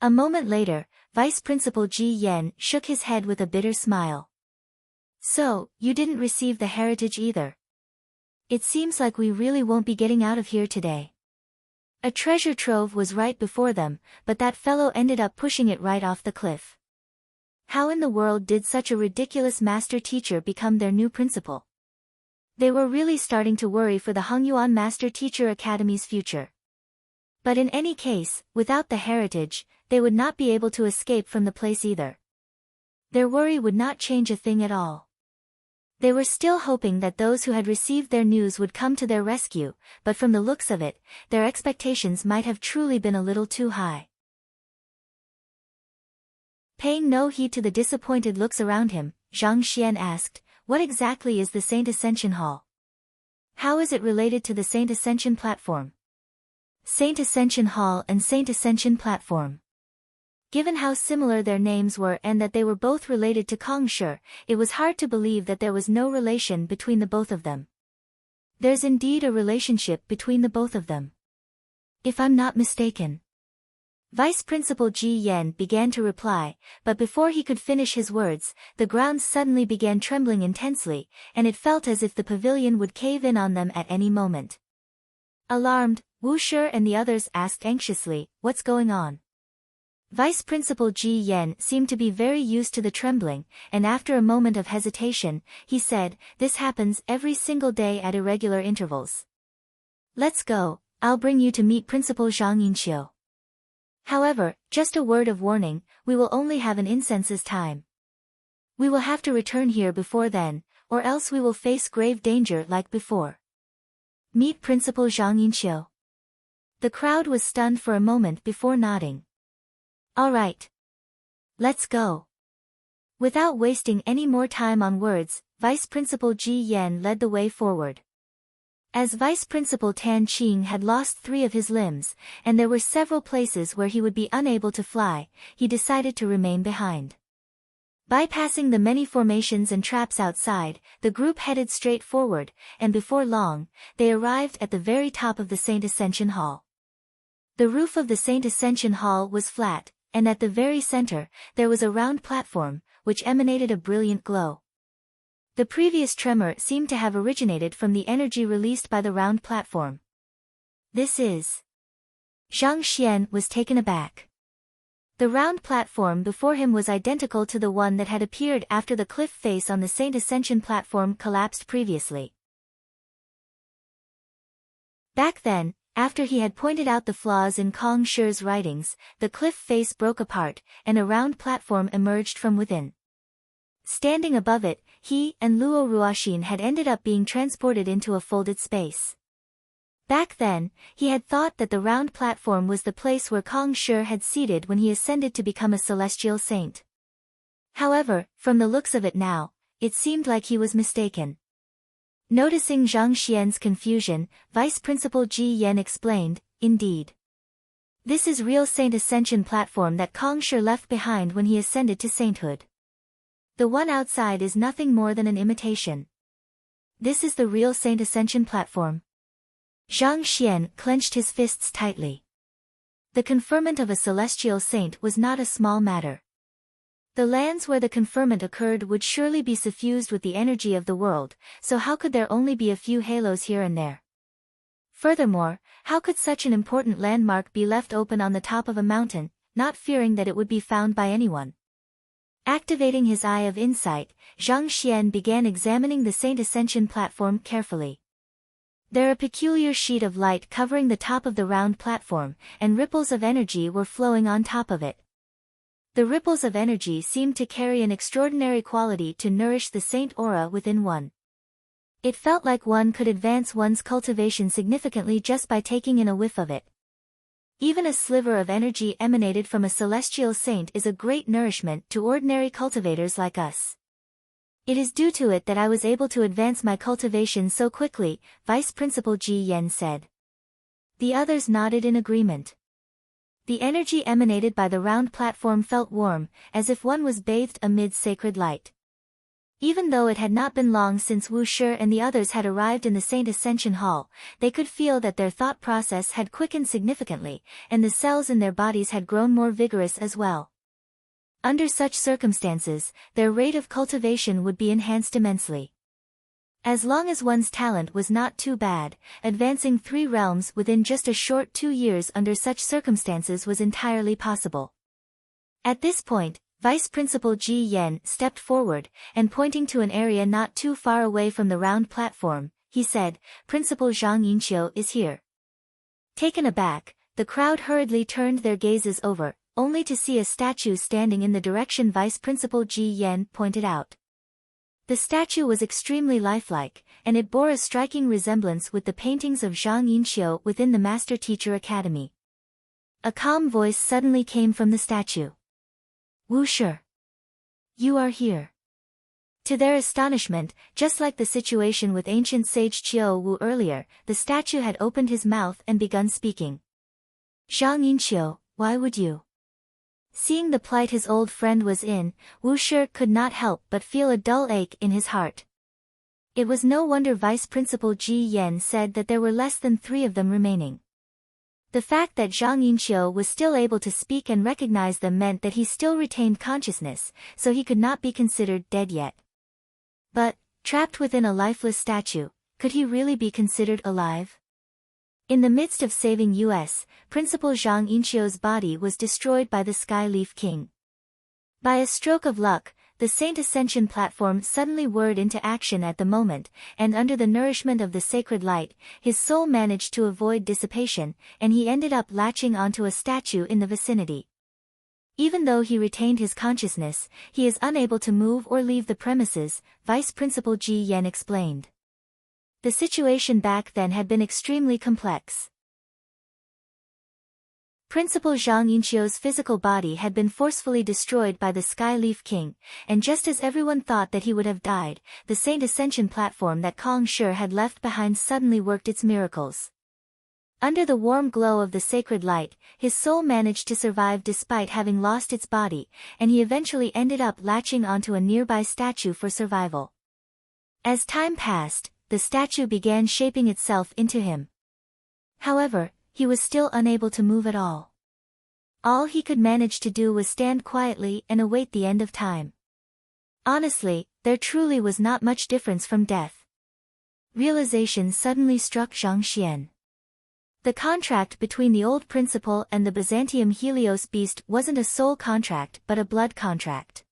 A moment later, Vice Principal Ji Yan shook his head with a bitter smile. So, you didn't receive the heritage either. It seems like we really won't be getting out of here today. A treasure trove was right before them, but that fellow ended up pushing it right off the cliff. How in the world did such a ridiculous master teacher become their new principal? They were really starting to worry for the Hongyuan Master Teacher Academy's future. But in any case, without the heritage, they would not be able to escape from the place either. Their worry would not change a thing at all. They were still hoping that those who had received their news would come to their rescue, but from the looks of it, their expectations might have truly been a little too high. Paying no heed to the disappointed looks around him, Zhang Xian asked, "What exactly is the Saint Ascension Hall? How is it related to the Saint Ascension Platform?" Saint Ascension Hall and Saint Ascension Platform. Given how similar their names were and that they were both related to Kongshi, it was hard to believe that there was no relation between the both of them. There's indeed a relationship between the both of them. If I'm not mistaken. Vice Principal Ji Yan began to reply, but before he could finish his words, the ground suddenly began trembling intensely, and it felt as if the pavilion would cave in on them at any moment. Alarmed, Wu Shi and the others asked anxiously, "What's going on?" Vice Principal Ji Yan seemed to be very used to the trembling, and after a moment of hesitation, he said, "This happens every single day at irregular intervals. Let's go, I'll bring you to meet Principal Zhang Yinqiu. However, just a word of warning, we will only have an incense's time. We will have to return here before then, or else we will face grave danger like before. Meet Principal Zhang Yinqiu." The crowd was stunned for a moment before nodding. "All right. Let's go." Without wasting any more time on words, Vice Principal Ji Yan led the way forward. As Vice Principal Tan Qing had lost 3 of his limbs, and there were several places where he would be unable to fly, he decided to remain behind. Bypassing the many formations and traps outside, the group headed straight forward, and before long, they arrived at the very top of the Saint Ascension Hall. The roof of the Saint Ascension Hall was flat, and at the very center, there was a round platform, which emanated a brilliant glow. The previous tremor seemed to have originated from the energy released by the round platform. "This is..." Zhang Xian was taken aback. The round platform before him was identical to the one that had appeared after the cliff face on the Saint Ascension platform collapsed previously. Back then, after he had pointed out the flaws in Kong Shi's writings, the cliff face broke apart, and a round platform emerged from within. Standing above it, he and Luo Ruoxin had ended up being transported into a folded space. Back then, he had thought that the round platform was the place where Kong Shi had seated when he ascended to become a celestial saint. However, from the looks of it now, it seemed like he was mistaken. Noticing Zhang Xian's confusion, Vice Principal Ji Yan explained, "Indeed. This is real Saint Ascension platform that Kong Shi left behind when he ascended to sainthood. The one outside is nothing more than an imitation. This is the real Saint Ascension platform." Zhang Xian clenched his fists tightly. The conferment of a celestial saint was not a small matter. The lands where the conferment occurred would surely be suffused with the energy of the world, so how could there only be a few halos here and there? Furthermore, how could such an important landmark be left open on the top of a mountain, not fearing that it would be found by anyone? Activating his eye of insight, Zhang Xian began examining the Saint Ascension platform carefully. There a peculiar sheet of light covering the top of the round platform, and ripples of energy were flowing on top of it. The ripples of energy seemed to carry an extraordinary quality to nourish the saint aura within one. It felt like one could advance one's cultivation significantly just by taking in a whiff of it. Even a sliver of energy emanated from a celestial saint is a great nourishment to ordinary cultivators like us. It is due to it that I was able to advance my cultivation so quickly, Vice Principal Ji Yan said. The others nodded in agreement. The energy emanated by the round platform felt warm, as if one was bathed amid sacred light. Even though it had not been long since Wu Shi and the others had arrived in the Saint Ascension Hall, they could feel that their thought process had quickened significantly, and the cells in their bodies had grown more vigorous as well. Under such circumstances, their rate of cultivation would be enhanced immensely. As long as one's talent was not too bad, advancing 3 realms within just a short 2 years under such circumstances was entirely possible. At this point, Vice Principal Ji Yan stepped forward, and pointing to an area not too far away from the round platform, he said, "Principal Zhang Yinqiu is here." Taken aback, the crowd hurriedly turned their gazes over, only to see a statue standing in the direction Vice Principal Ji Yan pointed out. The statue was extremely lifelike, and it bore a striking resemblance with the paintings of Zhang Yinqiu within the Master Teacher Academy. A calm voice suddenly came from the statue. "Wu Shi, you are here." To their astonishment, just like the situation with ancient sage Qiu Wu earlier, the statue had opened his mouth and begun speaking. "Zhang Yinqiu, why would you?" Seeing the plight his old friend was in, Wu Shi could not help but feel a dull ache in his heart. It was no wonder Vice Principal Ji Yan said that there were less than 3 of them remaining. The fact that Zhang Yinqiu was still able to speak and recognize them meant that he still retained consciousness, so he could not be considered dead yet. But, trapped within a lifeless statue, could he really be considered alive? In the midst of saving U.S., Principal Zhang Yinqiu's body was destroyed by the Sky Leaf King. By a stroke of luck, the Saint Ascension platform suddenly whirred into action at the moment, and under the nourishment of the sacred light, his soul managed to avoid dissipation, and he ended up latching onto a statue in the vicinity. Even though he retained his consciousness, he is unable to move or leave the premises, Vice Principal Ji Yan explained. The situation back then had been extremely complex. Principal Zhang Yinqiu's physical body had been forcefully destroyed by the Sky Leaf King, and just as everyone thought that he would have died, the Saint Ascension platform that Kong Shi had left behind suddenly worked its miracles. Under the warm glow of the sacred light, his soul managed to survive despite having lost its body, and he eventually ended up latching onto a nearby statue for survival. As time passed, the statue began shaping itself into him. However, he was still unable to move at all. All he could manage to do was stand quietly and await the end of time. Honestly, there truly was not much difference from death. Realization suddenly struck Zhang Xian. The contract between the old principal and the Byzantium Helios beast wasn't a soul contract but a blood contract.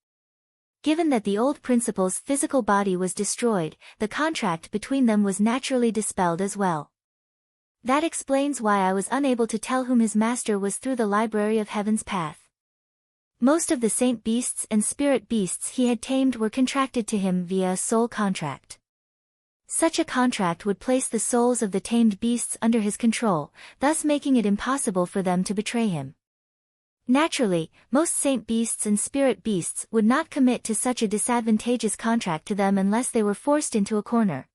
Given that the old principal's physical body was destroyed, the contract between them was naturally dispelled as well. That explains why I was unable to tell whom his master was through the Library of Heaven's path. Most of the saint beasts and spirit beasts he had tamed were contracted to him via a soul contract. Such a contract would place the souls of the tamed beasts under his control, thus making it impossible for them to betray him. Naturally, most saint beasts and spirit beasts would not commit to such a disadvantageous contract to them unless they were forced into a corner.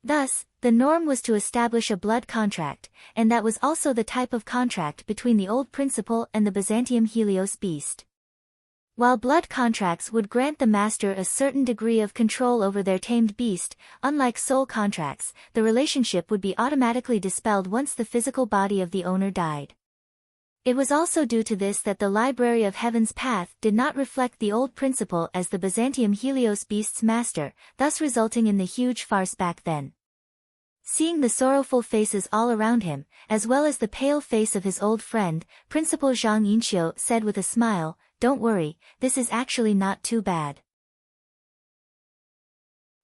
Thus, the norm was to establish a blood contract, and that was also the type of contract between the old principal and the Byzantium Helios beast. While blood contracts would grant the master a certain degree of control over their tamed beast, unlike soul contracts, the relationship would be automatically dispelled once the physical body of the owner died. It was also due to this that the Library of Heaven's Path did not reflect the old principal as the Byzantium Helios beast's master, thus resulting in the huge farce back then. Seeing the sorrowful faces all around him, as well as the pale face of his old friend, Principal Zhang Yinqiu said with a smile, "Don't worry, this is actually not too bad.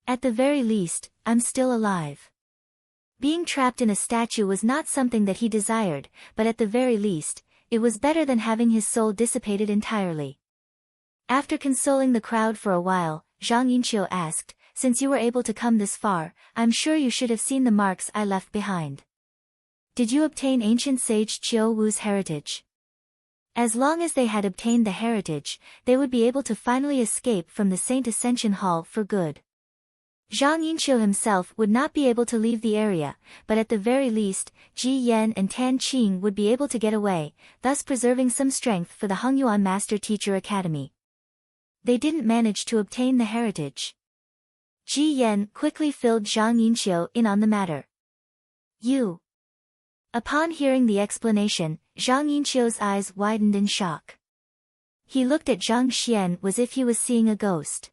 At the very least, I'm still alive." Being trapped in a statue was not something that he desired, but at the very least, it was better than having his soul dissipated entirely. After consoling the crowd for a while, Zhang Yinqiu asked, "Since you were able to come this far, I'm sure you should have seen the marks I left behind. Did you obtain ancient sage Qiu Wu's heritage?" As long as they had obtained the heritage, they would be able to finally escape from the Saint Ascension Hall for good. Zhang Yinqiu himself would not be able to leave the area, but at the very least, Ji Yan and Tan Qing would be able to get away, thus preserving some strength for the Hongyuan Master Teacher Academy. They didn't manage to obtain the heritage. Ji Yan quickly filled Zhang Yinqiu in on the matter. "You." Upon hearing the explanation, Zhang Yinqiu's eyes widened in shock. He looked at Zhang Xian as if he was seeing a ghost.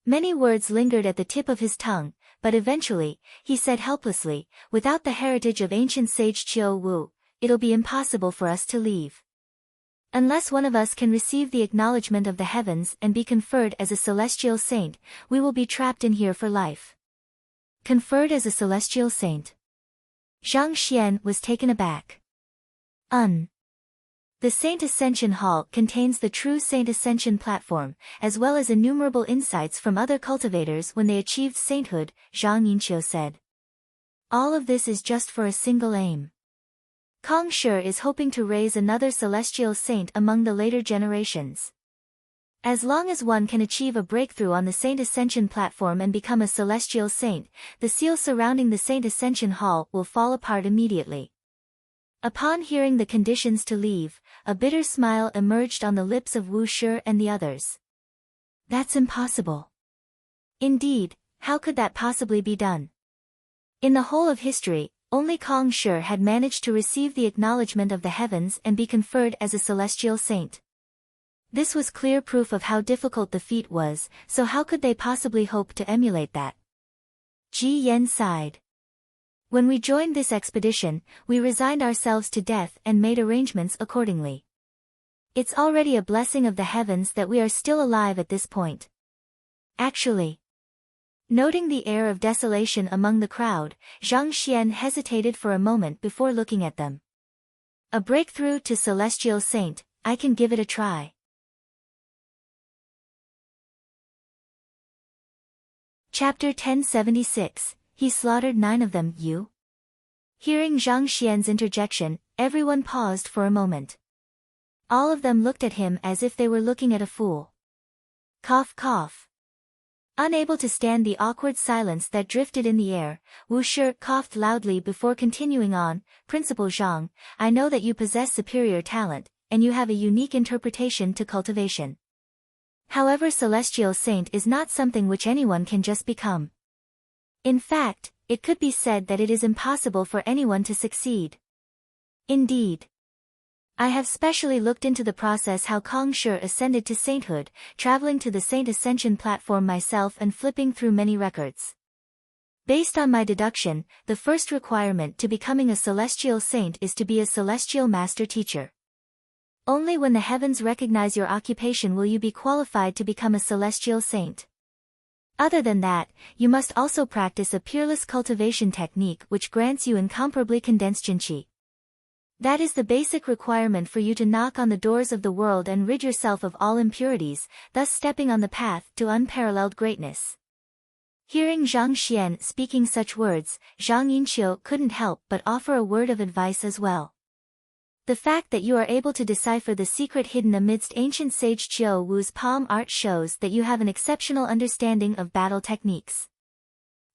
Many words lingered at the tip of his tongue, but eventually, he said helplessly, "Without the heritage of ancient sage Qiu Wu, it'll be impossible for us to leave. Unless one of us can receive the acknowledgement of the heavens and be conferred as a celestial saint, we will be trapped in here for life." Conferred as a celestial saint? Zhang Xian was taken aback. The Saint Ascension Hall contains the true Saint Ascension platform, as well as innumerable insights from other cultivators when they achieved sainthood, Zhang Yinqiu said. All of this is just for a single aim. Kong Shi is hoping to raise another celestial saint among the later generations. As long as one can achieve a breakthrough on the Saint Ascension platform and become a celestial saint, the seal surrounding the Saint Ascension Hall will fall apart immediately. Upon hearing the conditions to leave, a bitter smile emerged on the lips of Wu Shi and the others. That's impossible. Indeed, how could that possibly be done? In the whole of history, only Kong Shi had managed to receive the acknowledgement of the heavens and be conferred as a celestial saint. This was clear proof of how difficult the feat was, so how could they possibly hope to emulate that? Ji Yan sighed. When we joined this expedition, we resigned ourselves to death and made arrangements accordingly. It's already a blessing of the heavens that we are still alive at this point. Actually. Noting the air of desolation among the crowd, Zhang Xian hesitated for a moment before looking at them. A breakthrough to celestial saint, I can give it a try. Chapter 1076, He slaughtered 9 of them, you? Hearing Zhang Xian's interjection, everyone paused for a moment. All of them looked at him as if they were looking at a fool. Cough cough. Unable to stand the awkward silence that drifted in the air, Wu Shi coughed loudly before continuing on, Principal Zhang, I know that you possess superior talent, and you have a unique interpretation to cultivation. However, celestial saint is not something which anyone can just become. In fact, it could be said that it is impossible for anyone to succeed. Indeed. I have specially looked into the process how Kong Shi ascended to sainthood, traveling to the Saint Ascension platform myself and flipping through many records. Based on my deduction, the first requirement to becoming a celestial saint is to be a celestial master teacher. Only when the heavens recognize your occupation will you be qualified to become a celestial saint. Other than that, you must also practice a peerless cultivation technique which grants you incomparably condensed jinqi. That is the basic requirement for you to knock on the doors of the world and rid yourself of all impurities, thus stepping on the path to unparalleled greatness. Hearing Zhang Xian speaking such words, Zhang Yinqiu couldn't help but offer a word of advice as well. The fact that you are able to decipher the secret hidden amidst ancient sage Qiu Wu's palm art shows that you have an exceptional understanding of battle techniques.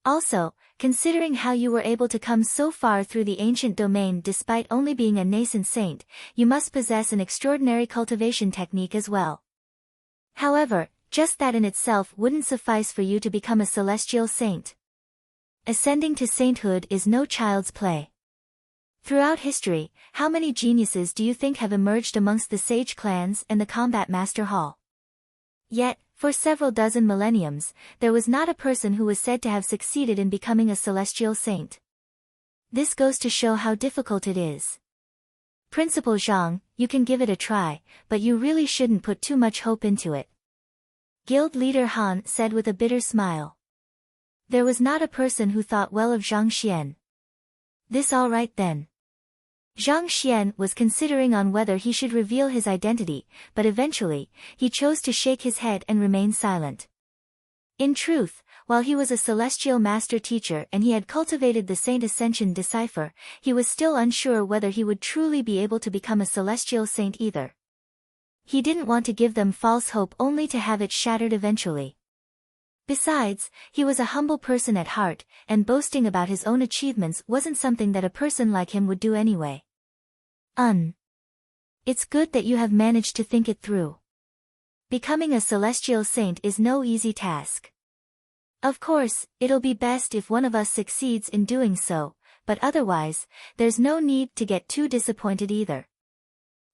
Also, considering how you were able to come so far through the ancient domain despite only being a nascent saint, you must possess an extraordinary cultivation technique as well. However, just that in itself wouldn't suffice for you to become a celestial saint. Ascending to sainthood is no child's play. Throughout history, how many geniuses do you think have emerged amongst the sage clans and the combat master hall? Yet, for several dozen millenniums, there was not a person who was said to have succeeded in becoming a celestial saint. This goes to show how difficult it is. Principal Zhang, you can give it a try, but you really shouldn't put too much hope into it. Guild leader Han said with a bitter smile. There was not a person who thought well of Zhang Xian. This all right then. Zhang Xian was considering on whether he should reveal his identity, but eventually, he chose to shake his head and remain silent. In truth, while he was a celestial master teacher and he had cultivated the Saint Ascension decipher, he was still unsure whether he would truly be able to become a celestial saint either. He didn't want to give them false hope only to have it shattered eventually. Besides, he was a humble person at heart, and boasting about his own achievements wasn't something that a person like him would do anyway. It's good that you have managed to think it through. Becoming a celestial saint is no easy task. Of course, it'll be best if one of us succeeds in doing so, but otherwise, there's no need to get too disappointed either.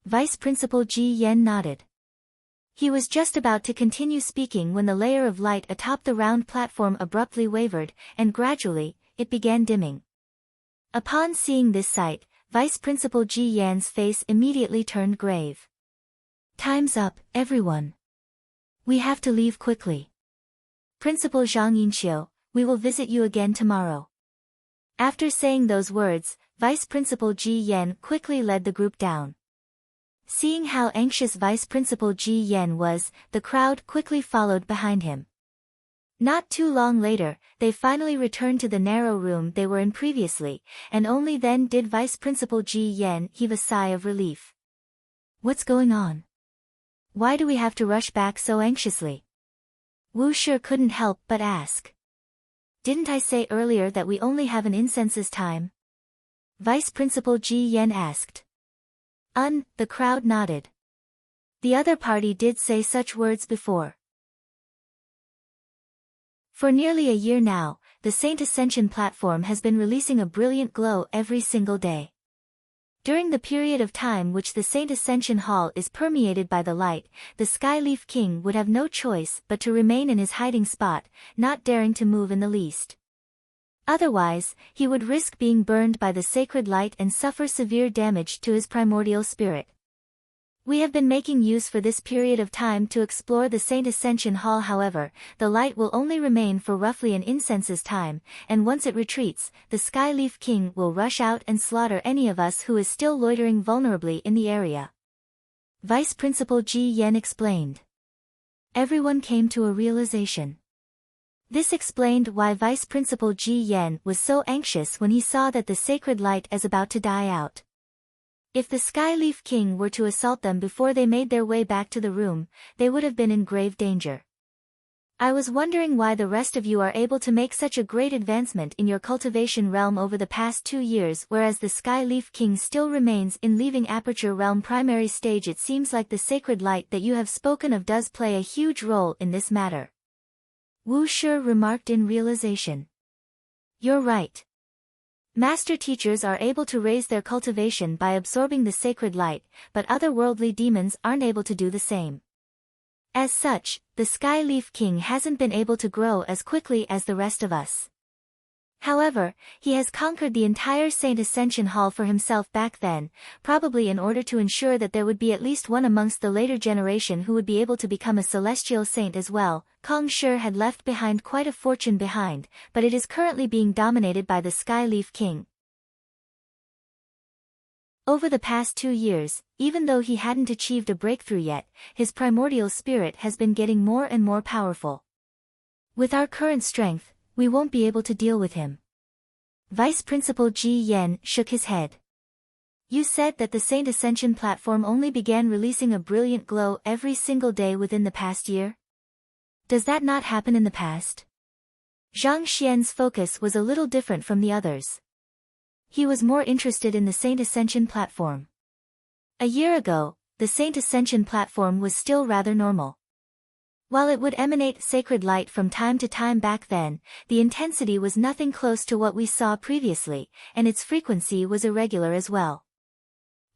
Vice Principal Ji Yen nodded. He was just about to continue speaking when the layer of light atop the round platform abruptly wavered, and gradually, it began dimming. Upon seeing this sight, Vice Principal Ji Yan's face immediately turned grave. Time's up, everyone. We have to leave quickly. Principal Zhang Yinqiu, we will visit you again tomorrow. After saying those words, Vice Principal Ji Yan quickly led the group down. Seeing how anxious Vice Principal Ji Yan was, the crowd quickly followed behind him. Not too long later, they finally returned to the narrow room they were in previously, and only then did Vice Principal Ji Yan heave a sigh of relief. What's going on? Why do we have to rush back so anxiously? Wu Shi couldn't help but ask. Didn't I say earlier that we only have an incense's time? Vice Principal Ji Yan asked. The crowd nodded. The other party did say such words before. For nearly a year now, the Saint Ascension platform has been releasing a brilliant glow every single day. During the period of time which the Saint Ascension Hall is permeated by the light, the Skyleaf King would have no choice but to remain in his hiding spot, not daring to move in the least. Otherwise, he would risk being burned by the sacred light and suffer severe damage to his primordial spirit. We have been making use for this period of time to explore the Saint Ascension Hall. However, the light will only remain for roughly an incense's time, and once it retreats, the Skyleaf King will rush out and slaughter any of us who is still loitering vulnerably in the area. Vice Principal Ji Yan explained. Everyone came to a realization. This explained why Vice Principal Ji Yan was so anxious when he saw that the sacred light is about to die out. If the Skyleaf King were to assault them before they made their way back to the room, they would have been in grave danger. I was wondering why the rest of you are able to make such a great advancement in your cultivation realm over the past 2 years, whereas the Skyleaf King still remains in leaving Aperture Realm primary stage. It seems like the sacred light that you have spoken of does play a huge role in this matter. Wu Shi remarked in realization. You're right. Master teachers are able to raise their cultivation by absorbing the sacred light, but otherworldly demons aren't able to do the same. As such, the Skyleaf King hasn't been able to grow as quickly as the rest of us. However, he has conquered the entire Saint Ascension Hall for himself back then, probably in order to ensure that there would be at least one amongst the later generation who would be able to become a celestial saint as well. Kong Shi had left behind quite a fortune behind, but it is currently being dominated by the Skyleaf King. Over the past 2 years, even though he hadn't achieved a breakthrough yet, his primordial spirit has been getting more and more powerful. With our current strength, we won't be able to deal with him. Vice Principal Ji Yen shook his head. You said that the Saint Ascension platform only began releasing a brilliant glow every single day within the past year? Does that not happen in the past? Zhang Xian's focus was a little different from the others. He was more interested in the Saint Ascension platform. A year ago, the Saint Ascension platform was still rather normal. While it would emanate sacred light from time to time back then, the intensity was nothing close to what we saw previously, and its frequency was irregular as well.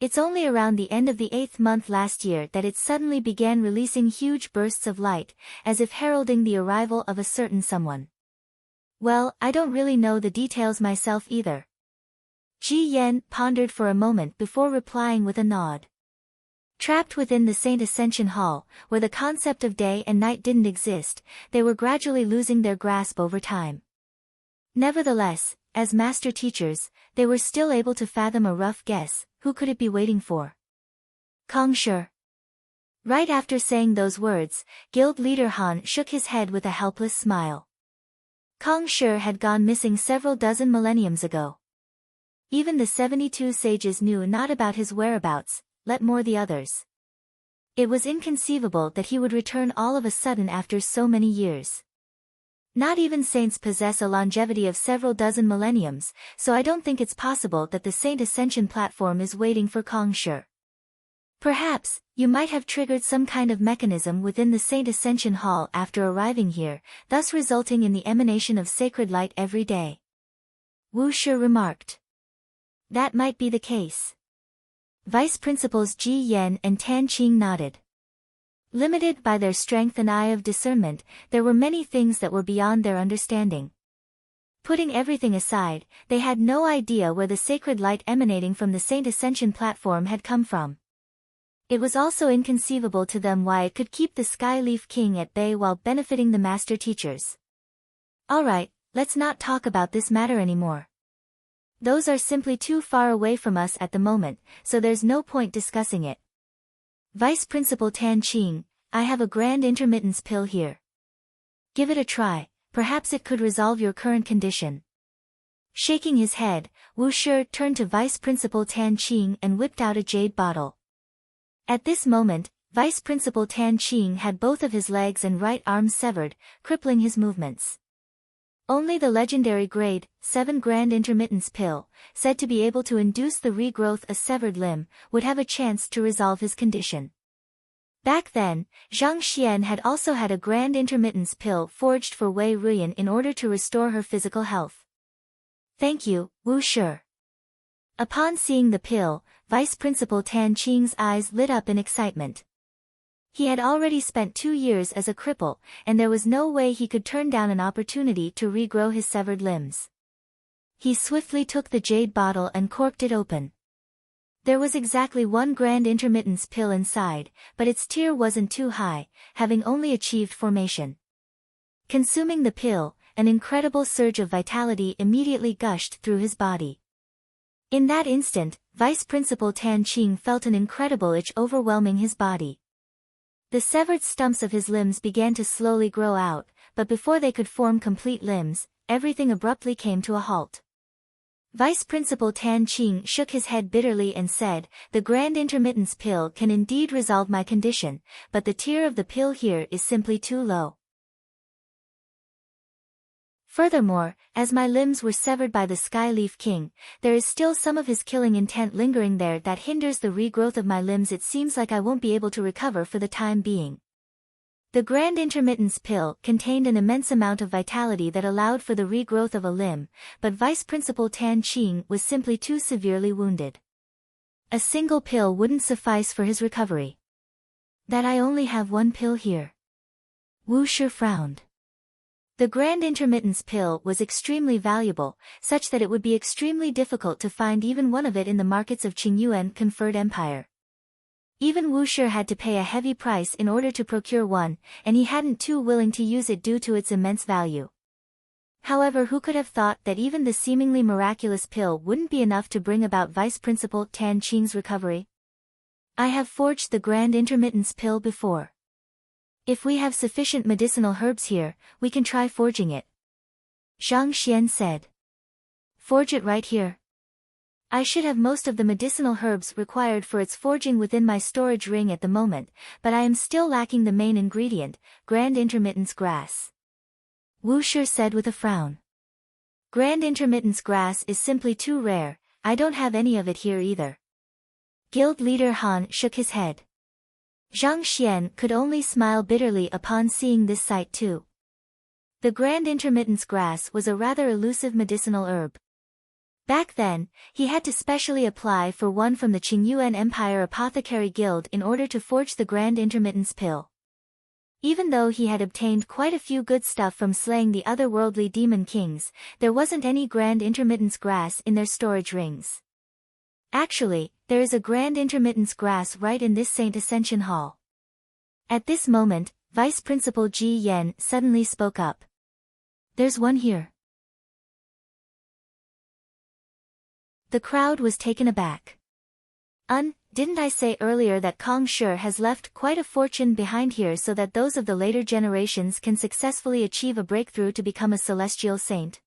It's only around the end of the 8th month last year that it suddenly began releasing huge bursts of light, as if heralding the arrival of a certain someone. Well, I don't really know the details myself either. Ji Yen pondered for a moment before replying with a nod. Trapped within the Saint Ascension Hall, where the concept of day and night didn't exist, they were gradually losing their grasp over time. Nevertheless, as master teachers, they were still able to fathom a rough guess. Who could it be waiting for? Kong Shi. Right after saying those words, guild leader Han shook his head with a helpless smile. Kong Shi had gone missing several dozen millenniums ago. Even the 72 sages knew not about his whereabouts, let more the others. It was inconceivable that he would return all of a sudden after so many years. Not even saints possess a longevity of several dozen millenniums, so I don't think it's possible that the Saint Ascension platform is waiting for Kong Shi. Perhaps, you might have triggered some kind of mechanism within the Saint Ascension Hall after arriving here, thus resulting in the emanation of sacred light every day. Wu Shi remarked. That might be the case. Vice Principals Ji Yen and Tan Qing nodded. Limited by their strength and eye of discernment, there were many things that were beyond their understanding. Putting everything aside, they had no idea where the sacred light emanating from the Saint Ascension platform had come from. It was also inconceivable to them why it could keep the Skyleaf King at bay while benefiting the master teachers. Alright, let's not talk about this matter anymore. Those are simply too far away from us at the moment, so there's no point discussing it. Vice Principal Tan Qing, I have a grand intermittence pill here. Give it a try, perhaps it could resolve your current condition. Shaking his head, Wu Shi turned to Vice Principal Tan Qing and whipped out a jade bottle. At this moment, Vice Principal Tan Qing had both of his legs and right arm severed, crippling his movements. Only the legendary grade 7 Grand Intermittence Pill, said to be able to induce the regrowth of a severed limb, would have a chance to resolve his condition. Back then, Zhang Xian had also had a Grand Intermittence Pill forged for Wei Ruyan in order to restore her physical health. Thank you, Wu Shi. Upon seeing the pill, Vice Principal Tan Qing's eyes lit up in excitement. He had already spent 2 years as a cripple, and there was no way he could turn down an opportunity to regrow his severed limbs. He swiftly took the jade bottle and corked it open. There was exactly 1 Grand Intermittence Pill inside, but its tier wasn't too high, having only achieved formation. Consuming the pill, an incredible surge of vitality immediately gushed through his body. In that instant, Vice Principal Tan Qing felt an incredible itch overwhelming his body. The severed stumps of his limbs began to slowly grow out, but before they could form complete limbs, everything abruptly came to a halt. Vice Principal Tan Qing shook his head bitterly and said, "The Grand Intermittence Pill can indeed resolve my condition, but the tier of the pill here is simply too low. Furthermore, as my limbs were severed by the Skyleaf King, there is still some of his killing intent lingering there that hinders the regrowth of my limbs. It seems like I won't be able to recover for the time being." The Grand Intermittence Pill contained an immense amount of vitality that allowed for the regrowth of a limb, but Vice Principal Tan Qing was simply too severely wounded. A single pill wouldn't suffice for his recovery. That I only have 1 pill here. Wu Shi frowned. The Grand Intermittence Pill was extremely valuable, such that it would be extremely difficult to find even one of it in the markets of Qingyuan conferred empire. Even Wu Shi had to pay a heavy price in order to procure one, and he hadn't too willing to use it due to its immense value. However, who could have thought that even the seemingly miraculous pill wouldn't be enough to bring about Vice Principal Tan Qing's recovery? I have forged the Grand Intermittence pill before. If we have sufficient medicinal herbs here, we can try forging it. Zhang Xian said. Forge it right here. I should have most of the medicinal herbs required for its forging within my storage ring at the moment, but I am still lacking the main ingredient, Grand Intermittence grass. Wu Shi said with a frown. Grand Intermittence grass is simply too rare, I don't have any of it here either. Guild leader Han shook his head. Zhang Xian could only smile bitterly upon seeing this sight too. The Grand Intermittence grass was a rather elusive medicinal herb. Back then, he had to specially apply for one from the Qingyuan Empire Apothecary Guild in order to forge the Grand Intermittence pill. Even though he had obtained quite a few good stuff from slaying the otherworldly demon kings, there wasn't any Grand Intermittence grass in their storage rings. Actually, there is a Grand Intermittence grass right in this Saint Ascension Hall. At this moment, Vice Principal Ji Yan suddenly spoke up. There's one here. The crowd was taken aback. Didn't I say earlier that Kong Shi has left quite a fortune behind here so that those of the later generations can successfully achieve a breakthrough to become a celestial saint?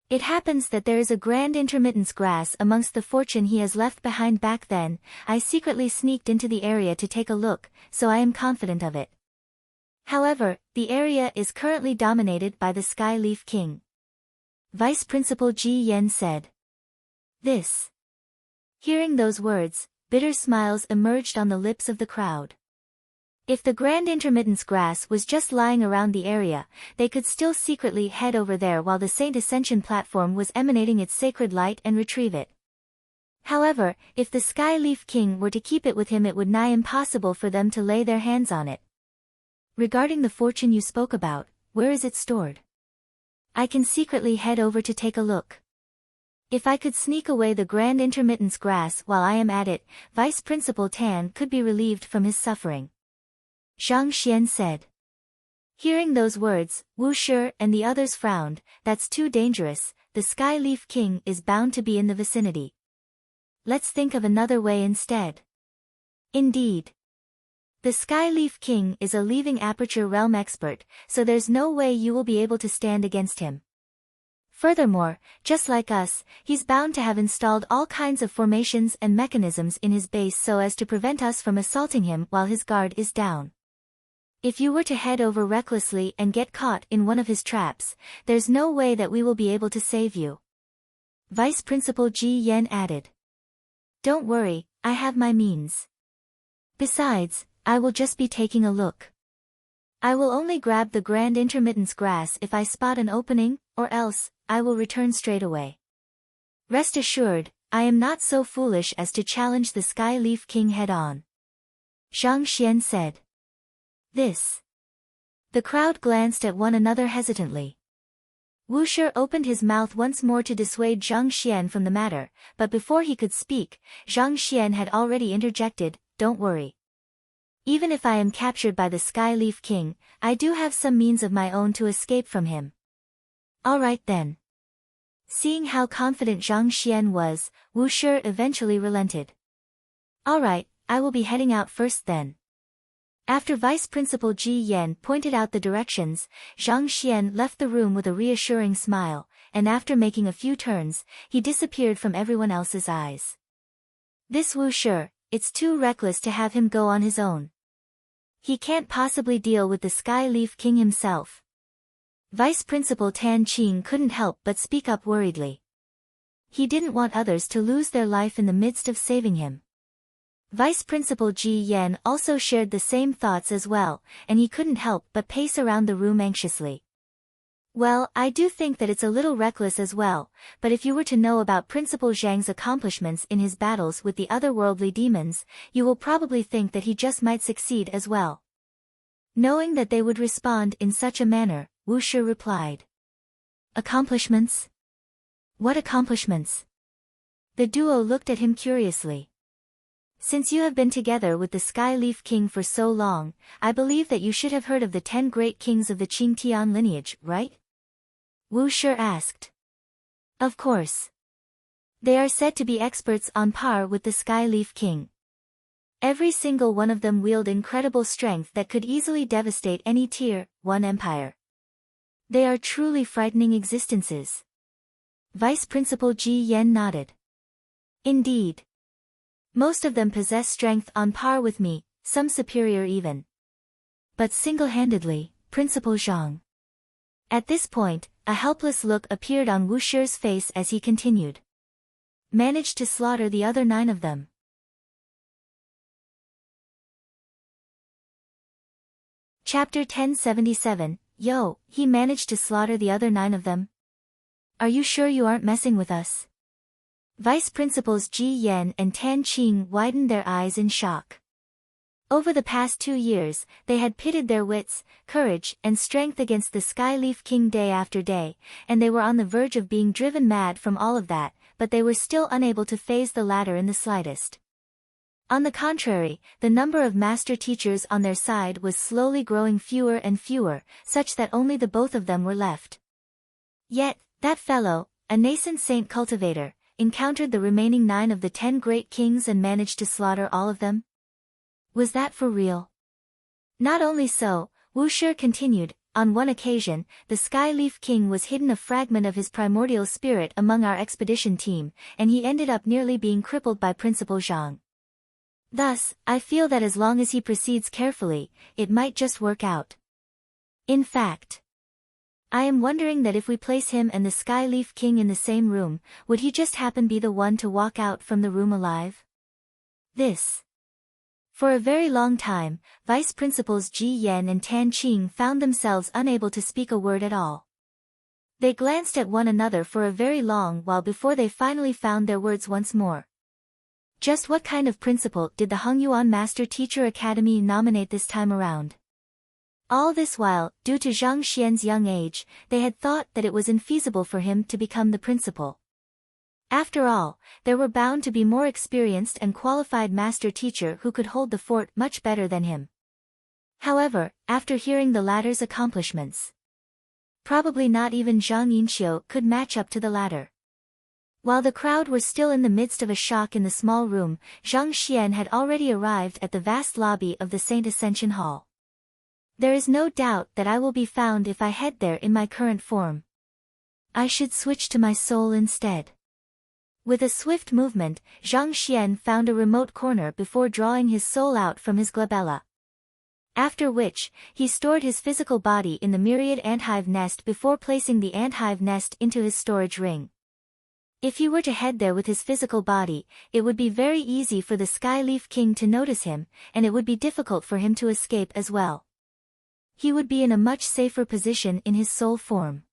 It happens that there is a Grand Intermittence grass amongst the fortune he has left behind back then. I secretly sneaked into the area to take a look, so I am confident of it. However, the area is currently dominated by the Sky Leaf King. Vice Principal Ji Yan said. This. Hearing those words, bitter smiles emerged on the lips of the crowd. If the Grand Intermittence grass was just lying around the area, they could still secretly head over there while the Saint Ascension platform was emanating its sacred light and retrieve it. However, if the Sky Leaf King were to keep it with him, it would nigh impossible for them to lay their hands on it. Regarding the fortune you spoke about, where is it stored? I can secretly head over to take a look. If I could sneak away the Grand Intermittence grass while I am at it, Vice Principal Tan could be relieved from his suffering. Zhang Xian said. Hearing those words, Wu Shi and the others frowned. That's too dangerous, the Sky Leaf King is bound to be in the vicinity. Let's think of another way instead. Indeed. The Sky Leaf King is a leaving aperture realm expert, so there's no way you will be able to stand against him. Furthermore, just like us, he's bound to have installed all kinds of formations and mechanisms in his base so as to prevent us from assaulting him while his guard is down. If you were to head over recklessly and get caught in one of his traps, there's no way that we will be able to save you. Vice Principal Ji Yan added. Don't worry, I have my means. Besides, I will just be taking a look. I will only grab the Grand Intermittence grass if I spot an opening, or else, I will return straight away. Rest assured, I am not so foolish as to challenge the Sky Leaf King head-on. Zhang Xian said. This. The crowd glanced at one another hesitantly. Wu Shi opened his mouth once more to dissuade Zhang Xian from the matter, but before he could speak, Zhang Xian had already interjected, don't worry. Even if I am captured by the Sky Leaf King, I do have some means of my own to escape from him. All right then. Seeing how confident Zhang Xian was, Wu Shi eventually relented. All right, I will be heading out first then. After Vice Principal Ji Yan pointed out the directions, Zhang Xian left the room with a reassuring smile, and after making a few turns, he disappeared from everyone else's eyes. This Wu Shi, it's too reckless to have him go on his own. He can't possibly deal with the Sky Leaf King himself. Vice Principal Tan Qing couldn't help but speak up worriedly. He didn't want others to lose their life in the midst of saving him. Vice Principal Ji Yan also shared the same thoughts as well, and he couldn't help but pace around the room anxiously. Well, I do think that it's a little reckless as well, but if you were to know about Principal Zhang's accomplishments in his battles with the otherworldly demons, you will probably think that he just might succeed as well. Knowing that they would respond in such a manner, Wu Shi replied. Accomplishments? What accomplishments? The duo looked at him curiously. Since you have been together with the Sky Leaf King for so long, I believe that you should have heard of the 10 great kings of the Qingtian lineage, right? Wu Shi asked. Of course. They are said to be experts on par with the Skyleaf King. Every single one of them wield incredible strength that could easily devastate any Tier 1 empire. They are truly frightening existences. Vice Principal Ji Yen nodded. Indeed. Most of them possess strength on par with me, some superior even. But single-handedly, Principal Zhang. At this point, a helpless look appeared on Wu Shi's face as he continued. Managed to slaughter the other 9 of them. Chapter 1077, Yo, he managed to slaughter the other 9 of them? Are you sure you aren't messing with us? Vice Principals Ji Yen and Tan Qing widened their eyes in shock. Over the past 2 years, they had pitted their wits, courage, and strength against the Skyleaf King day after day, and they were on the verge of being driven mad from all of that, but they were still unable to faze the latter in the slightest. On the contrary, the number of master teachers on their side was slowly growing fewer and fewer, such that only the both of them were left. Yet, that fellow, a nascent saint cultivator, encountered the remaining 9 of the 10 great kings and managed to slaughter all of them? Was that for real? Not only so, Wu Shi continued, on one occasion, the Skyleaf King was hidden a fragment of his primordial spirit among our expedition team, and he ended up nearly being crippled by Principal Zhang. Thus, I feel that as long as he proceeds carefully, it might just work out. In fact, I am wondering that if we place him and the Skyleaf King in the same room, would he just happen be the one to walk out from the room alive? For a very long time, Vice Principals Ji Yen and Tan Qing found themselves unable to speak a word at all. They glanced at one another for a very long while before they finally found their words once more. Just what kind of principal did the Hongyuan Master Teacher Academy nominate this time around? All this while, due to Zhang Xian's young age, they had thought that it was infeasible for him to become the principal. After all, there were bound to be more experienced and qualified master teacher who could hold the fort much better than him. However, after hearing the latter's accomplishments, probably not even Zhang Yinqiu could match up to the latter. While the crowd were still in the midst of a shock in the small room, Zhang Xian had already arrived at the vast lobby of the Saint Ascension Hall. There is no doubt that I will be found if I head there in my current form. I should switch to my soul instead. With a swift movement, Zhang Xian found a remote corner before drawing his soul out from his glabella. After which, he stored his physical body in the myriad anthive nest before placing the anthive nest into his storage ring. If he were to head there with his physical body, it would be very easy for the Skyleaf King to notice him, and it would be difficult for him to escape as well. He would be in a much safer position in his soul form.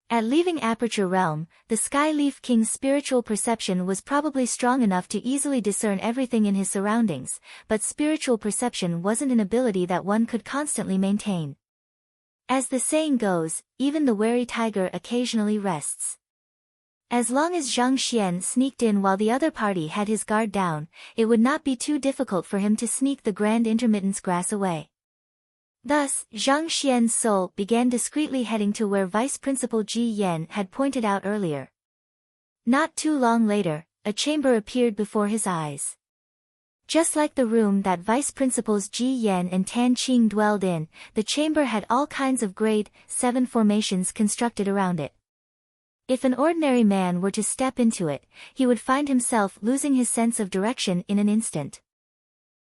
At leaving Aperture Realm, the Skyleaf King's spiritual perception was probably strong enough to easily discern everything in his surroundings, but spiritual perception wasn't an ability that one could constantly maintain. As the saying goes, even the wary tiger occasionally rests. As long as Zhang Xian sneaked in while the other party had his guard down, it would not be too difficult for him to sneak the Grand Intermittence grass away. Thus, Zhang Xian's soul began discreetly heading to where Vice Principal Ji Yen had pointed out earlier. Not too long later, a chamber appeared before his eyes. Just like the room that Vice Principals Ji Yen and Tan Qing dwelled in, the chamber had all kinds of grade 7 formations constructed around it. If an ordinary man were to step into it, he would find himself losing his sense of direction in an instant.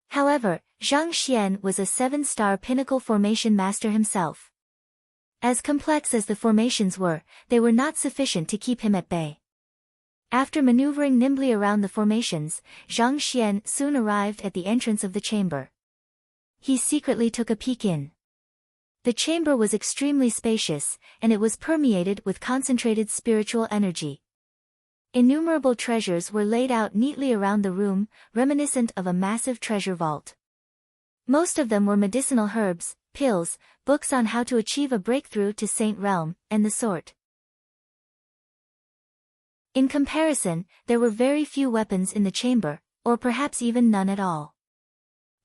However, Zhang Xian was a 7-star pinnacle formation master himself. As complex as the formations were, they were not sufficient to keep him at bay. After maneuvering nimbly around the formations, Zhang Xian soon arrived at the entrance of the chamber. He secretly took a peek in. The chamber was extremely spacious, and it was permeated with concentrated spiritual energy. Innumerable treasures were laid out neatly around the room, reminiscent of a massive treasure vault. Most of them were medicinal herbs, pills, books on how to achieve a breakthrough to Saint Realm, and the sort. In comparison, there were very few weapons in the chamber, or perhaps even none at all.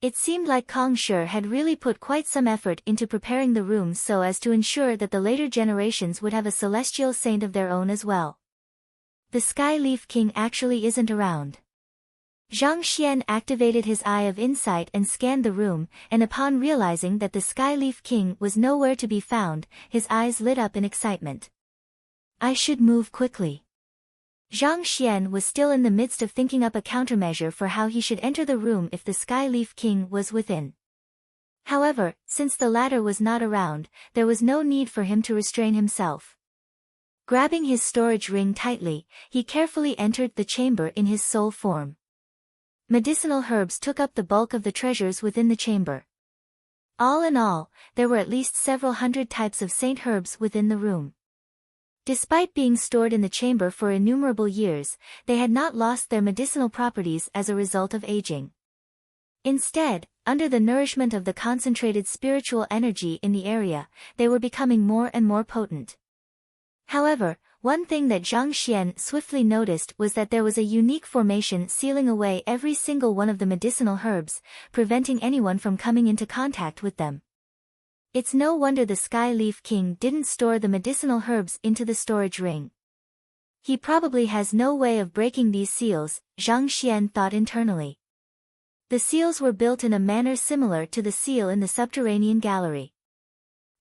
It seemed like Kong Shi had really put quite some effort into preparing the room so as to ensure that the later generations would have a celestial saint of their own as well. The Sky Leaf King actually isn't around. Zhang Xian activated his eye of insight and scanned the room, and upon realizing that the Sky Leaf King was nowhere to be found, his eyes lit up in excitement. I should move quickly. Zhang Xian was still in the midst of thinking up a countermeasure for how he should enter the room if the Sky Leaf King was within. However, since the latter was not around, there was no need for him to restrain himself. Grabbing his storage ring tightly, he carefully entered the chamber in his soul form. Medicinal herbs took up the bulk of the treasures within the chamber. All in all, there were at least several hundred types of saint herbs within the room. Despite being stored in the chamber for innumerable years, they had not lost their medicinal properties as a result of aging. Instead, under the nourishment of the concentrated spiritual energy in the area, they were becoming more and more potent. However, one thing that Zhang Xian swiftly noticed was that there was a unique formation sealing away every single one of the medicinal herbs, preventing anyone from coming into contact with them. It's no wonder the Sky Leaf King didn't store the medicinal herbs into the storage ring. He probably has no way of breaking these seals, Zhang Xian thought internally. The seals were built in a manner similar to the seal in the subterranean gallery.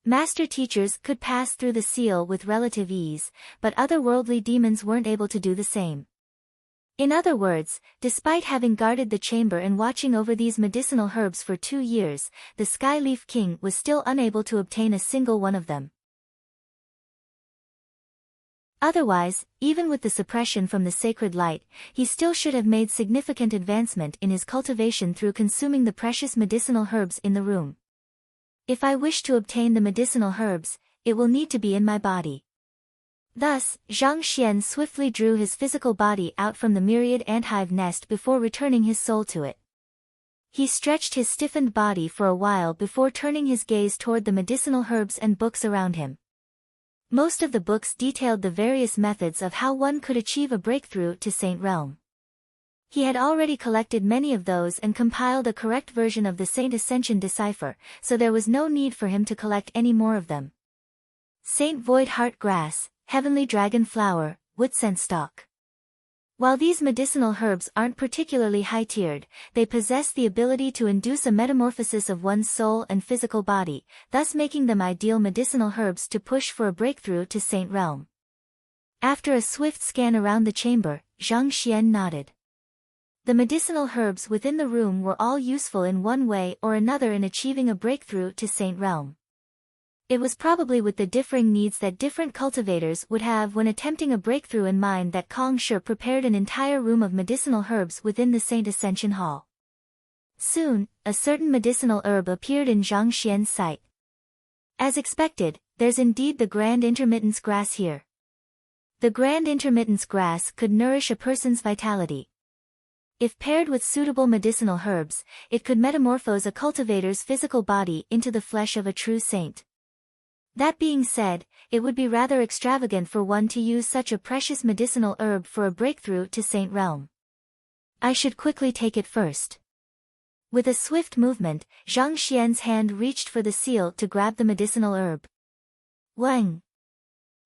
Master teachers could pass through the seal with relative ease, but otherworldly demons weren't able to do the same. In other words, despite having guarded the chamber and watching over these medicinal herbs for 2 years, the Sky Leaf King was still unable to obtain a single one of them. Otherwise, even with the suppression from the sacred light, he still should have made significant advancement in his cultivation through consuming the precious medicinal herbs in the room. If I wish to obtain the medicinal herbs, it will need to be in my body. Thus, Zhang Xian swiftly drew his physical body out from the myriad anthive nest before returning his soul to it. He stretched his stiffened body for a while before turning his gaze toward the medicinal herbs and books around him. Most of the books detailed the various methods of how one could achieve a breakthrough to Saint Realm. He had already collected many of those and compiled a correct version of the Saint Ascension decipher, so there was no need for him to collect any more of them. Saint Void Heart Grass, Heavenly Dragon Flower, Woodsense Stalk. While these medicinal herbs aren't particularly high-tiered, they possess the ability to induce a metamorphosis of one's soul and physical body, thus making them ideal medicinal herbs to push for a breakthrough to Saint Realm. After a swift scan around the chamber, Zhang Xian nodded. The medicinal herbs within the room were all useful in one way or another in achieving a breakthrough to Saint Realm. It was probably with the differing needs that different cultivators would have when attempting a breakthrough in mind that Kong Shi prepared an entire room of medicinal herbs within the Saint Ascension Hall. Soon, a certain medicinal herb appeared in Zhang Xian's sight. As expected, there's indeed the Grand Intermittence Grass here. The Grand Intermittence Grass could nourish a person's vitality. If paired with suitable medicinal herbs, it could metamorphose a cultivator's physical body into the flesh of a true saint. That being said, it would be rather extravagant for one to use such a precious medicinal herb for a breakthrough to Saint Realm. I should quickly take it first. With a swift movement, Zhang Xian's hand reached for the seal to grab the medicinal herb. Wang!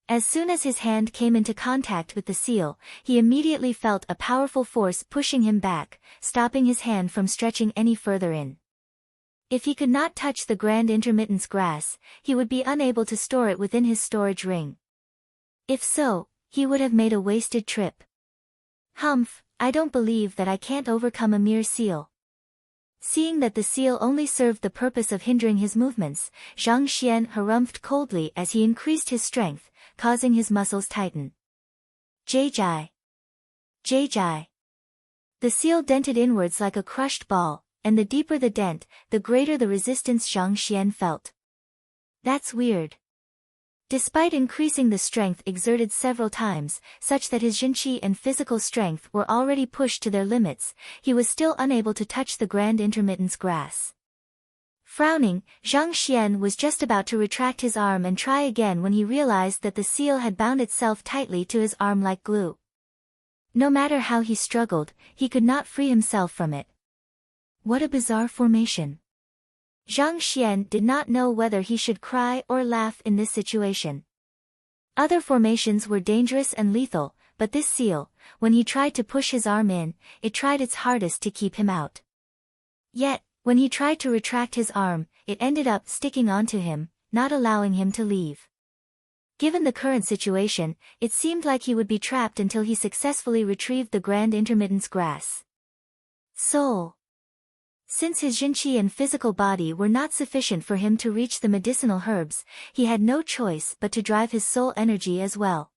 As soon as his hand came into contact with the seal, he immediately felt a powerful force pushing him back, stopping his hand from stretching any further in. If he could not touch the Grand Intermittence Grass, he would be unable to store it within his storage ring. If so, he would have made a wasted trip. Humph, I don't believe that I can't overcome a mere seal. Seeing that the seal only served the purpose of hindering his movements, Zhang Xian harumphed coldly as he increased his strength, causing his muscles tighten. Jai. The seal dented inwards like a crushed ball, and the deeper the dent, the greater the resistance Zhang Xian felt. That's weird. Despite increasing the strength exerted several times, such that his jinqi and physical strength were already pushed to their limits, he was still unable to touch the Grand Intermittence Grass. Frowning, Zhang Xian was just about to retract his arm and try again when he realized that the seal had bound itself tightly to his arm like glue. No matter how he struggled, he could not free himself from it. What a bizarre formation. Zhang Xian did not know whether he should cry or laugh in this situation. Other formations were dangerous and lethal, but this seal, when he tried to push his arm in, it tried its hardest to keep him out. Yet, when he tried to retract his arm, it ended up sticking onto him, not allowing him to leave. Given the current situation, it seemed like he would be trapped until he successfully retrieved the grand intermittence grass. Soul. Since his Jinqi and physical body were not sufficient for him to reach the medicinal herbs, he had no choice but to drive his soul energy as well.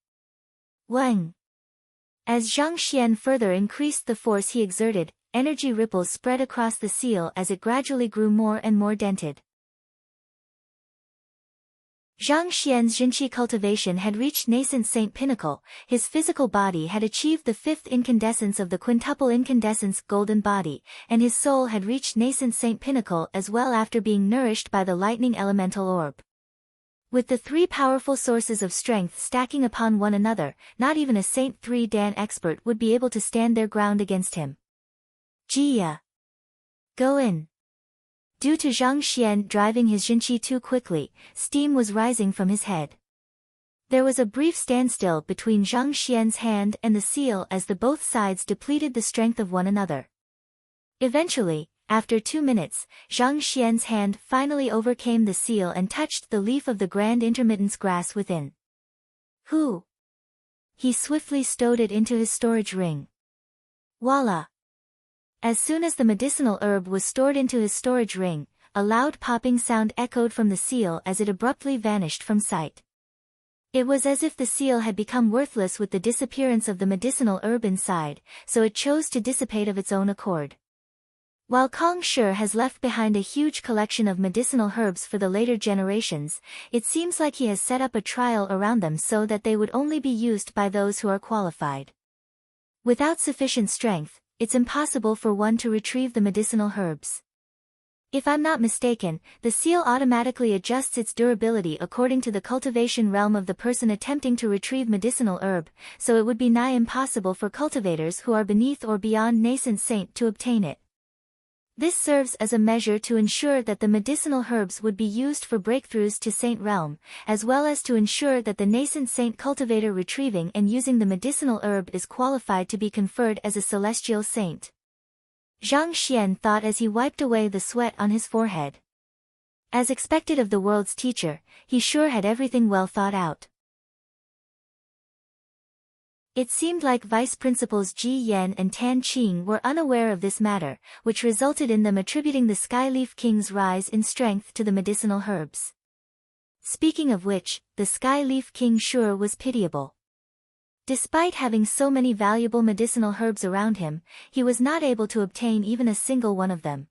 Weng. As Zhang Xian further increased the force he exerted, energy ripples spread across the seal as it gradually grew more and more dented. Zhang Xian's Jinqi cultivation had reached nascent saint pinnacle, his physical body had achieved the fifth incandescence of the quintuple incandescence golden body, and his soul had reached nascent saint pinnacle as well after being nourished by the lightning elemental orb. With the three powerful sources of strength stacking upon one another, not even a Saint 3 Dan expert would be able to stand their ground against him. Jia. Go in. Due to Zhang Xian driving his Jinqi too quickly, steam was rising from his head. There was a brief standstill between Zhang Xian's hand and the seal as the both sides depleted the strength of one another. Eventually, after 2 minutes, Zhang Xian's hand finally overcame the seal and touched the leaf of the grand intermittence grass within. Who? He swiftly stowed it into his storage ring. Voila! As soon as the medicinal herb was stored into his storage ring, a loud popping sound echoed from the seal as it abruptly vanished from sight. It was as if the seal had become worthless with the disappearance of the medicinal herb inside, so it chose to dissipate of its own accord. While Kong Shi has left behind a huge collection of medicinal herbs for the later generations, it seems like he has set up a trial around them so that they would only be used by those who are qualified. Without sufficient strength, it's impossible for one to retrieve the medicinal herbs. If I'm not mistaken, the seal automatically adjusts its durability according to the cultivation realm of the person attempting to retrieve medicinal herb, so it would be nigh impossible for cultivators who are beneath or beyond nascent saint to obtain it. This serves as a measure to ensure that the medicinal herbs would be used for breakthroughs to saint realm, as well as to ensure that the nascent saint cultivator retrieving and using the medicinal herb is qualified to be conferred as a celestial saint. Zhang Xian thought as he wiped away the sweat on his forehead. As expected of the world's teacher, he sure had everything well thought out. It seemed like Vice Principals Ji Yan and Tan Qing were unaware of this matter, which resulted in them attributing the Skyleaf King's rise in strength to the medicinal herbs. Speaking of which, the Skyleaf King sure was pitiable. Despite having so many valuable medicinal herbs around him, he was not able to obtain even a single one of them.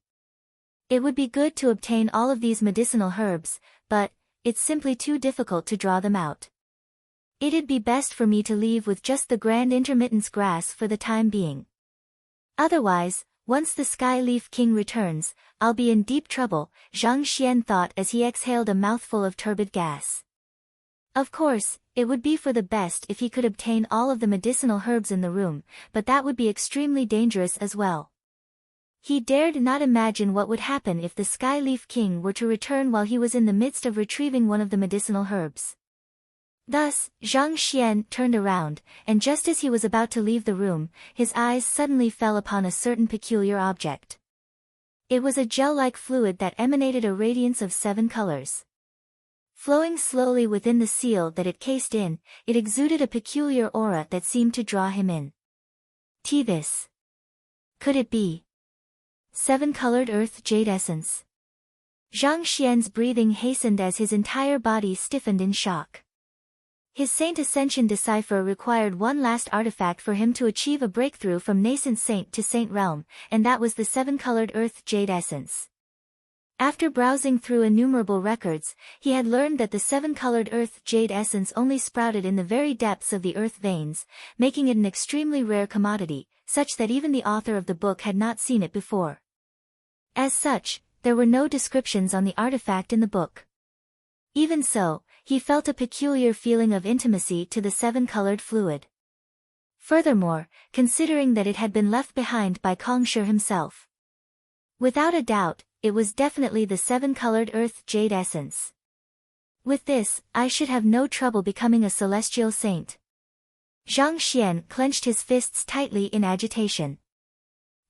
It would be good to obtain all of these medicinal herbs, but it's simply too difficult to draw them out. It'd be best for me to leave with just the grand intermittence grass for the time being. Otherwise, once the Skyleaf King returns, I'll be in deep trouble, Zhang Xian thought as he exhaled a mouthful of turbid gas. Of course, it would be for the best if he could obtain all of the medicinal herbs in the room, but that would be extremely dangerous as well. He dared not imagine what would happen if the Skyleaf King were to return while he was in the midst of retrieving one of the medicinal herbs. Thus, Zhang Xian turned around, and just as he was about to leave the room, his eyes suddenly fell upon a certain peculiar object. It was a gel-like fluid that emanated a radiance of 7 colors. Flowing slowly within the seal that it cased in, it exuded a peculiar aura that seemed to draw him in. This. Could it be 7-colored earth jade essence? Zhang Xian's breathing hastened as his entire body stiffened in shock. His Saint Ascension decipher required one last artifact for him to achieve a breakthrough from nascent saint to saint realm, and that was the 7-colored earth jade essence. After browsing through innumerable records, he had learned that the 7-colored earth jade essence only sprouted in the very depths of the earth veins, making it an extremely rare commodity, such that even the author of the book had not seen it before. As such, there were no descriptions on the artifact in the book. Even so, he felt a peculiar feeling of intimacy to the 7-colored fluid. Furthermore, considering that it had been left behind by Kong Shi himself. Without a doubt, it was definitely the seven-colored earth jade essence. With this, I should have no trouble becoming a celestial saint. Zhang Xian clenched his fists tightly in agitation.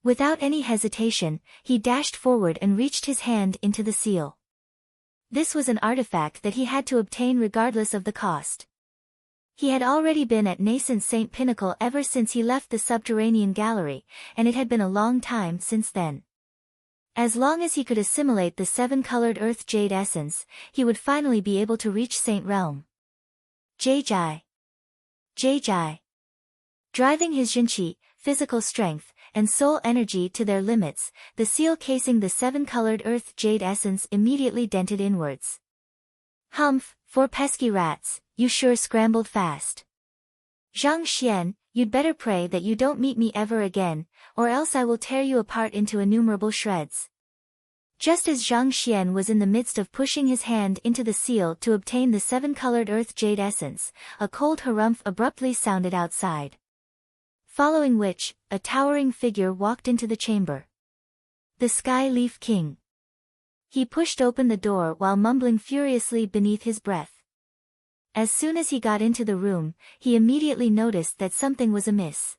Without any hesitation, he dashed forward and reached his hand into the seal. This was an artifact that he had to obtain regardless of the cost. He had already been at nascent Saint Pinnacle ever since he left the subterranean gallery, and it had been a long time since then. As long as he could assimilate the seven-colored earth jade essence, he would finally be able to reach Saint Realm. Jai. Driving his Jinqi, physical strength, and soul energy to their limits, the seal casing the seven-colored earth jade essence immediately dented inwards. Humph, 4 pesky rats, you sure scrambled fast. Zhang Xian, you'd better pray that you don't meet me ever again, or else I will tear you apart into innumerable shreds. Just as Zhang Xian was in the midst of pushing his hand into the seal to obtain the seven-colored earth jade essence, a cold harumph abruptly sounded outside. Following which, a towering figure walked into the chamber. The Sky Leaf King. He pushed open the door while mumbling furiously beneath his breath. As soon as he got into the room, he immediately noticed that something was amiss.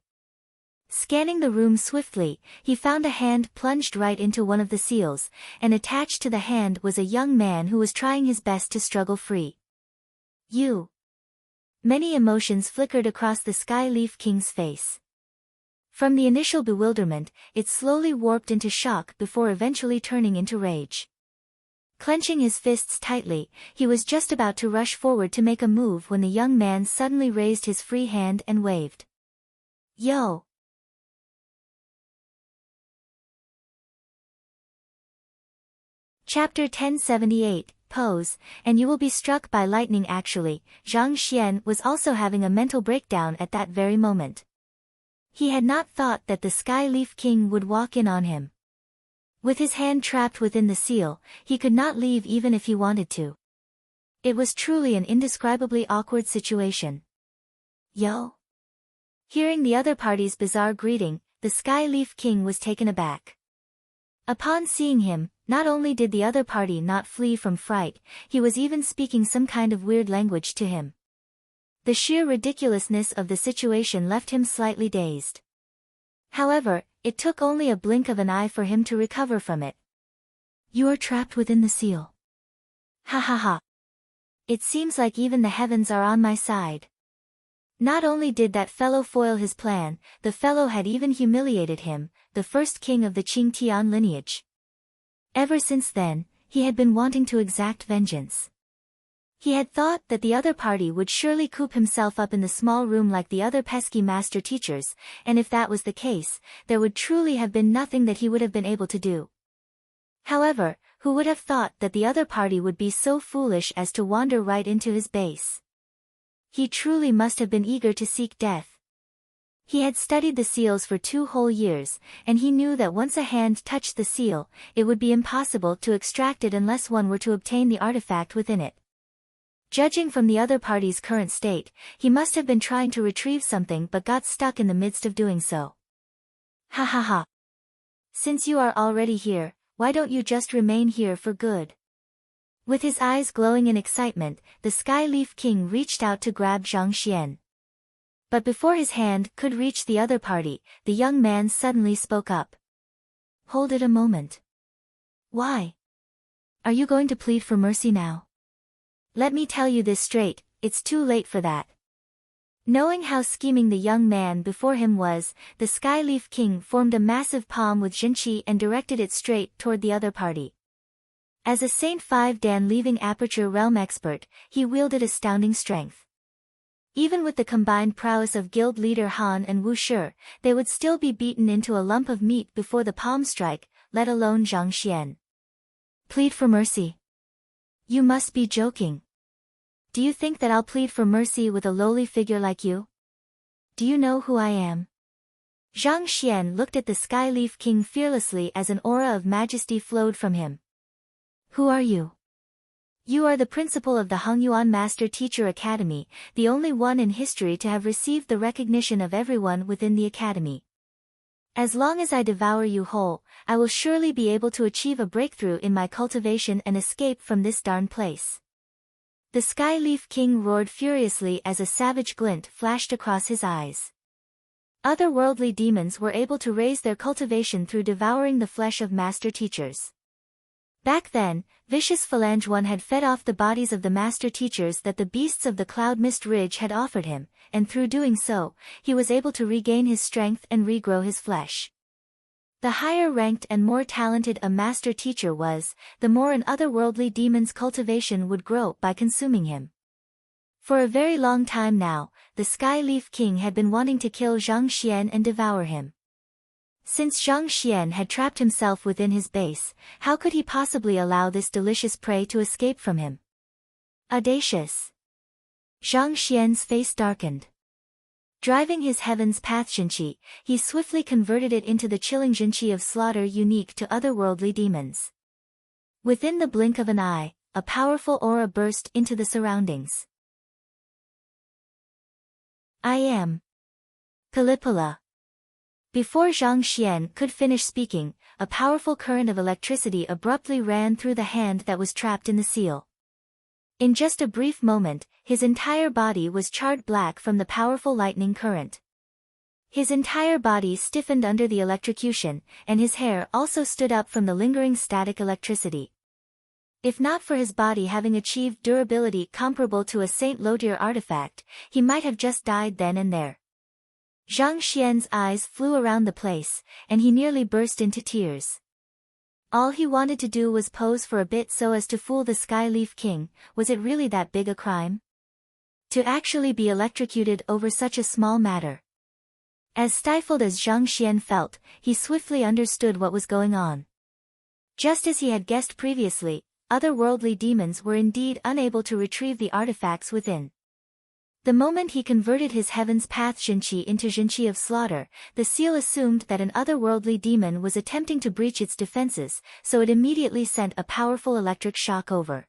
Scanning the room swiftly, he found a hand plunged right into one of the seals, and attached to the hand was a young man who was trying his best to struggle free. You. Many emotions flickered across the Sky Leaf King's face. From the initial bewilderment, it slowly warped into shock before eventually turning into rage. Clenching his fists tightly, he was just about to rush forward to make a move when the young man suddenly raised his free hand and waved. Yo! Chapter 1078, Pose, and you will be struck by lightning. Actually, Zhang Xian was also having a mental breakdown at that very moment. He had not thought that the Sky Leaf King would walk in on him. With his hand trapped within the seal, he could not leave even if he wanted to. It was truly an indescribably awkward situation. Yo! Hearing the other party's bizarre greeting, the Sky Leaf King was taken aback. Upon seeing him, not only did the other party not flee from fright, he was even speaking some kind of weird language to him. The sheer ridiculousness of the situation left him slightly dazed. However, it took only a blink of an eye for him to recover from it. You are trapped within the seal. Ha ha ha. It seems like even the heavens are on my side. Not only did that fellow foil his plan, the fellow had even humiliated him, the first king of the Qingtian lineage. Ever since then, he had been wanting to exact vengeance. He had thought that the other party would surely coop himself up in the small room like the other pesky master teachers, and if that was the case, there would truly have been nothing that he would have been able to do. However, who would have thought that the other party would be so foolish as to wander right into his base? He truly must have been eager to seek death. He had studied the seals for 2 whole years, and he knew that once a hand touched the seal, it would be impossible to extract it unless one were to obtain the artifact within it. Judging from the other party's current state, he must have been trying to retrieve something but got stuck in the midst of doing so. Ha ha ha. Since you are already here, why don't you just remain here for good? With his eyes glowing in excitement, the Sky Leaf King reached out to grab Zhang Xian. But before his hand could reach the other party, the young man suddenly spoke up. Hold it a moment. Why? Are you going to plead for mercy now? Let me tell you this straight, it's too late for that. Knowing how scheming the young man before him was, the Sky Leaf King formed a massive palm with Jinqi and directed it straight toward the other party. As a Saint 5 Dan leaving Aperture Realm expert, he wielded astounding strength. Even with the combined prowess of guild leader Han and Wu Shi, they would still be beaten into a lump of meat before the palm strike, let alone Zhang Xian. Plead for mercy. You must be joking. Do you think that I'll plead for mercy with a lowly figure like you? Do you know who I am? Zhang Xian looked at the Sky Leaf King fearlessly as an aura of majesty flowed from him. Who are you? You are the principal of the Hongyuan Master Teacher Academy, the only one in history to have received the recognition of everyone within the academy. As long as I devour you whole, I will surely be able to achieve a breakthrough in my cultivation and escape from this darn place. The Sky Leaf King roared furiously as a savage glint flashed across his eyes. Otherworldly demons were able to raise their cultivation through devouring the flesh of master teachers. Back then, Vicious Phalange One had fed off the bodies of the master teachers that the beasts of the Cloud Mist Ridge had offered him, and through doing so, he was able to regain his strength and regrow his flesh. The higher ranked and more talented a master teacher was, the more an otherworldly demon's cultivation would grow by consuming him. For a very long time now, the Sky Leaf King had been wanting to kill Zhang Xian and devour him. Since Zhang Xian had trapped himself within his base, how could he possibly allow this delicious prey to escape from him? Audacious! Zhang Xian's face darkened. Driving his Heaven's Path Jinqi, he swiftly converted it into the chilling Jinqi of slaughter unique to otherworldly demons. Within the blink of an eye, a powerful aura burst into the surroundings. I am Caligula. Before Zhang Xian could finish speaking, a powerful current of electricity abruptly ran through the hand that was trapped in the seal. In just a brief moment, his entire body was charred black from the powerful lightning current. His entire body stiffened under the electrocution, and his hair also stood up from the lingering static electricity. If not for his body having achieved durability comparable to a Saint Lotier artifact, he might have just died then and there. Zhang Xian's eyes flew around the place, and he nearly burst into tears. All he wanted to do was pose for a bit so as to fool the Sky Leaf King. Was it really that big a crime? To actually be electrocuted over such a small matter. As stifled as Zhang Xian felt, he swiftly understood what was going on. Just as he had guessed previously, otherworldly demons were indeed unable to retrieve the artifacts within. The moment he converted his Heaven's Path Jinqi into Jinqi of slaughter, the seal assumed that an otherworldly demon was attempting to breach its defenses, so it immediately sent a powerful electric shock over.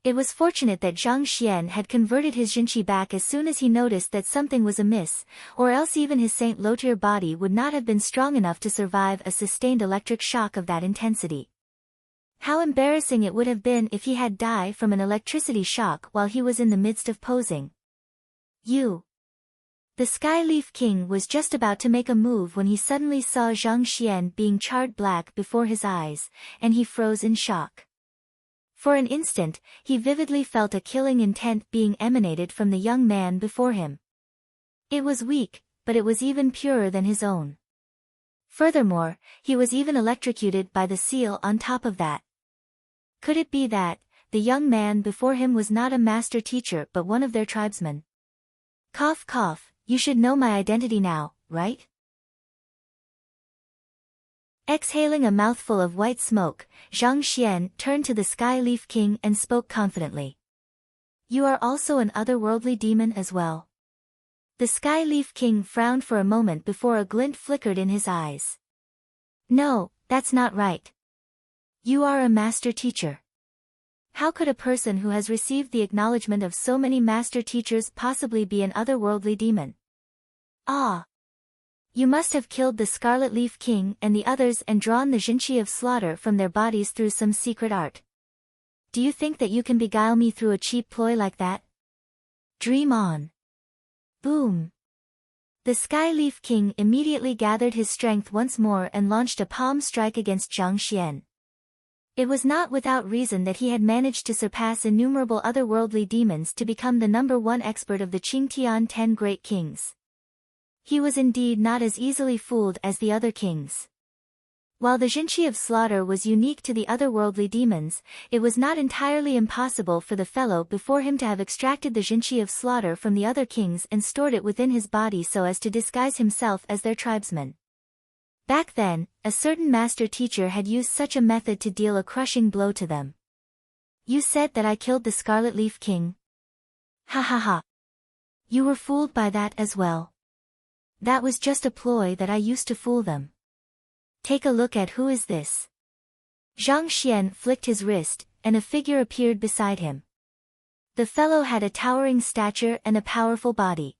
It was fortunate that Zhang Xian had converted his Jinqi back as soon as he noticed that something was amiss, or else even his Saint Lotier body would not have been strong enough to survive a sustained electric shock of that intensity. How embarrassing it would have been if he had died from an electricity shock while he was in the midst of posing. You! The Sky Leaf King was just about to make a move when he suddenly saw Zhang Xian being charred black before his eyes, and he froze in shock. For an instant, he vividly felt a killing intent being emanated from the young man before him. It was weak, but it was even purer than his own. Furthermore, he was even electrocuted by the seal on top of that. Could it be that, the young man before him was not a master teacher but one of their tribesmen? Cough cough, you should know my identity now, right? Exhaling a mouthful of white smoke, Zhang Xian turned to the Sky Leaf King and spoke confidently. You are also an otherworldly demon as well. The Sky Leaf King frowned for a moment before a glint flickered in his eyes. No, that's not right. You are a master teacher. How could a person who has received the acknowledgement of so many master teachers possibly be an otherworldly demon? Ah! You must have killed the Scarlet Leaf King and the others and drawn the Jinqi of slaughter from their bodies through some secret art. Do you think that you can beguile me through a cheap ploy like that? Dream on. Boom! The Sky Leaf King immediately gathered his strength once more and launched a palm strike against Zhang Xian. It was not without reason that he had managed to surpass innumerable otherworldly demons to become the #1 expert of the Qingtian 10 Great Kings. He was indeed not as easily fooled as the other kings. While the Jinqi of slaughter was unique to the otherworldly demons, it was not entirely impossible for the fellow before him to have extracted the Jinqi of slaughter from the other kings and stored it within his body so as to disguise himself as their tribesman. Back then, a certain master teacher had used such a method to deal a crushing blow to them. You said that I killed the Scarlet Leaf King? Ha ha ha. You were fooled by that as well. That was just a ploy that I used to fool them. Take a look at who is this. Zhang Xian flicked his wrist, and a figure appeared beside him. The fellow had a towering stature and a powerful body.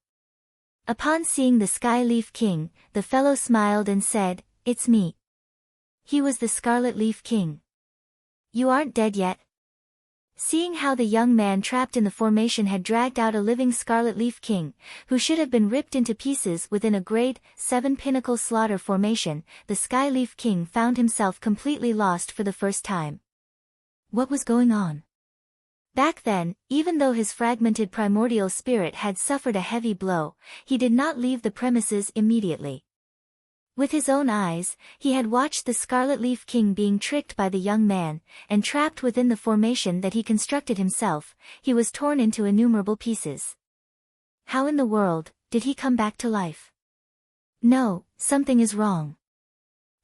Upon seeing the Sky Leaf King, the fellow smiled and said, "It's me." He was the Scarlet Leaf King. "You aren't dead yet?" Seeing how the young man trapped in the formation had dragged out a living Scarlet Leaf King, who should have been ripped into pieces within a grade 7 pinnacle slaughter formation, the Sky Leaf King found himself completely lost for the first time. What was going on? Back then, even though his fragmented primordial spirit had suffered a heavy blow, he did not leave the premises immediately. With his own eyes, he had watched the Scarlet Leaf King being tricked by the young man, and trapped within the formation that he constructed himself, he was torn into innumerable pieces. How in the world did he come back to life? No, something is wrong.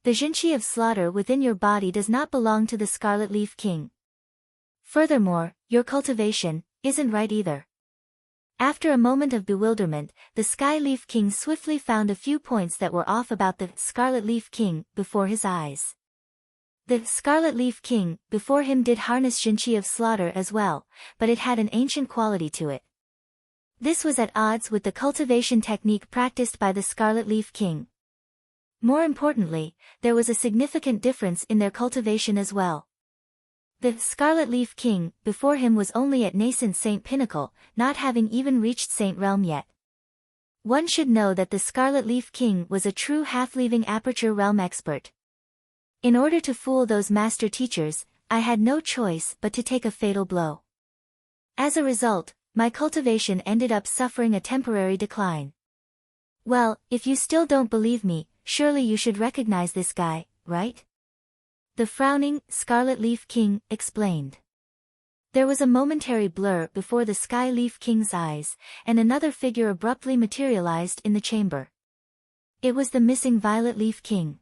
The Jinchi of slaughter within your body does not belong to the Scarlet Leaf King. Furthermore, your cultivation isn't right either. After a moment of bewilderment, the Sky Leaf King swiftly found a few points that were off about the Scarlet Leaf King before his eyes. The Scarlet Leaf King before him did harness Jinchi of slaughter as well, but it had an ancient quality to it. This was at odds with the cultivation technique practiced by the Scarlet Leaf King. More importantly, there was a significant difference in their cultivation as well. The Scarlet Leaf King before him was only at nascent Saint Pinnacle, not having even reached Saint Realm yet. One should know that the Scarlet Leaf King was a true half-leaving Aperture Realm expert. In order to fool those master teachers, I had no choice but to take a fatal blow. As a result, my cultivation ended up suffering a temporary decline. Well, if you still don't believe me, surely you should recognize this guy, right? The frowning Scarlet Leaf King explained. There was a momentary blur before the Sky Leaf King's eyes, and another figure abruptly materialized in the chamber. It was the missing Violet Leaf King.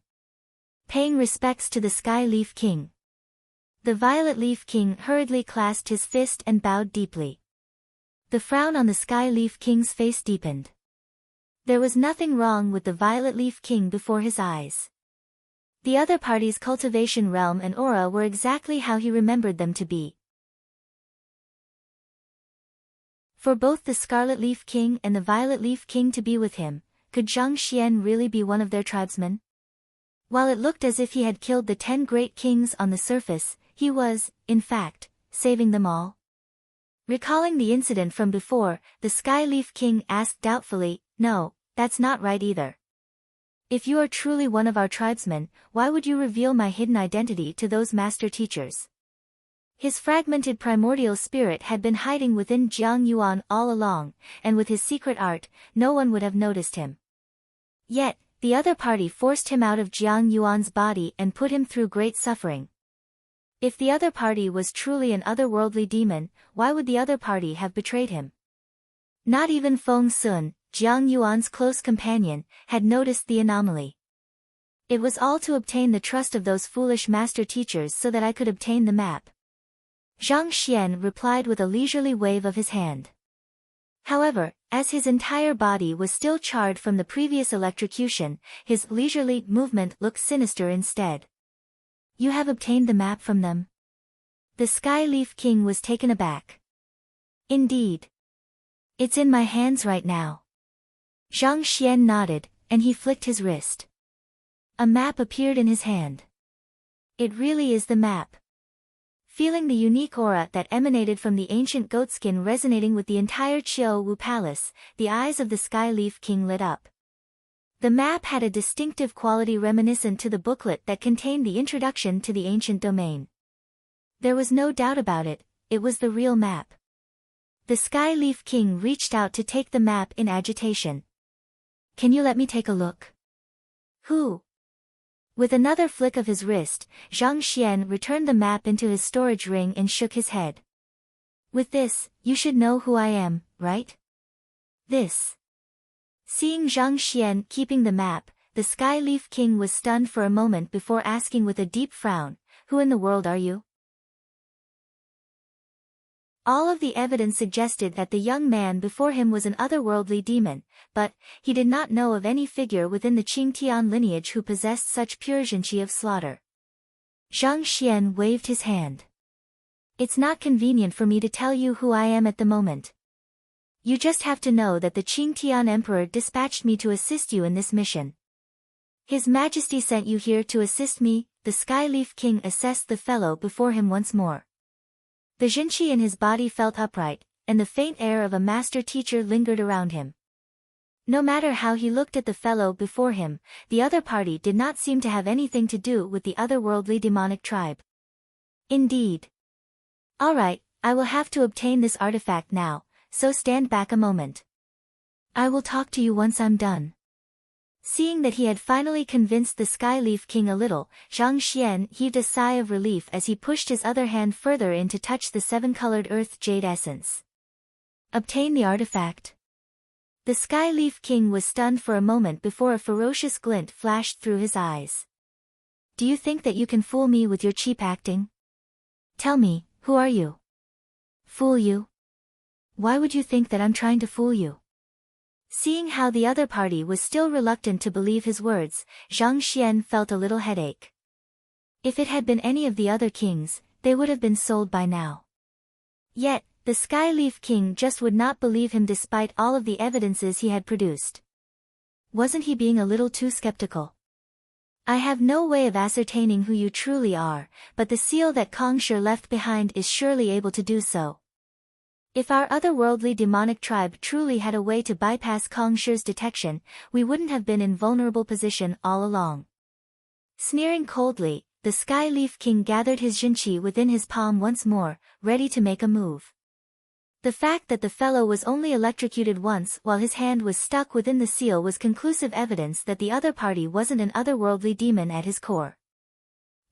Paying respects to the Sky Leaf King, the Violet Leaf King hurriedly clasped his fist and bowed deeply. The frown on the Sky Leaf King's face deepened. There was nothing wrong with the Violet Leaf King before his eyes. The other party's cultivation realm and aura were exactly how he remembered them to be. For both the Scarlet Leaf King and the Violet Leaf King to be with him, could Zhang Xian really be one of their tribesmen? While it looked as if he had killed the 10 great kings on the surface, he was, in fact, saving them all. Recalling the incident from before, the Sky Leaf King asked doubtfully, "No, that's not right either. If you are truly one of our tribesmen, why would you reveal my hidden identity to those master teachers?" His fragmented primordial spirit had been hiding within Jiang Yuan all along, and with his secret art, no one would have noticed him. Yet, the other party forced him out of Jiang Yuan's body and put him through great suffering. If the other party was truly an otherworldly demon, why would the other party have betrayed him? Not even Feng Sun, Jiang Yuan's close companion, had noticed the anomaly. It was all to obtain the trust of those foolish master teachers so that I could obtain the map. Zhang Xian replied with a leisurely wave of his hand. However, as his entire body was still charred from the previous electrocution, his leisurely movement looked sinister instead. "You have obtained the map from them?" The Sky Leaf King was taken aback. "Indeed. It's in my hands right now." Zhang Xian nodded, and he flicked his wrist. A map appeared in his hand. It really is the map. Feeling the unique aura that emanated from the ancient goatskin resonating with the entire Qiu Wu Palace, the eyes of the Sky Leaf King lit up. The map had a distinctive quality reminiscent to the booklet that contained the introduction to the ancient domain. There was no doubt about it, it was the real map. The Sky Leaf King reached out to take the map in agitation. "Can you let me take a look?" "Who?" With another flick of his wrist, Zhang Xian returned the map into his storage ring and shook his head. "With this, you should know who I am, right?" "This." Seeing Zhang Xian keeping the map, the Sky Leaf King was stunned for a moment before asking with a deep frown, "Who in the world are you?" All of the evidence suggested that the young man before him was an otherworldly demon, but he did not know of any figure within the Qingtian lineage who possessed such pure Jinchi of slaughter. Zhang Xian waved his hand. "It's not convenient for me to tell you who I am at the moment. You just have to know that the Qingtian Emperor dispatched me to assist you in this mission. His Majesty sent you here to assist me. The Skyleaf King assessed the fellow before him once more. The Jinqi in his body felt upright, and the faint air of a master teacher lingered around him. No matter how he looked at the fellow before him, the other party did not seem to have anything to do with the otherworldly demonic tribe. Indeed. All right, I will have to obtain this artifact now, so stand back a moment. I will talk to you once I'm done. Seeing that he had finally convinced the Skyleaf King a little, Zhang Xian heaved a sigh of relief as he pushed his other hand further in to touch the seven-colored earth jade essence. Obtain the artifact. The Skyleaf King was stunned for a moment before a ferocious glint flashed through his eyes. Do you think that you can fool me with your cheap acting? Tell me, who are you? Fool you? Why would you think that I'm trying to fool you? Seeing how the other party was still reluctant to believe his words, Zhang Xian felt a little headache. If it had been any of the other kings, they would have been sold by now. Yet, the Skyleaf King just would not believe him despite all of the evidences he had produced. Wasn't he being a little too skeptical? I have no way of ascertaining who you truly are, but the seal that Kongshi left behind is surely able to do so. If our otherworldly demonic tribe truly had a way to bypass Kongshi's detection, we wouldn't have been in vulnerable position all along. Sneering coldly, the Skyleaf King gathered his Jinqi within his palm once more, ready to make a move. The fact that the fellow was only electrocuted once while his hand was stuck within the seal was conclusive evidence that the other party wasn't an otherworldly demon at his core.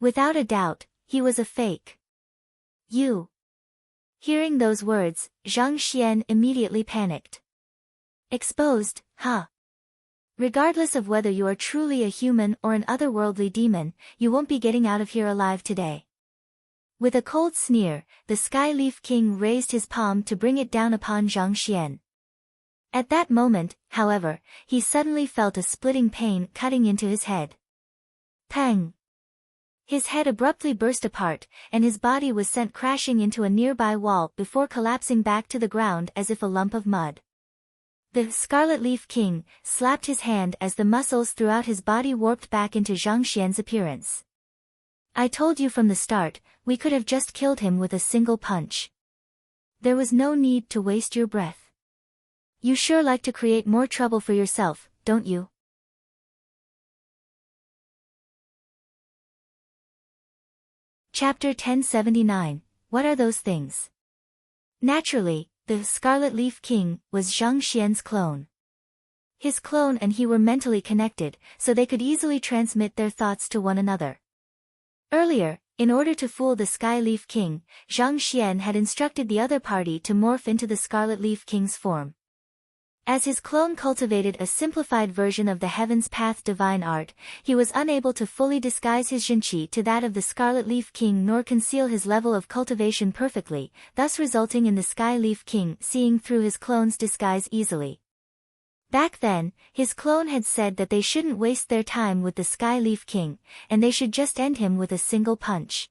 Without a doubt, he was a fake. You. Hearing those words, Zhang Xian immediately panicked. Exposed, huh? Regardless of whether you are truly a human or an otherworldly demon, you won't be getting out of here alive today. With a cold sneer, the Skyleaf King raised his palm to bring it down upon Zhang Xian. At that moment, however, he suddenly felt a splitting pain cutting into his head. Pang! His head abruptly burst apart, and his body was sent crashing into a nearby wall before collapsing back to the ground as if a lump of mud. The Scarlet Leaf King slapped his hand as the muscles throughout his body warped back into Zhang Xian's appearance. I told you from the start, we could have just killed him with a single punch. There was no need to waste your breath. You sure like to create more trouble for yourself, don't you? Chapter 1079, What are those things? Naturally, the Scarlet Leaf King was Zhang Xian's clone. His clone and he were mentally connected, so they could easily transmit their thoughts to one another. Earlier, in order to fool the Skyleaf King, Zhang Xian had instructed the other party to morph into the Scarlet Leaf King's form. As his clone cultivated a simplified version of the Heaven's Path divine art, he was unable to fully disguise his Jinqi to that of the Scarlet Leaf King nor conceal his level of cultivation perfectly, thus resulting in the Skyleaf King seeing through his clone's disguise easily. Back then, his clone had said that they shouldn't waste their time with the Skyleaf King, and they should just end him with a single punch.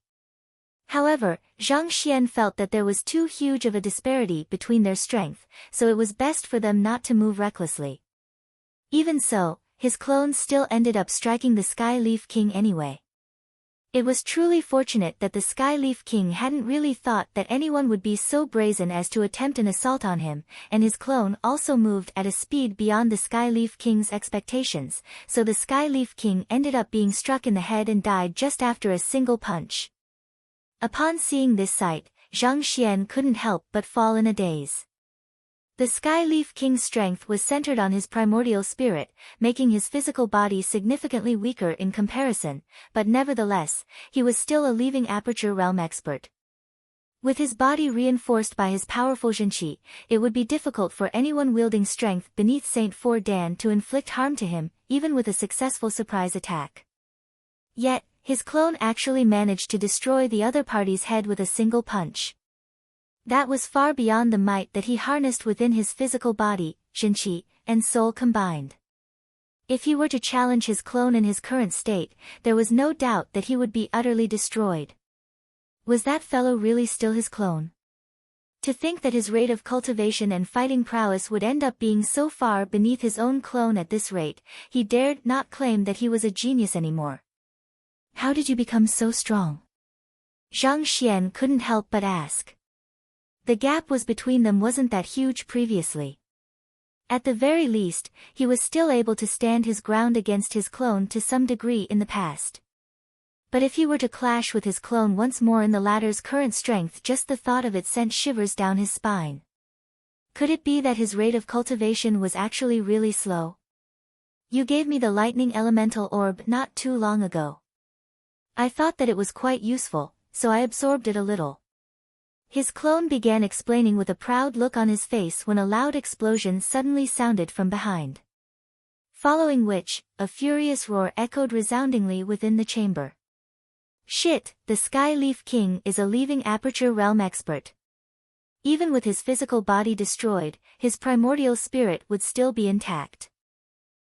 However, Zhang Xian felt that there was too huge of a disparity between their strength, so it was best for them not to move recklessly. Even so, his clones still ended up striking the Skyleaf King anyway. It was truly fortunate that the Skyleaf King hadn't really thought that anyone would be so brazen as to attempt an assault on him, and his clone also moved at a speed beyond the Skyleaf King's expectations, so the Skyleaf King ended up being struck in the head and died just after a single punch. Upon seeing this sight, Zhang Xian couldn't help but fall in a daze. The Skyleaf King's strength was centered on his primordial spirit, making his physical body significantly weaker in comparison, but nevertheless, he was still a leaving aperture realm expert. With his body reinforced by his powerful Jinqi, it would be difficult for anyone wielding strength beneath Saint Four Dan to inflict harm to him, even with a successful surprise attack. Yet, his clone actually managed to destroy the other party's head with a single punch. That was far beyond the might that he harnessed within his physical body, Jinqi, and soul combined. If he were to challenge his clone in his current state, there was no doubt that he would be utterly destroyed. Was that fellow really still his clone? To think that his rate of cultivation and fighting prowess would end up being so far beneath his own clone at this rate, he dared not claim that he was a genius anymore. How did you become so strong? Zhang Xian couldn't help but ask. The gap was between them wasn't that huge previously. At the very least, he was still able to stand his ground against his clone to some degree in the past. But if he were to clash with his clone once more in the latter's current strength, just the thought of it sent shivers down his spine. Could it be that his rate of cultivation was actually really slow? You gave me the lightning elemental orb not too long ago. I thought that it was quite useful, so I absorbed it a little. His clone began explaining with a proud look on his face when a loud explosion suddenly sounded from behind. Following which, a furious roar echoed resoundingly within the chamber. Shit, the Sky Leaf King is a leaving aperture realm expert. Even with his physical body destroyed, his primordial spirit would still be intact.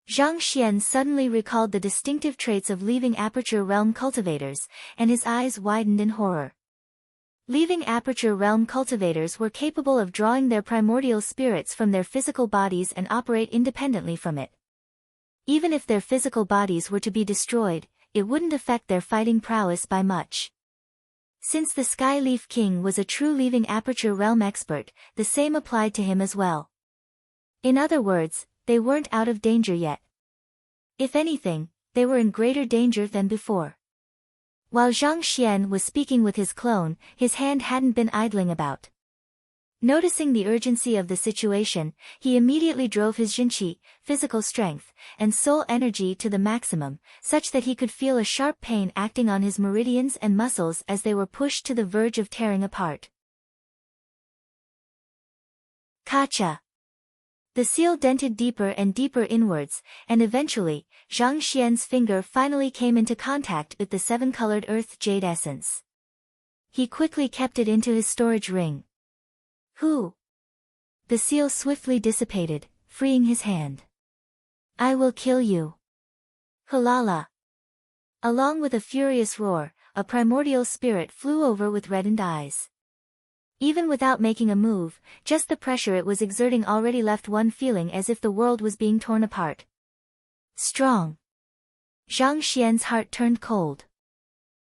Zhang Xian suddenly recalled the distinctive traits of leaving aperture realm cultivators, and his eyes widened in horror. Leaving aperture realm cultivators were capable of drawing their primordial spirits from their physical bodies and operate independently from it. Even if their physical bodies were to be destroyed, it wouldn't affect their fighting prowess by much. Since the Sky Leaf King was a true leaving aperture realm expert, the same applied to him as well. In other words, they weren't out of danger yet. If anything, they were in greater danger than before. While Zhang Xian was speaking with his clone, his hand hadn't been idling about. Noticing the urgency of the situation, he immediately drove his Jinqi, physical strength, and soul energy to the maximum, such that he could feel a sharp pain acting on his meridians and muscles as they were pushed to the verge of tearing apart. Kacha! The seal dented deeper and deeper inwards, and eventually, Zhang Xian's finger finally came into contact with the seven-colored earth jade essence. He quickly kept it into his storage ring. Who? The seal swiftly dissipated, freeing his hand. I will kill you. Halala. Along with a furious roar, a primordial spirit flew over with reddened eyes. Even without making a move, just the pressure it was exerting already left one feeling as if the world was being torn apart. Strong. Zhang Xian's heart turned cold.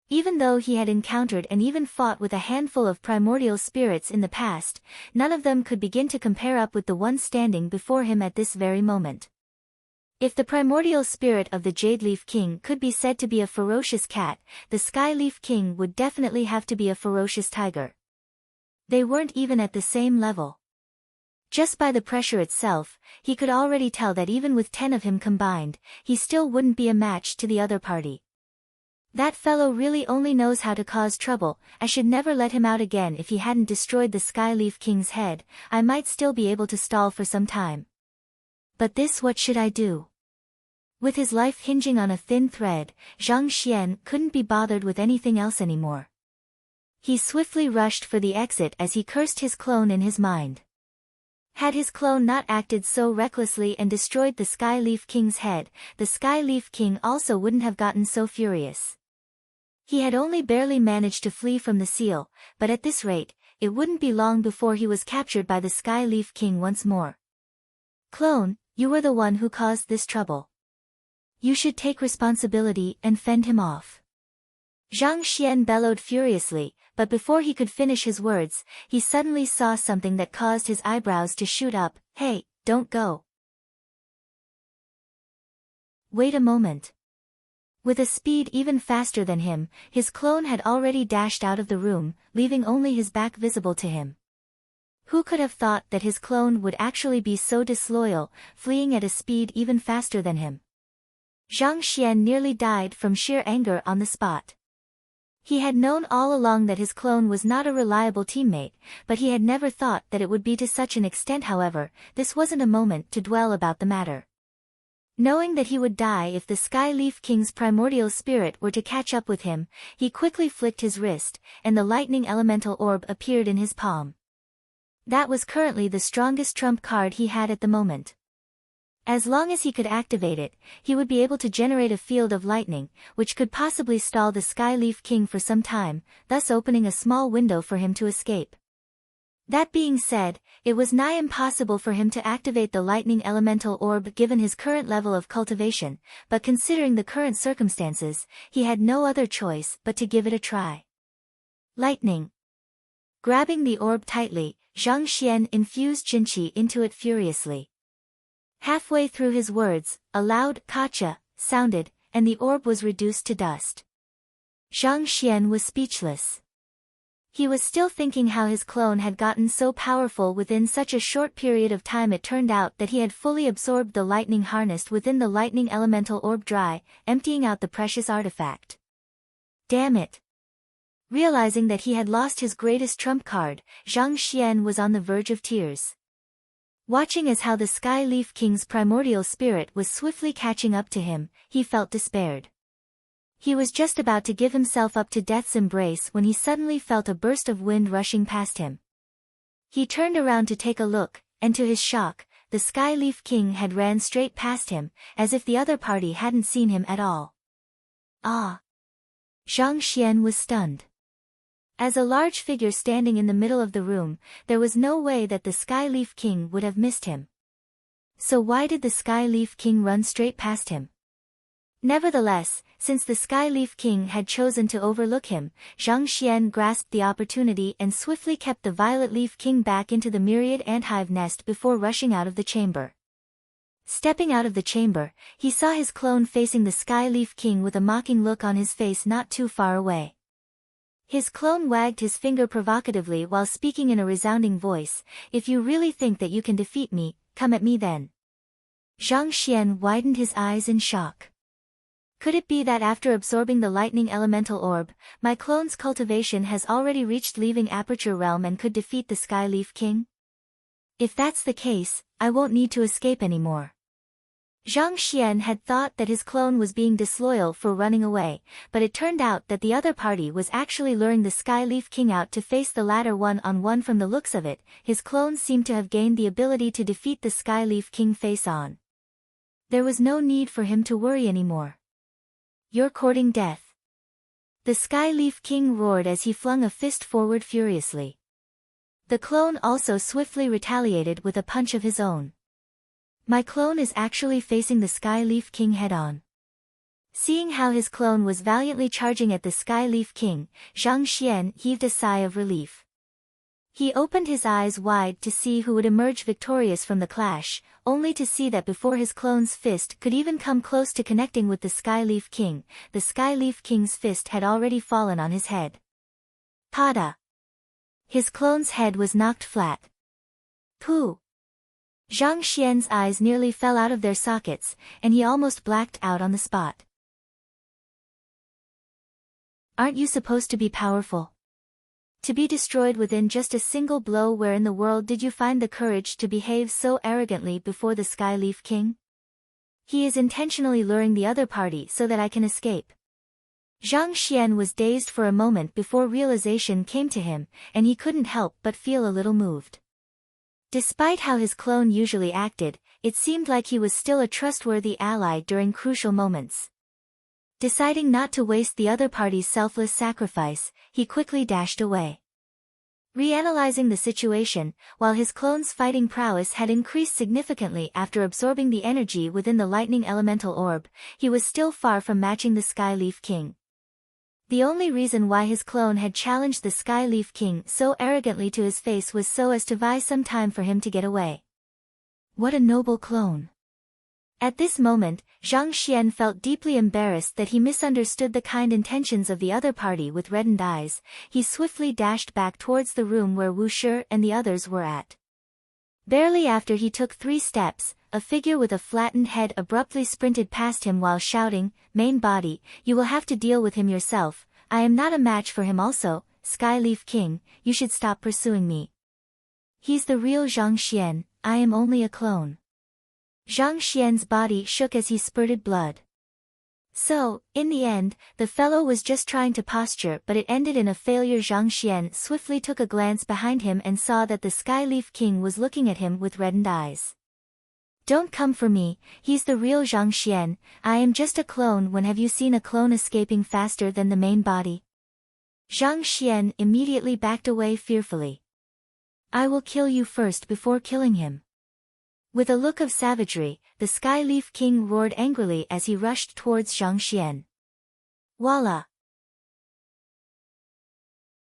Even though he had encountered and even fought with a handful of primordial spirits in the past, none of them could begin to compare up with the one standing before him at this very moment. If the primordial spirit of the Jade Leaf King could be said to be a ferocious cat, the Sky Leaf King would definitely have to be a ferocious tiger. They weren't even at the same level. Just by the pressure itself, he could already tell that even with 10 of him combined, he still wouldn't be a match to the other party. That fellow really only knows how to cause trouble. I should never let him out again. If he hadn't destroyed the Sky Leaf King's head, I might still be able to stall for some time. But this, what should I do? With his life hinging on a thin thread, Zhang Xian couldn't be bothered with anything else anymore. He swiftly rushed for the exit as he cursed his clone in his mind. Had his clone not acted so recklessly and destroyed the Sky Leaf King's head, the Sky Leaf King also wouldn't have gotten so furious. He had only barely managed to flee from the seal, but at this rate, it wouldn't be long before he was captured by the Sky Leaf King once more. Clone, you were the one who caused this trouble. You should take responsibility and fend him off. Zhang Xian bellowed furiously, but before he could finish his words, he suddenly saw something that caused his eyebrows to shoot up. Hey, don't go. Wait a moment. With a speed even faster than him, his clone had already dashed out of the room, leaving only his back visible to him. Who could have thought that his clone would actually be so disloyal, fleeing at a speed even faster than him? Zhang Xian nearly died from sheer anger on the spot. He had known all along that his clone was not a reliable teammate, but he had never thought that it would be to such an extent. However, this wasn't a moment to dwell about the matter. Knowing that he would die if the Sky Leaf King's primordial spirit were to catch up with him, he quickly flicked his wrist, and the lightning elemental orb appeared in his palm. That was currently the strongest trump card he had at the moment. As long as he could activate it, he would be able to generate a field of lightning, which could possibly stall the Sky Leaf King for some time, thus opening a small window for him to escape. That being said, it was nigh impossible for him to activate the lightning elemental orb given his current level of cultivation, but considering the current circumstances, he had no other choice but to give it a try. Lightning. Grabbing the orb tightly, Zhang Xian infused Jinqi into it furiously. Halfway through his words, a loud "Kacha" sounded, and the orb was reduced to dust. Zhang Xian was speechless. He was still thinking how his clone had gotten so powerful within such a short period of time. It turned out that he had fully absorbed the lightning harnessed within the lightning elemental orb dry, emptying out the precious artifact. Damn it! Realizing that he had lost his greatest trump card, Zhang Xian was on the verge of tears. Watching as how the Sky Leaf King's primordial spirit was swiftly catching up to him, he felt despaired. He was just about to give himself up to death's embrace when he suddenly felt a burst of wind rushing past him. He turned around to take a look, and to his shock, the Sky Leaf King had ran straight past him, as if the other party hadn't seen him at all. Ah! Zhang Xian was stunned. As a large figure standing in the middle of the room, there was no way that the Sky Leaf King would have missed him. So why did the Sky Leaf King run straight past him? Nevertheless, since the Sky Leaf King had chosen to overlook him, Zhang Xian grasped the opportunity and swiftly kept the Violet Leaf King back into the myriad anthive nest before rushing out of the chamber. Stepping out of the chamber, he saw his clone facing the Sky Leaf King with a mocking look on his face not too far away. His clone wagged his finger provocatively while speaking in a resounding voice, "If you really think that you can defeat me, come at me then." Zhang Xian widened his eyes in shock. Could it be that after absorbing the lightning elemental orb, my clone's cultivation has already reached leaving Aperture Realm and could defeat the Sky Leaf King? If that's the case, I won't need to escape anymore. Zhang Xian had thought that his clone was being disloyal for running away, but it turned out that the other party was actually luring the Sky Leaf King out to face the latter one-on-one. From the looks of it, his clone seemed to have gained the ability to defeat the Sky Leaf King face-on. There was no need for him to worry anymore. "You're courting death." The Sky Leaf King roared as he flung a fist forward furiously. The clone also swiftly retaliated with a punch of his own. My clone is actually facing the Sky Leaf King head-on. Seeing how his clone was valiantly charging at the Sky Leaf King, Zhang Xian heaved a sigh of relief. He opened his eyes wide to see who would emerge victorious from the clash, only to see that before his clone's fist could even come close to connecting with the Sky Leaf King, the Sky Leaf King's fist had already fallen on his head. Pada! His clone's head was knocked flat. Pooh! Zhang Xian's eyes nearly fell out of their sockets, and he almost blacked out on the spot. Aren't you supposed to be powerful? To be destroyed within just a single blow? Where in the world did you find the courage to behave so arrogantly before the Sky Leaf King? He is intentionally luring the other party so that I can escape. Zhang Xian was dazed for a moment before realization came to him, and he couldn't help but feel a little moved. Despite how his clone usually acted, it seemed like he was still a trustworthy ally during crucial moments. Deciding not to waste the other party's selfless sacrifice, he quickly dashed away. Reanalyzing the situation, while his clone's fighting prowess had increased significantly after absorbing the energy within the lightning elemental orb, he was still far from matching the Sky Leaf King. The only reason why his clone had challenged the Sky Leaf King so arrogantly to his face was so as to buy some time for him to get away. What a noble clone! At this moment, Zhang Xian felt deeply embarrassed that he misunderstood the kind intentions of the other party. With reddened eyes, he swiftly dashed back towards the room where Wu Shi and the others were at. Barely after he took 3 steps, a figure with a flattened head abruptly sprinted past him while shouting, "Main body, you will have to deal with him yourself. I am not a match for him. Also, Sky Leaf King, you should stop pursuing me. He's the real Zhang Xian, I am only a clone." Zhang Xian's body shook as he spurted blood. So, in the end, the fellow was just trying to posture, but it ended in a failure. Zhang Xian swiftly took a glance behind him and saw that the Sky Leaf King was looking at him with reddened eyes. "Don't come for me, he's the real Zhang Xian, I am just a clone. When have you seen a clone escaping faster than the main body?" Zhang Xian immediately backed away fearfully. I will kill you first before killing him. With a look of savagery, the Sky Leaf King roared angrily as he rushed towards Zhang Xian. Voila!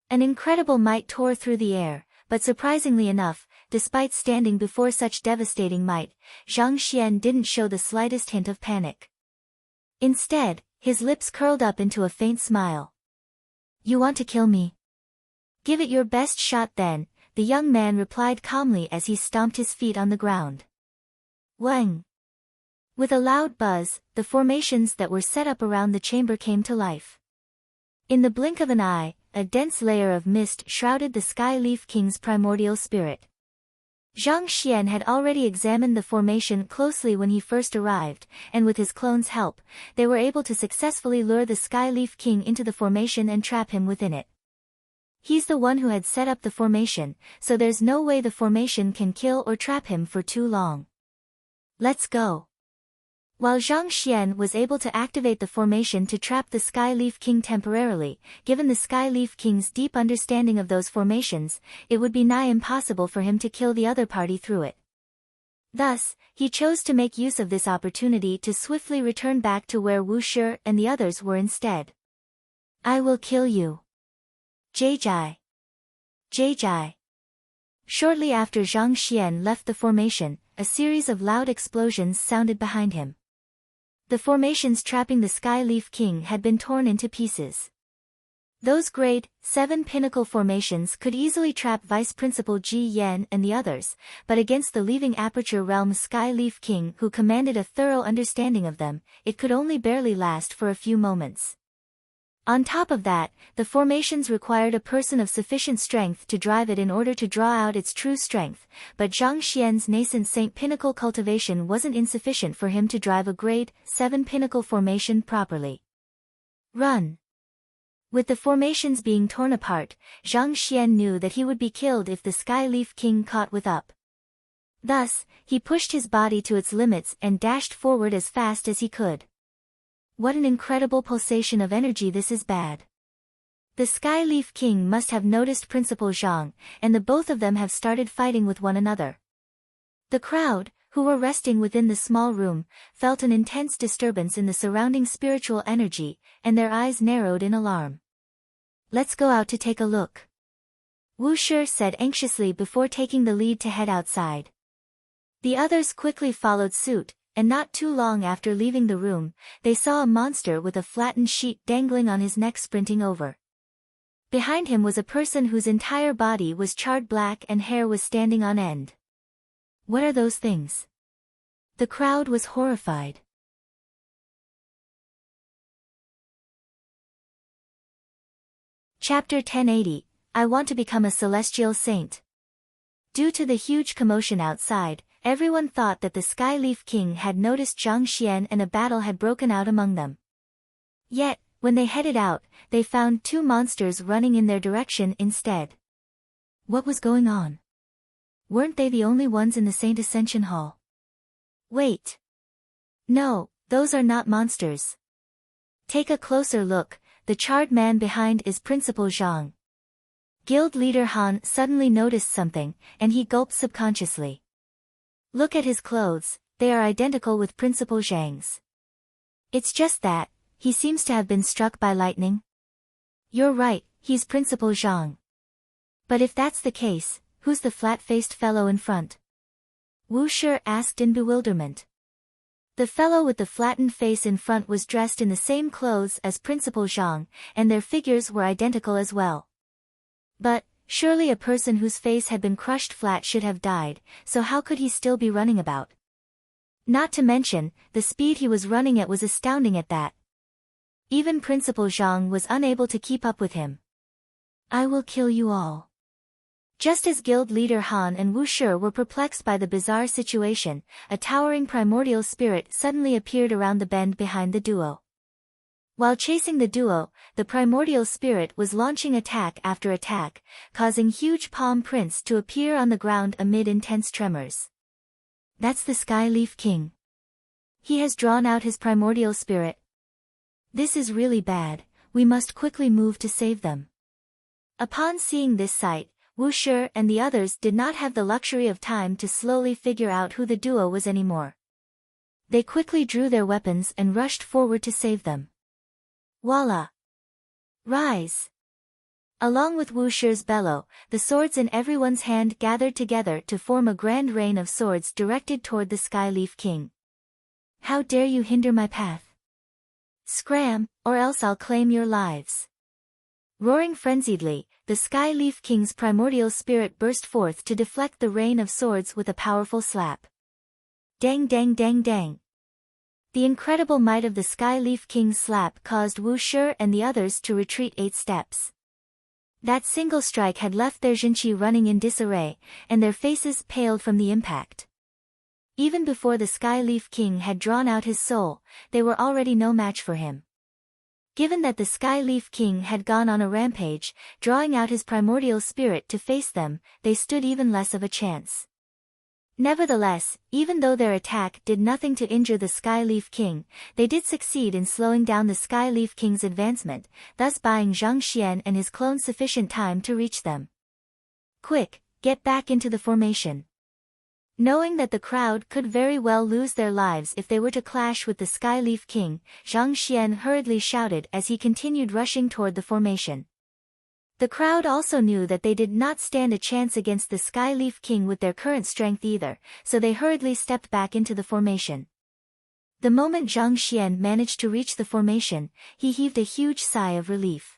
An incredible might tore through the air, but surprisingly enough, despite standing before such devastating might, Zhang Xian didn't show the slightest hint of panic. Instead, his lips curled up into a faint smile. You want to kill me? Give it your best shot then, the young man replied calmly as he stomped his feet on the ground. Wang! With a loud buzz, the formations that were set up around the chamber came to life. In the blink of an eye, a dense layer of mist shrouded the Sky Leaf King's primordial spirit. Zhang Xian had already examined the formation closely when he first arrived, and with his clone's help, they were able to successfully lure the Sky Leaf King into the formation and trap him within it. He's the one who had set up the formation, so there's no way the formation can kill or trap him for too long. Let's go. While Zhang Xian was able to activate the formation to trap the Sky Leaf King temporarily, given the Sky Leaf King's deep understanding of those formations, it would be nigh impossible for him to kill the other party through it. Thus, he chose to make use of this opportunity to swiftly return back to where Wu Shi and the others were instead. I will kill you. Jai. Shortly after Zhang Xian left the formation, a series of loud explosions sounded behind him. The formations trapping the Sky Leaf King had been torn into pieces. Those grade 7 pinnacle formations could easily trap Vice Principal Ji Yan and the others, but against the leaving Aperture Realm Sky Leaf King who commanded a thorough understanding of them, it could only barely last for a few moments. On top of that, the formations required a person of sufficient strength to drive it in order to draw out its true strength, but Zhang Xian's nascent Saint Pinnacle cultivation wasn't insufficient for him to drive a grade 7 pinnacle formation properly. Run! With the formations being torn apart, Zhang Xian knew that he would be killed if the Sky Leaf King caught with up. Thus, he pushed his body to its limits and dashed forward as fast as he could. What an incredible pulsation of energy, this is bad. The Sky Leaf King must have noticed Principal Zhang, and the both of them have started fighting with one another. The crowd, who were resting within the small room, felt an intense disturbance in the surrounding spiritual energy, and their eyes narrowed in alarm. Let's go out to take a look. Wu Shi said anxiously before taking the lead to head outside. The others quickly followed suit, and not too long after leaving the room, they saw a monster with a flattened sheet dangling on his neck sprinting over. Behind him was a person whose entire body was charred black and hair was standing on end. What are those things? The crowd was horrified. Chapter 1080, I Want to Become a Celestial Saint. Due to the huge commotion outside, everyone thought that the Sky Leaf King had noticed Zhang Xian and a battle had broken out among them. Yet, when they headed out, they found two monsters running in their direction instead. What was going on? Weren't they the only ones in the Saint Ascension Hall? Wait. No, those are not monsters. Take a closer look, the charred man behind is Principal Zhang. Guild leader Han suddenly noticed something, and he gulped subconsciously. Look at his clothes, they are identical with Principal Zhang's. It's just that, he seems to have been struck by lightning. You're right, he's Principal Zhang. But if that's the case, who's the flat-faced fellow in front? Wu Shi asked in bewilderment. The fellow with the flattened face in front was dressed in the same clothes as Principal Zhang, and their figures were identical as well. But, surely a person whose face had been crushed flat should have died, so how could he still be running about? Not to mention, the speed he was running at was astounding at that. Even Principal Zhang was unable to keep up with him. I will kill you all. Just as guild leader Han and Wu Shi were perplexed by the bizarre situation, a towering primordial spirit suddenly appeared around the bend behind the duo. While chasing the duo, the primordial spirit was launching attack after attack, causing huge palm prints to appear on the ground amid intense tremors. That's the Sky Leaf King. He has drawn out his primordial spirit. This is really bad, we must quickly move to save them. Upon seeing this sight, Wu Shi and the others did not have the luxury of time to slowly figure out who the duo was anymore. They quickly drew their weapons and rushed forward to save them. Voila! Rise! Along with Wu Shi's bellow, the swords in everyone's hand gathered together to form a grand rain of swords directed toward the Skyleaf King. How dare you hinder my path? Scram, or else I'll claim your lives. Roaring frenziedly, the Skyleaf King's primordial spirit burst forth to deflect the rain of swords with a powerful slap. Dang dang dang dang. The incredible might of the Skyleaf King's slap caused Wu Shi and the others to retreat 8 steps. That single strike had left their Jinqi running in disarray, and their faces paled from the impact. Even before the Skyleaf King had drawn out his soul, they were already no match for him. Given that the Skyleaf King had gone on a rampage, drawing out his primordial spirit to face them, they stood even less of a chance. Nevertheless, even though their attack did nothing to injure the Skyleaf King, they did succeed in slowing down the Skyleaf King's advancement, thus buying Zhang Xian and his clone sufficient time to reach them. Quick, get back into the formation. Knowing that the crowd could very well lose their lives if they were to clash with the Skyleaf King, Zhang Xian hurriedly shouted as he continued rushing toward the formation. The crowd also knew that they did not stand a chance against the Skyleaf King with their current strength either, so they hurriedly stepped back into the formation. The moment Zhang Xian managed to reach the formation, he heaved a huge sigh of relief.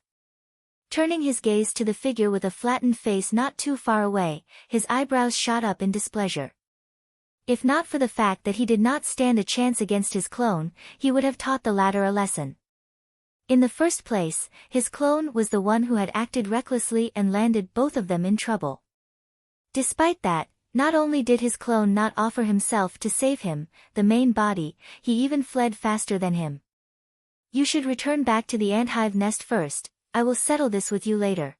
Turning his gaze to the figure with a flattened face not too far away, his eyebrows shot up in displeasure. If not for the fact that he did not stand a chance against his clone, he would have taught the latter a lesson. In the first place, his clone was the one who had acted recklessly and landed both of them in trouble. Despite that, not only did his clone not offer himself to save him, the main body, he even fled faster than him. You should return back to the anthive nest first, I will settle this with you later.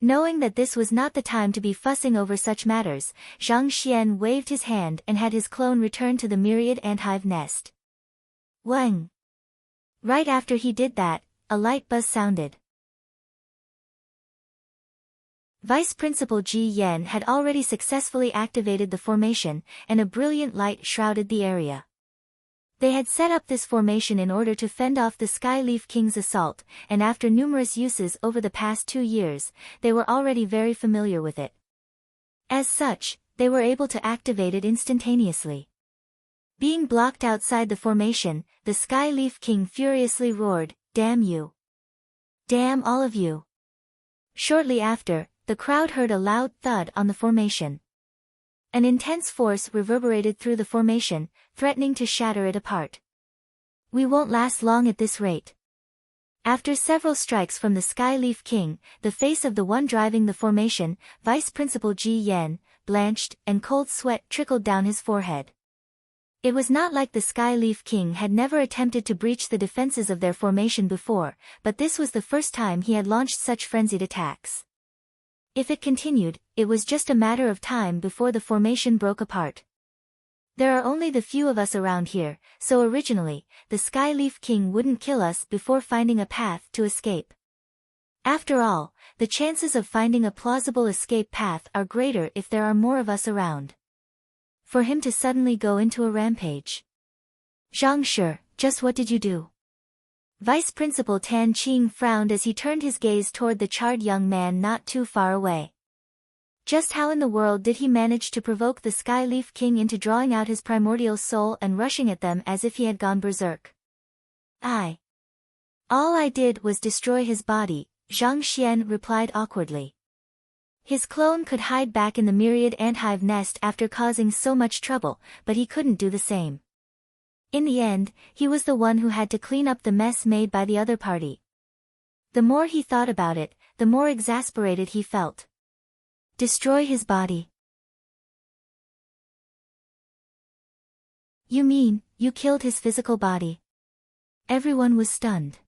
Knowing that this was not the time to be fussing over such matters, Zhang Xian waved his hand and had his clone return to the myriad anthive nest. Wang! Right after he did that, a light buzz sounded. Vice Principal Ji Yan had already successfully activated the formation, and a brilliant light shrouded the area. They had set up this formation in order to fend off the Skyleaf King's assault, and after numerous uses over the past 2 years, they were already very familiar with it. As such, they were able to activate it instantaneously. Being blocked outside the formation, the Skyleaf King furiously roared, "Damn you! Damn all of you!" Shortly after, the crowd heard a loud thud on the formation. An intense force reverberated through the formation, threatening to shatter it apart. We won't last long at this rate. After several strikes from the Skyleaf King, the face of the one driving the formation, Vice Principal Ji Yan, blanched, and cold sweat trickled down his forehead. It was not like the Skyleaf King had never attempted to breach the defenses of their formation before, but this was the first time he had launched such frenzied attacks. If it continued, it was just a matter of time before the formation broke apart. There are only the few of us around here, so originally, the Skyleaf King wouldn't kill us before finding a path to escape. After all, the chances of finding a plausible escape path are greater if there are more of us around. For him to suddenly go into a rampage. Zhang Shi, just what did you do? Vice Principal Tan Qing frowned as he turned his gaze toward the charred young man not too far away. Just how in the world did he manage to provoke the Skyleaf King into drawing out his primordial soul and rushing at them as if he had gone berserk? All I did was destroy his body, Zhang Xian replied awkwardly. His clone could hide back in the myriad anthive nest after causing so much trouble, but he couldn't do the same. In the end, he was the one who had to clean up the mess made by the other party. The more he thought about it, the more exasperated he felt. Destroy his body? You mean, you killed his physical body? Everyone was stunned.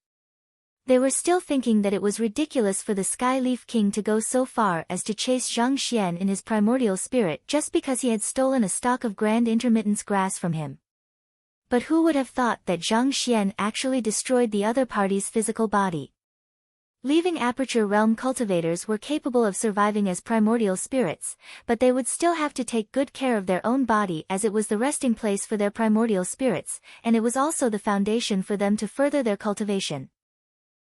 They were still thinking that it was ridiculous for the Skyleaf King to go so far as to chase Zhang Xian in his primordial spirit just because he had stolen a stalk of grand intermittence grass from him. But who would have thought that Zhang Xian actually destroyed the other party's physical body? Leaving Aperture Realm cultivators were capable of surviving as primordial spirits, but they would still have to take good care of their own body as it was the resting place for their primordial spirits, and it was also the foundation for them to further their cultivation.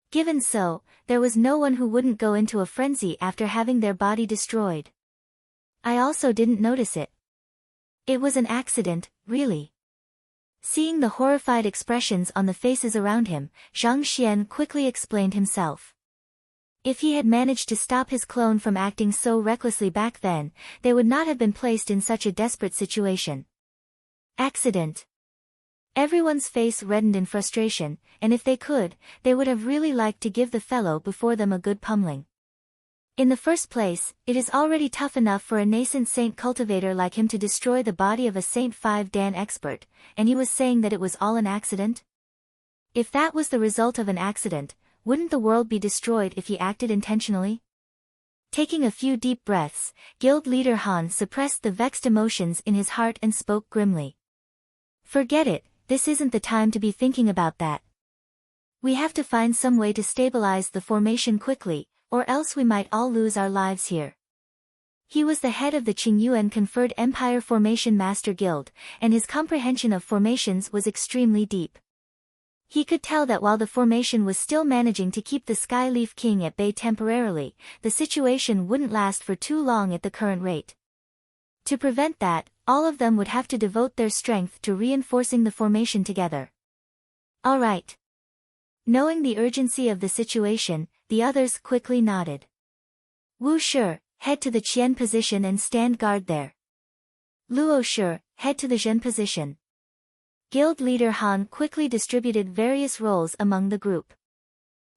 Given so, there was no one who wouldn't go into a frenzy after having their body destroyed. I also didn't notice it. It was an accident, really. Seeing the horrified expressions on the faces around him, Zhang Xian quickly explained himself. If he had managed to stop his clone from acting so recklessly back then, they would not have been placed in such a desperate situation. Accident. Everyone's face reddened in frustration, and if they could, they would have really liked to give the fellow before them a good pummeling. In the first place, it is already tough enough for a nascent saint cultivator like him to destroy the body of a Saint 5 Dan expert, and he was saying that it was all an accident? If that was the result of an accident, wouldn't the world be destroyed if he acted intentionally? Taking a few deep breaths, guild leader Han suppressed the vexed emotions in his heart and spoke grimly. Forget it, this isn't the time to be thinking about that. We have to find some way to stabilize the formation quickly, or else we might all lose our lives here. He was the head of the Qingyuan conferred Empire Formation Master Guild, and his comprehension of formations was extremely deep. He could tell that while the formation was still managing to keep the Skyleaf King at bay temporarily, the situation wouldn't last for too long at the current rate. To prevent that, all of them would have to devote their strength to reinforcing the formation together. All right. Knowing the urgency of the situation, the others quickly nodded. Wu Shi, head to the Qian position and stand guard there. Luo Shi, head to the Zhen position. Guild leader Han quickly distributed various roles among the group.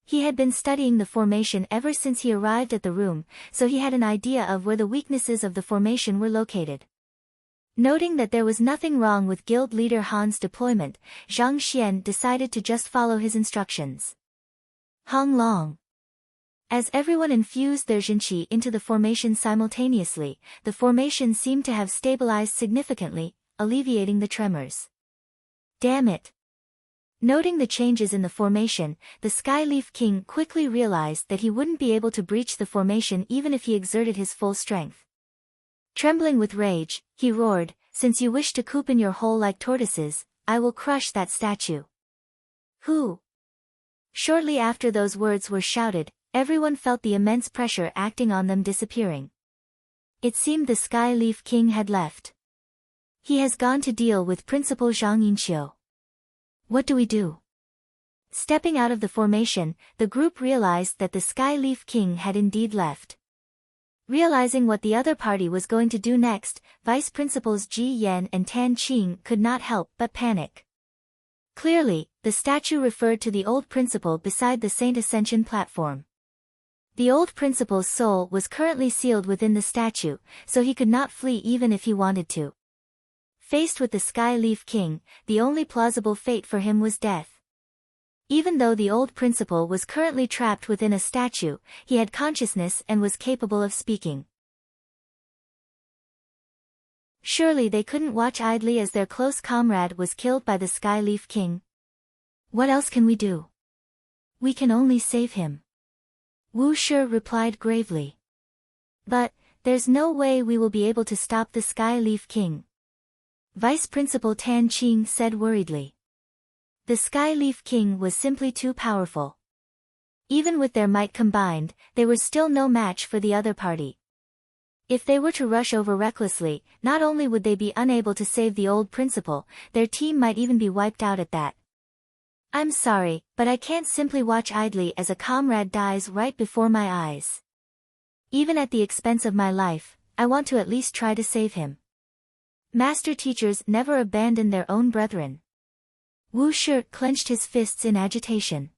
He had been studying the formation ever since he arrived at the room, so he had an idea of where the weaknesses of the formation were located. Noting that there was nothing wrong with guild leader Han's deployment, Zhang Xian decided to just follow his instructions. Hong Long. As everyone infused their Jinqi into the formation simultaneously, the formation seemed to have stabilized significantly, alleviating the tremors. Damn it! Noting the changes in the formation, the Skyleaf King quickly realized that he wouldn't be able to breach the formation even if he exerted his full strength. Trembling with rage, he roared, "Since you wish to coop in your hole like tortoises, I will crush that statue." Who? Shortly after those words were shouted, everyone felt the immense pressure acting on them disappearing. It seemed the Skyleaf King had left. He has gone to deal with Principal Zhang Yinqiu. What do we do? Stepping out of the formation, the group realized that the Skyleaf King had indeed left. Realizing what the other party was going to do next, Vice Principals Ji Yan and Tan Qing could not help but panic. Clearly, the statue referred to the old principal beside the Saint Ascension platform. The old principal's soul was currently sealed within the statue, so he could not flee even if he wanted to. Faced with the Skyleaf King, the only plausible fate for him was death. Even though the old principal was currently trapped within a statue, he had consciousness and was capable of speaking. Surely they couldn't watch idly as their close comrade was killed by the Skyleaf King. What else can we do? We can only save him. Wu Shi replied gravely. But, there's no way we will be able to stop the Skyleaf King. Vice Principal Tan Qing said worriedly. The Skyleaf King was simply too powerful. Even with their might combined, they were still no match for the other party. If they were to rush over recklessly, not only would they be unable to save the old principal, their team might even be wiped out at that. I'm sorry, but I can't simply watch idly as a comrade dies right before my eyes. Even at the expense of my life, I want to at least try to save him. Master teachers never abandon their own brethren. Wu Shi clenched his fists in agitation.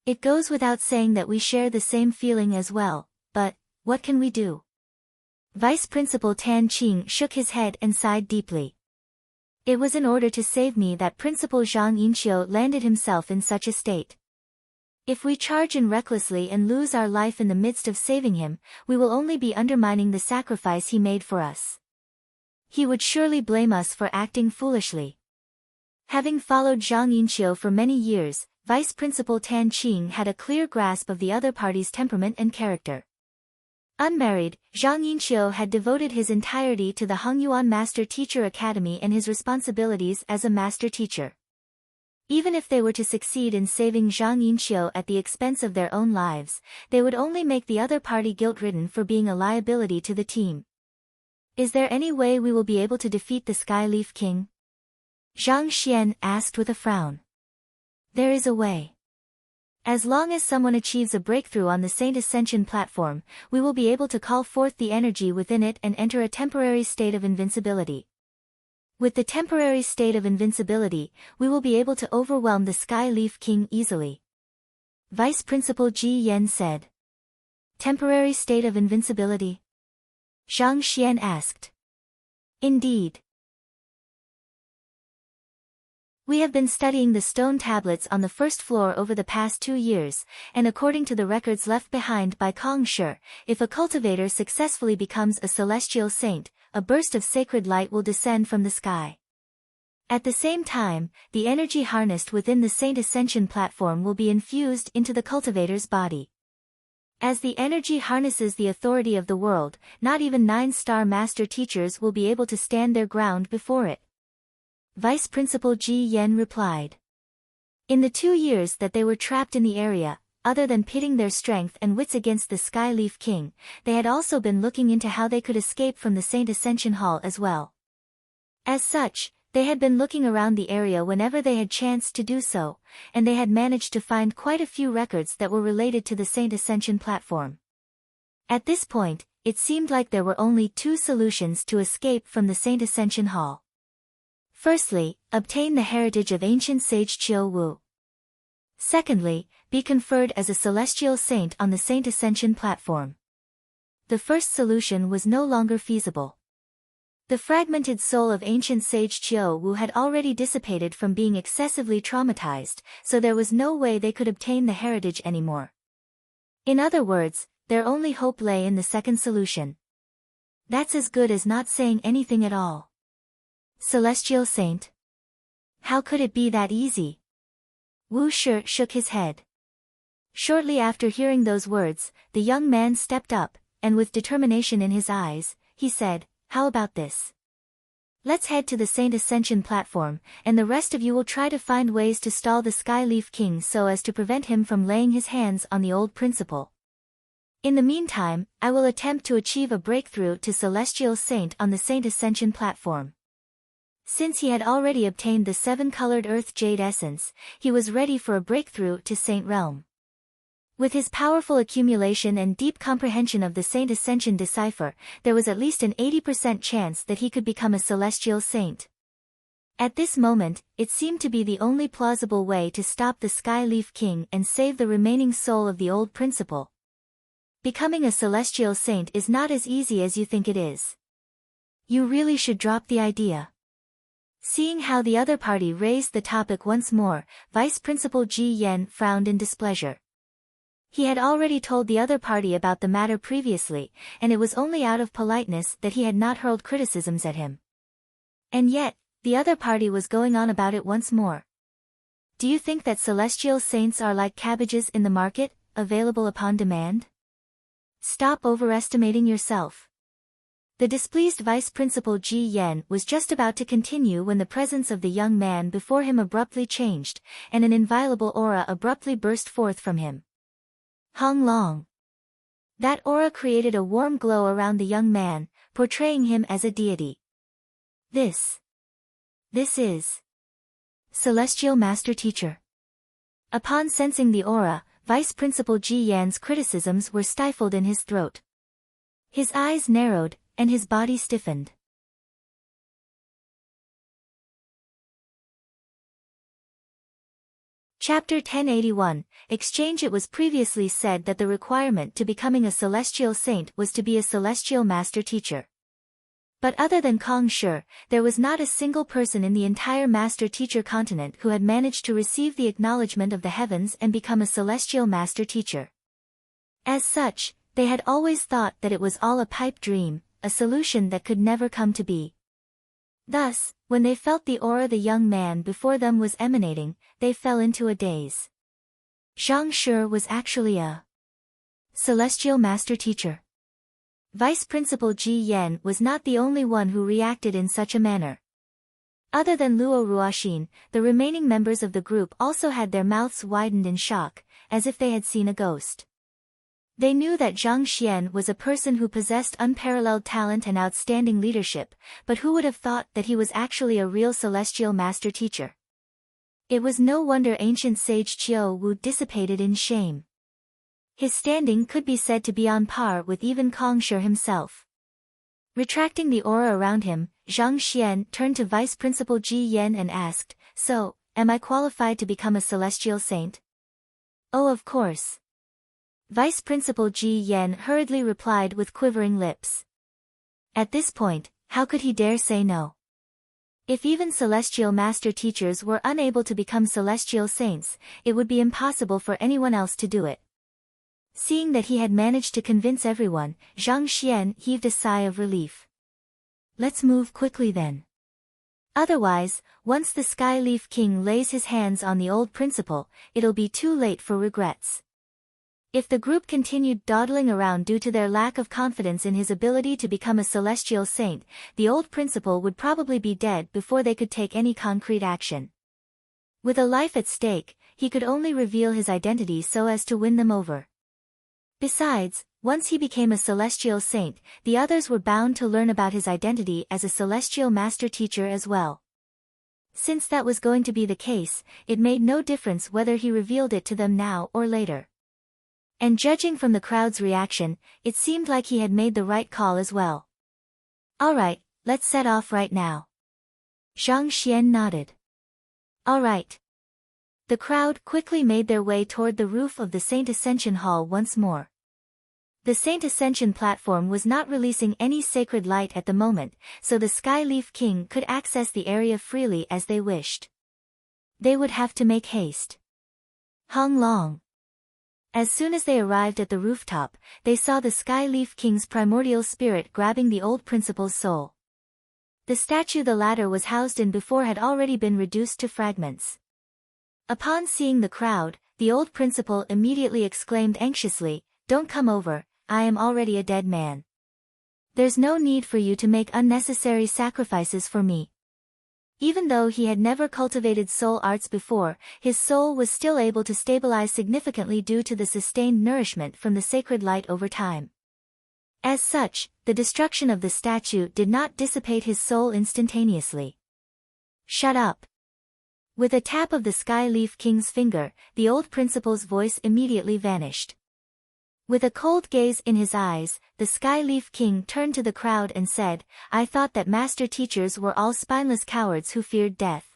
It goes without saying that we share the same feeling as well, but, what can we do? Vice Principal Tan Qing shook his head and sighed deeply. It was in order to save me that Principal Zhang Yinqiu landed himself in such a state. If we charge in recklessly and lose our life in the midst of saving him, we will only be undermining the sacrifice he made for us. He would surely blame us for acting foolishly. Having followed Zhang Yinqiu for many years, Vice Principal Tan Qing had a clear grasp of the other party's temperament and character. Unmarried, Zhang Yinqiu had devoted his entirety to the Hongyuan Master Teacher Academy and his responsibilities as a master teacher. Even if they were to succeed in saving Zhang Yinqiu at the expense of their own lives, they would only make the other party guilt-ridden for being a liability to the team. Is there any way we will be able to defeat the Skyleaf King? Zhang Xian asked with a frown. There is a way. As long as someone achieves a breakthrough on the Saint Ascension platform, we will be able to call forth the energy within it and enter a temporary state of invincibility. With the temporary state of invincibility, we will be able to overwhelm the Skyleaf King easily. Vice Principal Ji Yen said. Temporary state of invincibility? Zhang Xian asked. Indeed. We have been studying the stone tablets on the first floor over the past 2 years, and according to the records left behind by Kong Shi, if a cultivator successfully becomes a celestial saint, a burst of sacred light will descend from the sky. At the same time, the energy harnessed within the Saint Ascension platform will be infused into the cultivator's body. As the energy harnesses the authority of the world, not even 9-star master teachers will be able to stand their ground before it. Vice Principal Ji Yen replied. In the 2 years that they were trapped in the area, other than pitting their strength and wits against the Skyleaf King, they had also been looking into how they could escape from the Saint Ascension Hall as well. As such, they had been looking around the area whenever they had chanced to do so, and they had managed to find quite a few records that were related to the Saint Ascension platform. At this point, it seemed like there were only 2 solutions to escape from the Saint Ascension Hall. Firstly, obtain the heritage of ancient sage Qiu Wu. Secondly, be conferred as a celestial saint on the Saint Ascension platform. The first solution was no longer feasible. The fragmented soul of ancient sage Qiu Wu had already dissipated from being excessively traumatized, so there was no way they could obtain the heritage anymore. In other words, their only hope lay in the second solution. That's as good as not saying anything at all. Celestial Saint? How could it be that easy? Wu Shi shook his head. Shortly after hearing those words, the young man stepped up, and with determination in his eyes, he said, "How about this? Let's head to the Saint Ascension platform, and the rest of you will try to find ways to stall the Skyleaf King so as to prevent him from laying his hands on the old principal. In the meantime, I will attempt to achieve a breakthrough to Celestial Saint on the Saint Ascension platform." Since he had already obtained the 7-colored Earth Jade Essence, he was ready for a breakthrough to Saint Realm. With his powerful accumulation and deep comprehension of the Saint Ascension decipher, there was at least an 80% chance that he could become a Celestial Saint. At this moment, it seemed to be the only plausible way to stop the Skyleaf King and save the remaining soul of the old principal. Becoming a Celestial Saint is not as easy as you think it is. You really should drop the idea. Seeing how the other party raised the topic once more, Vice Principal Ji Yen frowned in displeasure. He had already told the other party about the matter previously, and it was only out of politeness that he had not hurled criticisms at him. And yet, the other party was going on about it once more. Do you think that celestial saints are like cabbages in the market, available upon demand? Stop overestimating yourself. The displeased Vice Principal Ji Yen was just about to continue when the presence of the young man before him abruptly changed, and an inviolable aura abruptly burst forth from him. Hong Long. That aura created a warm glow around the young man, portraying him as a deity. This is Celestial Master Teacher. Upon sensing the aura, Vice Principal Ji Yan's criticisms were stifled in his throat. His eyes narrowed, and his body stiffened. Chapter 1081, Exchange. It was previously said that the requirement to becoming a celestial saint was to be a celestial master teacher. But other than Kong Shi, there was not a single person in the entire master teacher continent who had managed to receive the acknowledgement of the heavens and become a celestial master teacher. As such, they had always thought that it was all a pipe dream, a solution that could never come to be. Thus, when they felt the aura the young man before them was emanating, they fell into a daze. Zhang Shi was actually a celestial master teacher. Vice Principal Ji Yan was not the only one who reacted in such a manner. Other than Luo Ruoxin, the remaining members of the group also had their mouths widened in shock, as if they had seen a ghost. They knew that Zhang Xian was a person who possessed unparalleled talent and outstanding leadership, but who would have thought that he was actually a real celestial master teacher? It was no wonder ancient sage Qiu Wu dissipated in shame. His standing could be said to be on par with even Kong Shi himself. Retracting the aura around him, Zhang Xian turned to Vice Principal Ji Yan and asked, "So, am I qualified to become a celestial saint?" "Oh, of course." Vice Principal Ji Yan hurriedly replied with quivering lips. At this point, how could he dare say no? If even celestial master teachers were unable to become celestial saints, it would be impossible for anyone else to do it. Seeing that he had managed to convince everyone, Zhang Xian heaved a sigh of relief. Let's move quickly then. Otherwise, once the Sky Leaf King lays his hands on the old principal, it'll be too late for regrets. If the group continued dawdling around due to their lack of confidence in his ability to become a celestial saint, the old principal would probably be dead before they could take any concrete action. With a life at stake, he could only reveal his identity so as to win them over. Besides, once he became a celestial saint, the others were bound to learn about his identity as a celestial master teacher as well. Since that was going to be the case, it made no difference whether he revealed it to them now or later. And judging from the crowd's reaction, it seemed like he had made the right call as well. Alright, let's set off right now. Zhang Xian nodded. Alright. The crowd quickly made their way toward the roof of the Saint Ascension Hall once more. The Saint Ascension platform was not releasing any sacred light at the moment, so the Sky Leaf King could access the area freely as they wished. They would have to make haste. Hong Long. As soon as they arrived at the rooftop, they saw the Sky Leaf King's primordial spirit grabbing the old principal's soul. The statue the latter was housed in before had already been reduced to fragments. Upon seeing the crowd, the old principal immediately exclaimed anxiously, "Don't come over, I am already a dead man. There's no need for you to make unnecessary sacrifices for me." Even though he had never cultivated soul arts before, his soul was still able to stabilize significantly due to the sustained nourishment from the sacred light over time. As such, the destruction of the statue did not dissipate his soul instantaneously. "Shut up." With a tap of the Sky Leaf King's finger, the old principal's voice immediately vanished. With a cold gaze in his eyes, the Sky Leaf King turned to the crowd and said, "I thought that master teachers were all spineless cowards who feared death."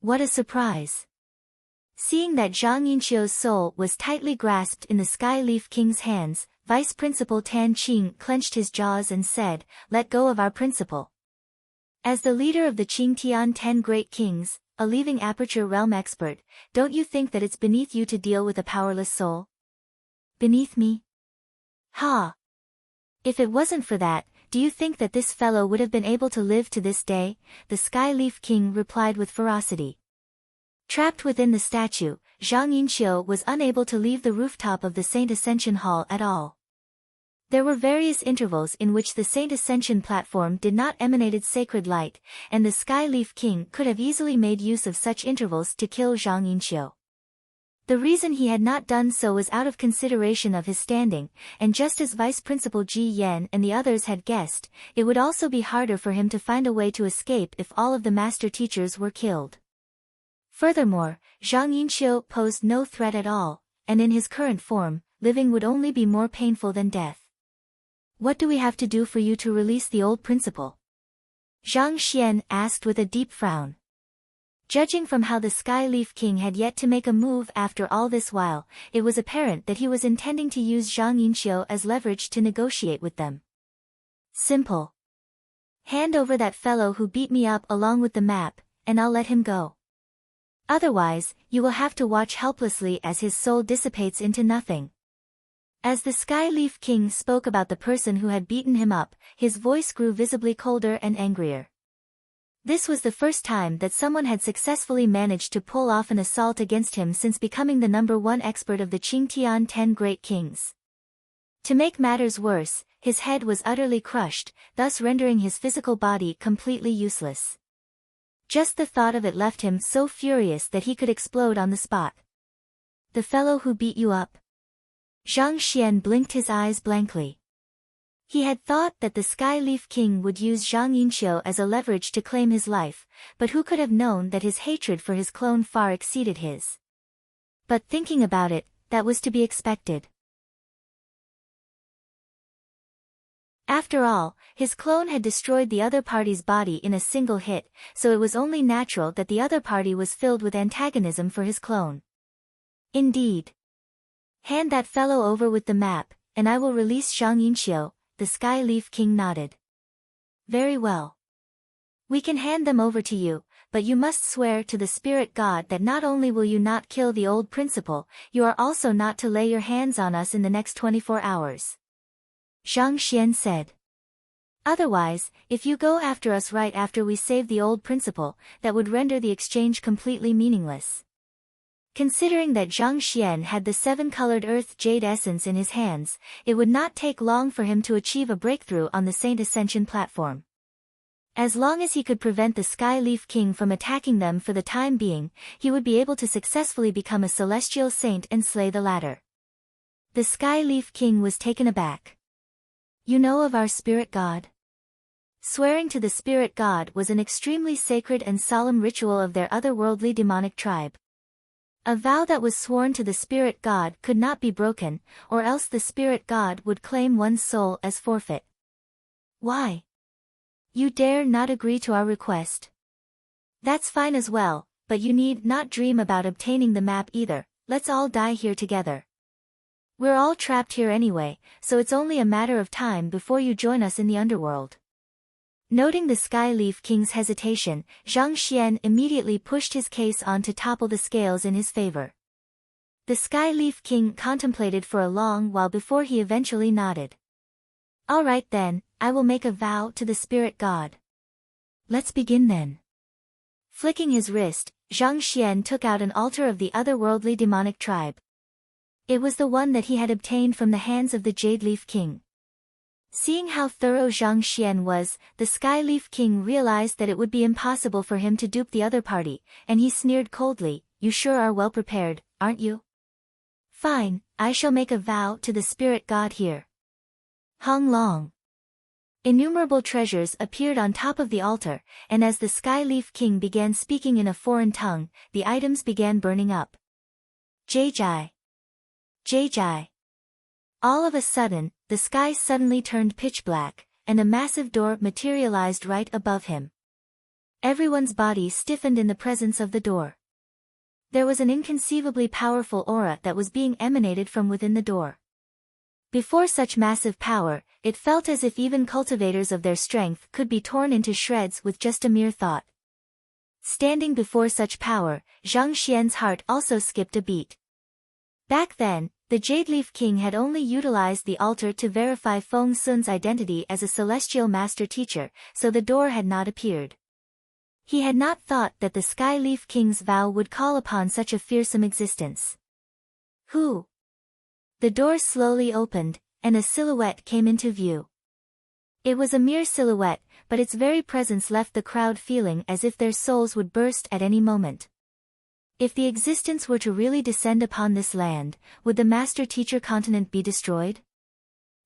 What a surprise! Seeing that Zhang Yinqiu's soul was tightly grasped in the Sky Leaf King's hands, Vice Principal Tan Qing clenched his jaws and said, "Let go of our principal." As the leader of the Qingtian 10 Great Kings, a leaving aperture realm expert, don't you think that it's beneath you to deal with a powerless soul? Beneath me? Ha! If it wasn't for that, do you think that this fellow would have been able to live to this day? The Sky Leaf King replied with ferocity. Trapped within the statue, Zhang Yinqiu was unable to leave the rooftop of the Saint Ascension Hall at all. There were various intervals in which the Saint Ascension platform did not emanate sacred light, and the Sky Leaf King could have easily made use of such intervals to kill Zhang Yinqiu. The reason he had not done so was out of consideration of his standing, and just as Vice Principal Ji Yan and the others had guessed, it would also be harder for him to find a way to escape if all of the master teachers were killed. Furthermore, Zhang Yinqiu posed no threat at all, and in his current form, living would only be more painful than death. "What do we have to do for you to release the old principal?" Zhang Xian asked with a deep frown. Judging from how the Sky Leaf King had yet to make a move after all this while, it was apparent that he was intending to use Zhang Yinqiu as leverage to negotiate with them. "Simple. Hand over that fellow who beat me up along with the map, and I'll let him go. Otherwise, you will have to watch helplessly as his soul dissipates into nothing." As the Sky Leaf King spoke about the person who had beaten him up, his voice grew visibly colder and angrier. This was the first time that someone had successfully managed to pull off an assault against him since becoming the #1 expert of the Qingtian 10 Great Kings. To make matters worse, his head was utterly crushed, thus rendering his physical body completely useless. Just the thought of it left him so furious that he could explode on the spot. "The fellow who beat you up?" Zhang Xian blinked his eyes blankly. He had thought that the Sky Leaf King would use Zhang Yinxiu as a leverage to claim his life, but who could have known that his hatred for his clone far exceeded his. But thinking about it, that was to be expected. After all, his clone had destroyed the other party's body in a single hit, so it was only natural that the other party was filled with antagonism for his clone. Indeed. "Hand that fellow over with the map, and I will release Zhang Yinxiu," the Sky Leaf King nodded. "Very well. We can hand them over to you, but you must swear to the spirit god that not only will you not kill the old principal, you are also not to lay your hands on us in the next 24 hours. Zhang Xian said. "Otherwise, if you go after us right after we save the old principal, that would render the exchange completely meaningless." Considering that Zhang Xian had the 7-colored earth jade essence in his hands, it would not take long for him to achieve a breakthrough on the Saint Ascension platform. As long as he could prevent the Sky Leaf King from attacking them for the time being, he would be able to successfully become a celestial saint and slay the latter. The Sky Leaf King was taken aback. "You know of our spirit god?" Swearing to the spirit god was an extremely sacred and solemn ritual of their otherworldly demonic tribe. A vow that was sworn to the spirit god could not be broken, or else the spirit god would claim one's soul as forfeit. "Why? You dare not agree to our request?" "That's fine as well, but you need not dream about obtaining the map either. Let's all die here together. We're all trapped here anyway, so it's only a matter of time before you join us in the underworld." Noting the Sky Leaf King's hesitation, Zhang Xian immediately pushed his case on to topple the scales in his favor. The Sky Leaf King contemplated for a long while before he eventually nodded. "All right then, I will make a vow to the spirit god." "Let's begin then." Flicking his wrist, Zhang Xian took out an altar of the otherworldly demonic tribe. It was the one that he had obtained from the hands of the Jade Leaf King. Seeing how thorough Zhang Xian was, the Sky Leaf King realized that it would be impossible for him to dupe the other party, and he sneered coldly, "You sure are well prepared, aren't you?" "Fine, I shall make a vow to the spirit god here." Hong Long. Innumerable treasures appeared on top of the altar, and as the Sky Leaf King began speaking in a foreign tongue, the items began burning up. Jai. Jai. All of a sudden, the sky suddenly turned pitch black, and a massive door materialized right above him. Everyone's body stiffened in the presence of the door. There was an inconceivably powerful aura that was being emanated from within the door. Before such massive power, it felt as if even cultivators of their strength could be torn into shreds with just a mere thought. Standing before such power, Zhang Xian's heart also skipped a beat. Back then, the Jade Leaf King had only utilized the altar to verify Feng Sun's identity as a celestial master teacher, so the door had not appeared. He had not thought that the Sky Leaf King's vow would call upon such a fearsome existence. Who? The door slowly opened, and a silhouette came into view. It was a mere silhouette, but its very presence left the crowd feeling as if their souls would burst at any moment. If the existence were to really descend upon this land, would the Master-Teacher continent be destroyed?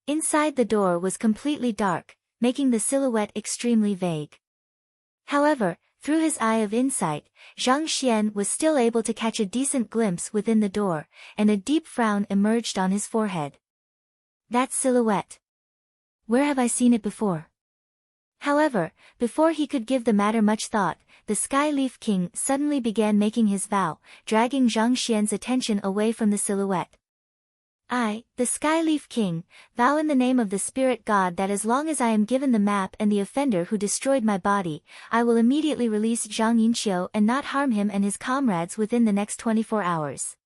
Inside the door was completely dark, making the silhouette extremely vague. However, through his eye of insight, Zhang Xian was still able to catch a decent glimpse within the door, and a deep frown emerged on his forehead. That silhouette. Where have I seen it before? However, before he could give the matter much thought, the Sky Leaf King suddenly began making his vow, dragging Zhang Xian's attention away from the silhouette. "I, the Sky Leaf King, vow in the name of the spirit god that as long as I am given the map and the offender who destroyed my body, I will immediately release Zhang Yinxiu and not harm him and his comrades within the next 24 hours.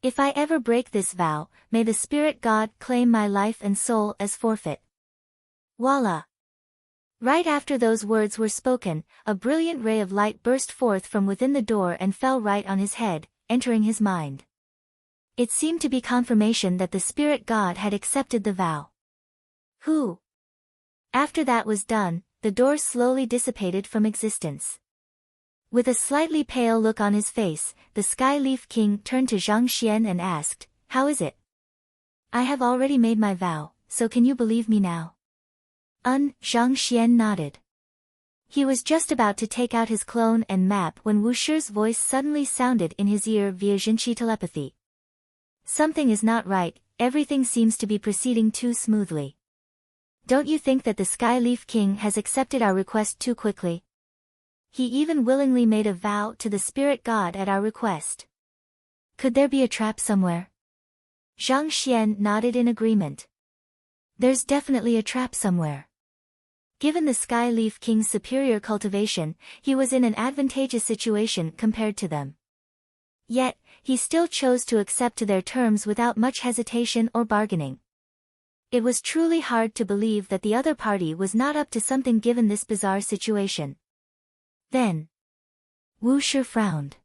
If I ever break this vow, may the spirit god claim my life and soul as forfeit. Voila! Right after those words were spoken, a brilliant ray of light burst forth from within the door and fell right on his head, entering his mind. It seemed to be confirmation that the spirit god had accepted the vow. Who? After that was done, the door slowly dissipated from existence. With a slightly pale look on his face, the Sky Leaf King turned to Zhang Xian and asked, "How is it? I have already made my vow, so can you believe me now?" Zhang Xian nodded. He was just about to take out his clone and map when Wu Shi's voice suddenly sounded in his ear via Jinqi telepathy. Something is not right, everything seems to be proceeding too smoothly. Don't you think that the Sky Leaf King has accepted our request too quickly? He even willingly made a vow to the spirit god at our request. Could there be a trap somewhere? Zhang Xian nodded in agreement. There's definitely a trap somewhere. Given the Sky Leaf King's superior cultivation, he was in an advantageous situation compared to them. Yet, he still chose to accept to their terms without much hesitation or bargaining. It was truly hard to believe that the other party was not up to something given this bizarre situation. Then, Wu Shi frowned.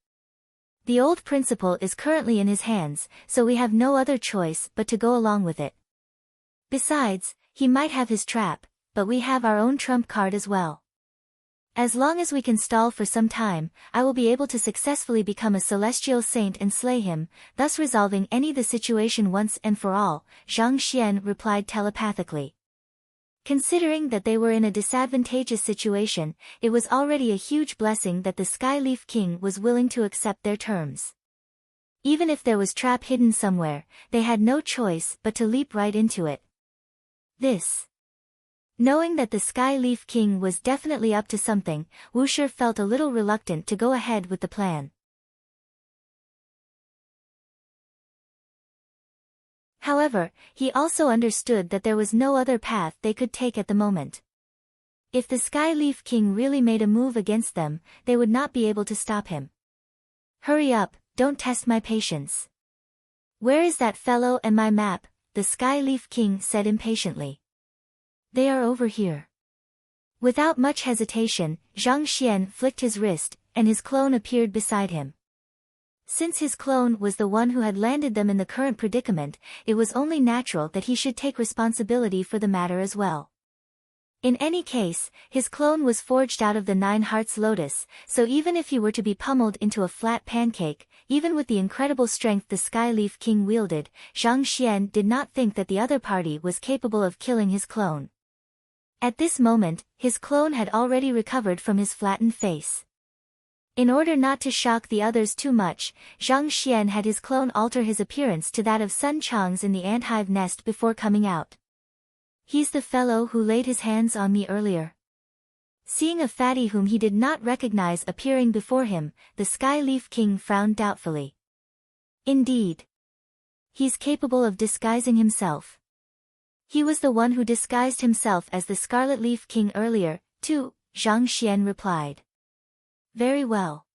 The old principle is currently in his hands, so we have no other choice but to go along with it. Besides, he might have his trap, but we have our own trump card as well. As long as we can stall for some time, I will be able to successfully become a celestial saint and slay him, thus resolving the situation once and for all, Zhang Xian replied telepathically. Considering that they were in a disadvantageous situation, it was already a huge blessing that the Sky Leaf King was willing to accept their terms. Even if there was trap hidden somewhere, they had no choice but to leap right into it. Knowing that the Sky Leaf King was definitely up to something, Wu Shi felt a little reluctant to go ahead with the plan. However, he also understood that there was no other path they could take at the moment. If the Sky Leaf King really made a move against them, they would not be able to stop him. Hurry up, don't test my patience. Where is that fellow and my map? The Sky Leaf King said impatiently. They are over here. Without much hesitation, Zhang Xian flicked his wrist, and his clone appeared beside him. Since his clone was the one who had landed them in the current predicament, it was only natural that he should take responsibility for the matter as well. In any case, his clone was forged out of the Nine Hearts Lotus, so even if he were to be pummeled into a flat pancake, even with the incredible strength the Sky Leaf King wielded, Zhang Xian did not think that the other party was capable of killing his clone. At this moment, his clone had already recovered from his flattened face. In order not to shock the others too much, Zhang Xian had his clone alter his appearance to that of Sun Chang's in the anthive nest before coming out. He's the fellow who laid his hands on me earlier. Seeing a fatty whom he did not recognize appearing before him, the Sky Leaf King frowned doubtfully. Indeed. He's capable of disguising himself. He was the one who disguised himself as the Scarlet Leaf King earlier, too, Zhang Xian replied. Very well.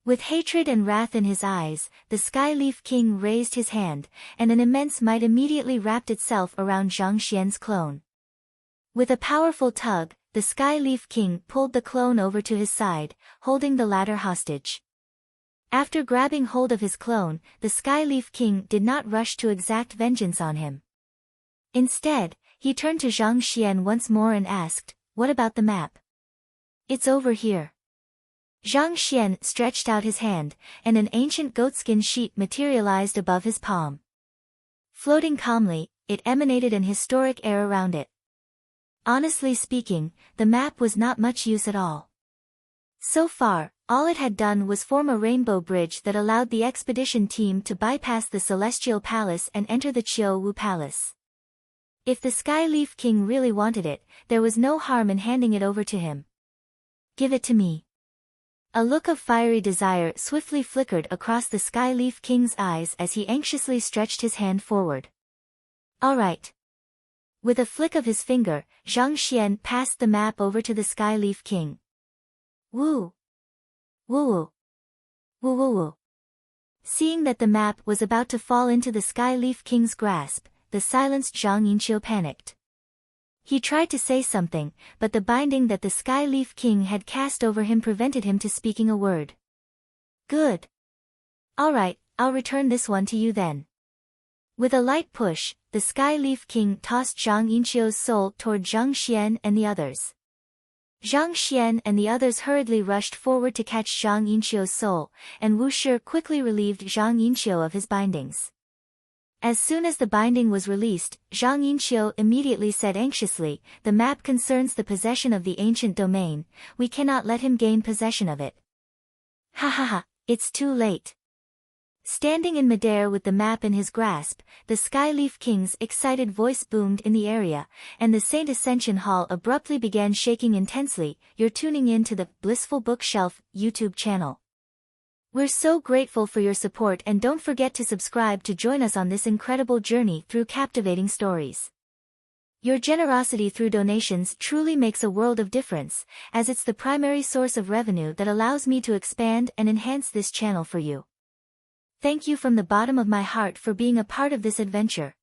With hatred and wrath in his eyes, the Sky Leaf King raised his hand, and an immense might immediately wrapped itself around Zhang Xian's clone. With a powerful tug, the Sky Leaf King pulled the clone over to his side, holding the latter hostage. After grabbing hold of his clone, the Sky Leaf King did not rush to exact vengeance on him. Instead, he turned to Zhang Xian once more and asked, "What about the map?" "It's over here." Zhang Xian stretched out his hand, and an ancient goatskin sheet materialized above his palm. Floating calmly, it emanated an historic air around it. Honestly speaking, the map was not much use at all. So far, all it had done was form a rainbow bridge that allowed the expedition team to bypass the Celestial Palace and enter the Qiu Wu Palace. If the Sky Leaf King really wanted it, there was no harm in handing it over to him. "Give it to me." A look of fiery desire swiftly flickered across the Sky Leaf King's eyes as he anxiously stretched his hand forward. "All right." With a flick of his finger, Zhang Xian passed the map over to the Sky Leaf King. Woo! Woo woo! Woo woo woo! Seeing that the map was about to fall into the Sky Leaf King's grasp, the silenced Zhang Yinqiu panicked. He tried to say something, but the binding that the Sky Leaf King had cast over him prevented him to speaking a word. Good. Alright, I'll return this one to you then. With a light push, the Sky Leaf King tossed Zhang Yinqiu's soul toward Zhang Xian and the others. Zhang Xian and the others hurriedly rushed forward to catch Zhang Yinqiu's soul, and Wu Shi quickly relieved Zhang Yinqiu of his bindings. As soon as the binding was released, Zhang Yinqiu immediately said anxiously, "The map concerns the possession of the ancient domain, we cannot let him gain possession of it." Ha ha ha, it's too late. Standing in midair with the map in his grasp, the Sky Leaf King's excited voice boomed in the area, and the Saint Ascension Hall abruptly began shaking intensely. You're tuning in to the Blissful Bookshelf YouTube channel. We're so grateful for your support, and don't forget to subscribe to join us on this incredible journey through captivating stories. Your generosity through donations truly makes a world of difference, as it's the primary source of revenue that allows me to expand and enhance this channel for you. Thank you from the bottom of my heart for being a part of this adventure.